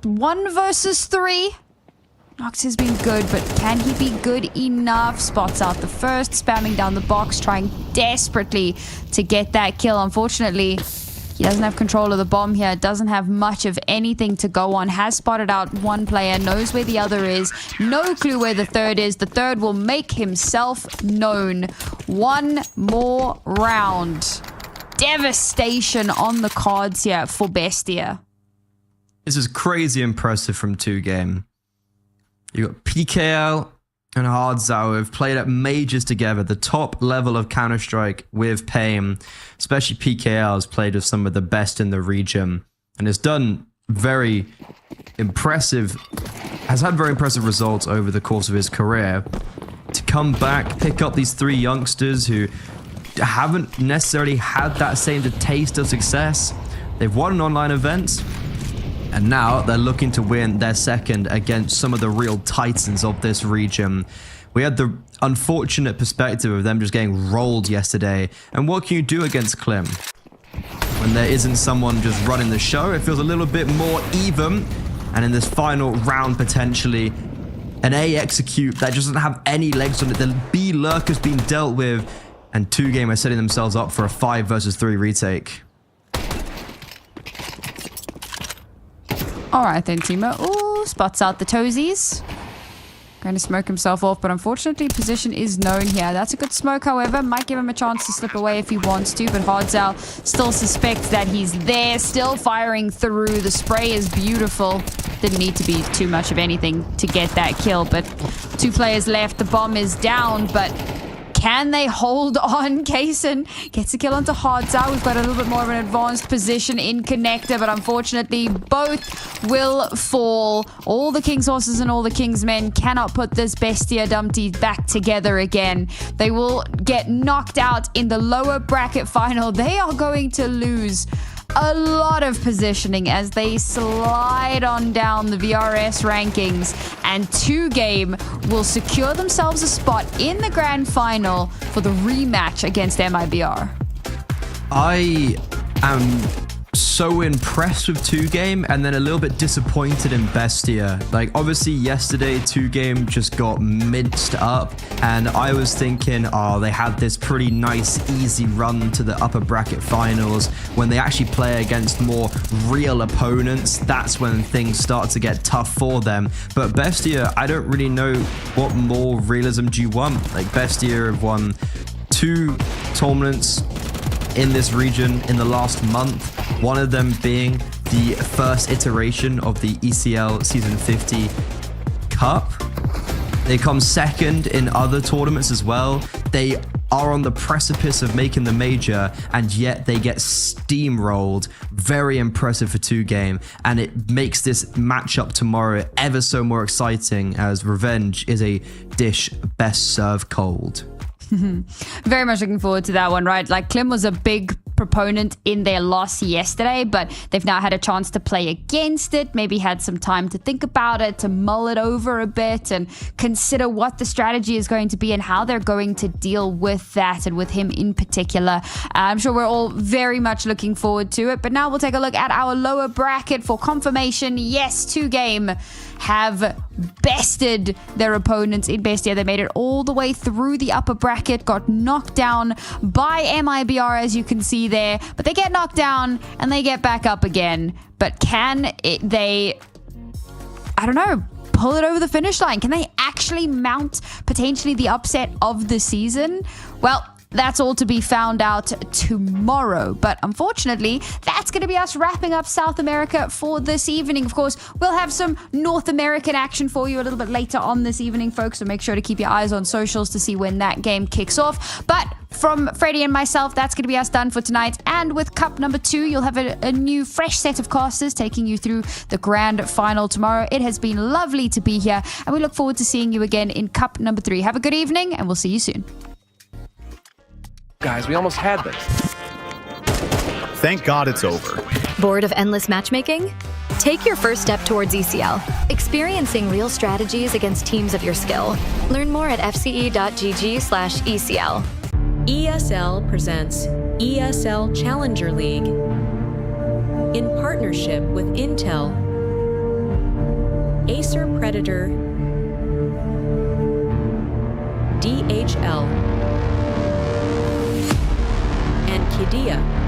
Speaker 9: 1 versus 3. Nox has been good, but can he be good enough? Spots out the first, spamming down the box, trying desperately to get that kill. Unfortunately, he doesn't have control of the bomb here. Doesn't have much of anything to go on. Has spotted out one player, knows where the other is. No clue where the third is. The third will make himself known. One more round. Devastation on the cards here for BESTIA.
Speaker 10: This is crazy impressive from 2Game. You got PKL and Hardzao who have played at majors together, the top level of Counter-Strike with Pain. Especially PKL has played with some of the best in the region and has done very impressive, has had very impressive results over the course of his career. To come back, pick up these 3 youngsters who haven't necessarily had that same taste of success. They've won an online event, and now they're looking to win their second against some of the real titans of this region. We had the unfortunate perspective of them just getting rolled yesterday. And what can you do against Klim? When there isn't someone just running the show, it feels a little bit more even. And in this final round, potentially, an A execute that doesn't have any legs on it. The B lurk has been dealt with. And 2Game are setting themselves up for a 5 versus 3 retake.
Speaker 9: Alright then, Timo. Ooh, spots out the toesies. Going to smoke himself off, but unfortunately position is known here. That's a good smoke, however. Might give him a chance to slip away if he wants to, but Hardzao still suspects that he's there, still firing through. The spray is beautiful. Didn't need to be too much of anything to get that kill, but 2 players left. The bomb is down, but can they hold on? Kaysen gets a kill onto Hardzao. We've got a little bit more of an advanced position in connector, but unfortunately both will fall. All the King's horses and all the King's men cannot put this BESTIA Dumpty back together again. They will get knocked out in the lower bracket final. They are going to lose a lot of positioning as they slide on down the VRS rankings, and 2Game will secure themselves a spot in the grand final for the rematch against MIBR.
Speaker 10: I am so impressed with 2Game and then a little bit disappointed in BESTIA. Like, obviously yesterday 2Game just got minced up and I was thinking, oh, they had this pretty nice easy run to the upper bracket finals. When they actually play against more real opponents, that's when things start to get tough for them. But BESTIA, I don't really know what more realism do you want. Like, BESTIA have won 2 tournaments in this region in the last month, one of them being the first iteration of the ECL Season 50 Cup. They come second in other tournaments as well. They are on the precipice of making the major, and yet they get steamrolled. Very impressive for 2Game, and it makes this matchup tomorrow ever so more exciting, as revenge is a dish best served cold.
Speaker 9: Very much looking forward to that one, right? Like, Klim was a big proponent in their loss yesterday, but they've now had a chance to play against it, maybe had some time to think about it, to mull it over a bit and consider what the strategy is going to be and how they're going to deal with that, and with him in particular. I'm sure we're all very much looking forward to it, but now we'll take a look at our lower bracket for confirmation. Yes, 2Game have bested their opponents in BESTIA. They made it all the way through the upper bracket, got knocked down by MIBR, as you can see there, but they get knocked down and they get back up again. But can they, I don't know, pull it over the finish line? Can they actually mount potentially the upset of the season? Well, that's all to be found out tomorrow. But unfortunately, that's going to be us wrapping up South America for this evening. Of course, we'll have some North American action for you a little bit later on this evening, folks. So make sure to keep your eyes on socials to see when that game kicks off. But from Freddie and myself, that's going to be us done for tonight. And with Cup number 2, you'll have a new fresh set of casters taking you through the grand final tomorrow. It has been lovely to be here, and we look forward to seeing you again in Cup number 3. Have a good evening, and we'll see you soon.
Speaker 5: Guys, we almost had this.
Speaker 7: Thank God it's over.
Speaker 8: Bored of endless matchmaking? Take your first step towards ECL, experiencing real strategies against teams of your skill. Learn more at fce.gg/ECL.
Speaker 6: ESL presents ESL Challenger League in partnership with Intel, Acer Predator, DHL, and Qiddiya.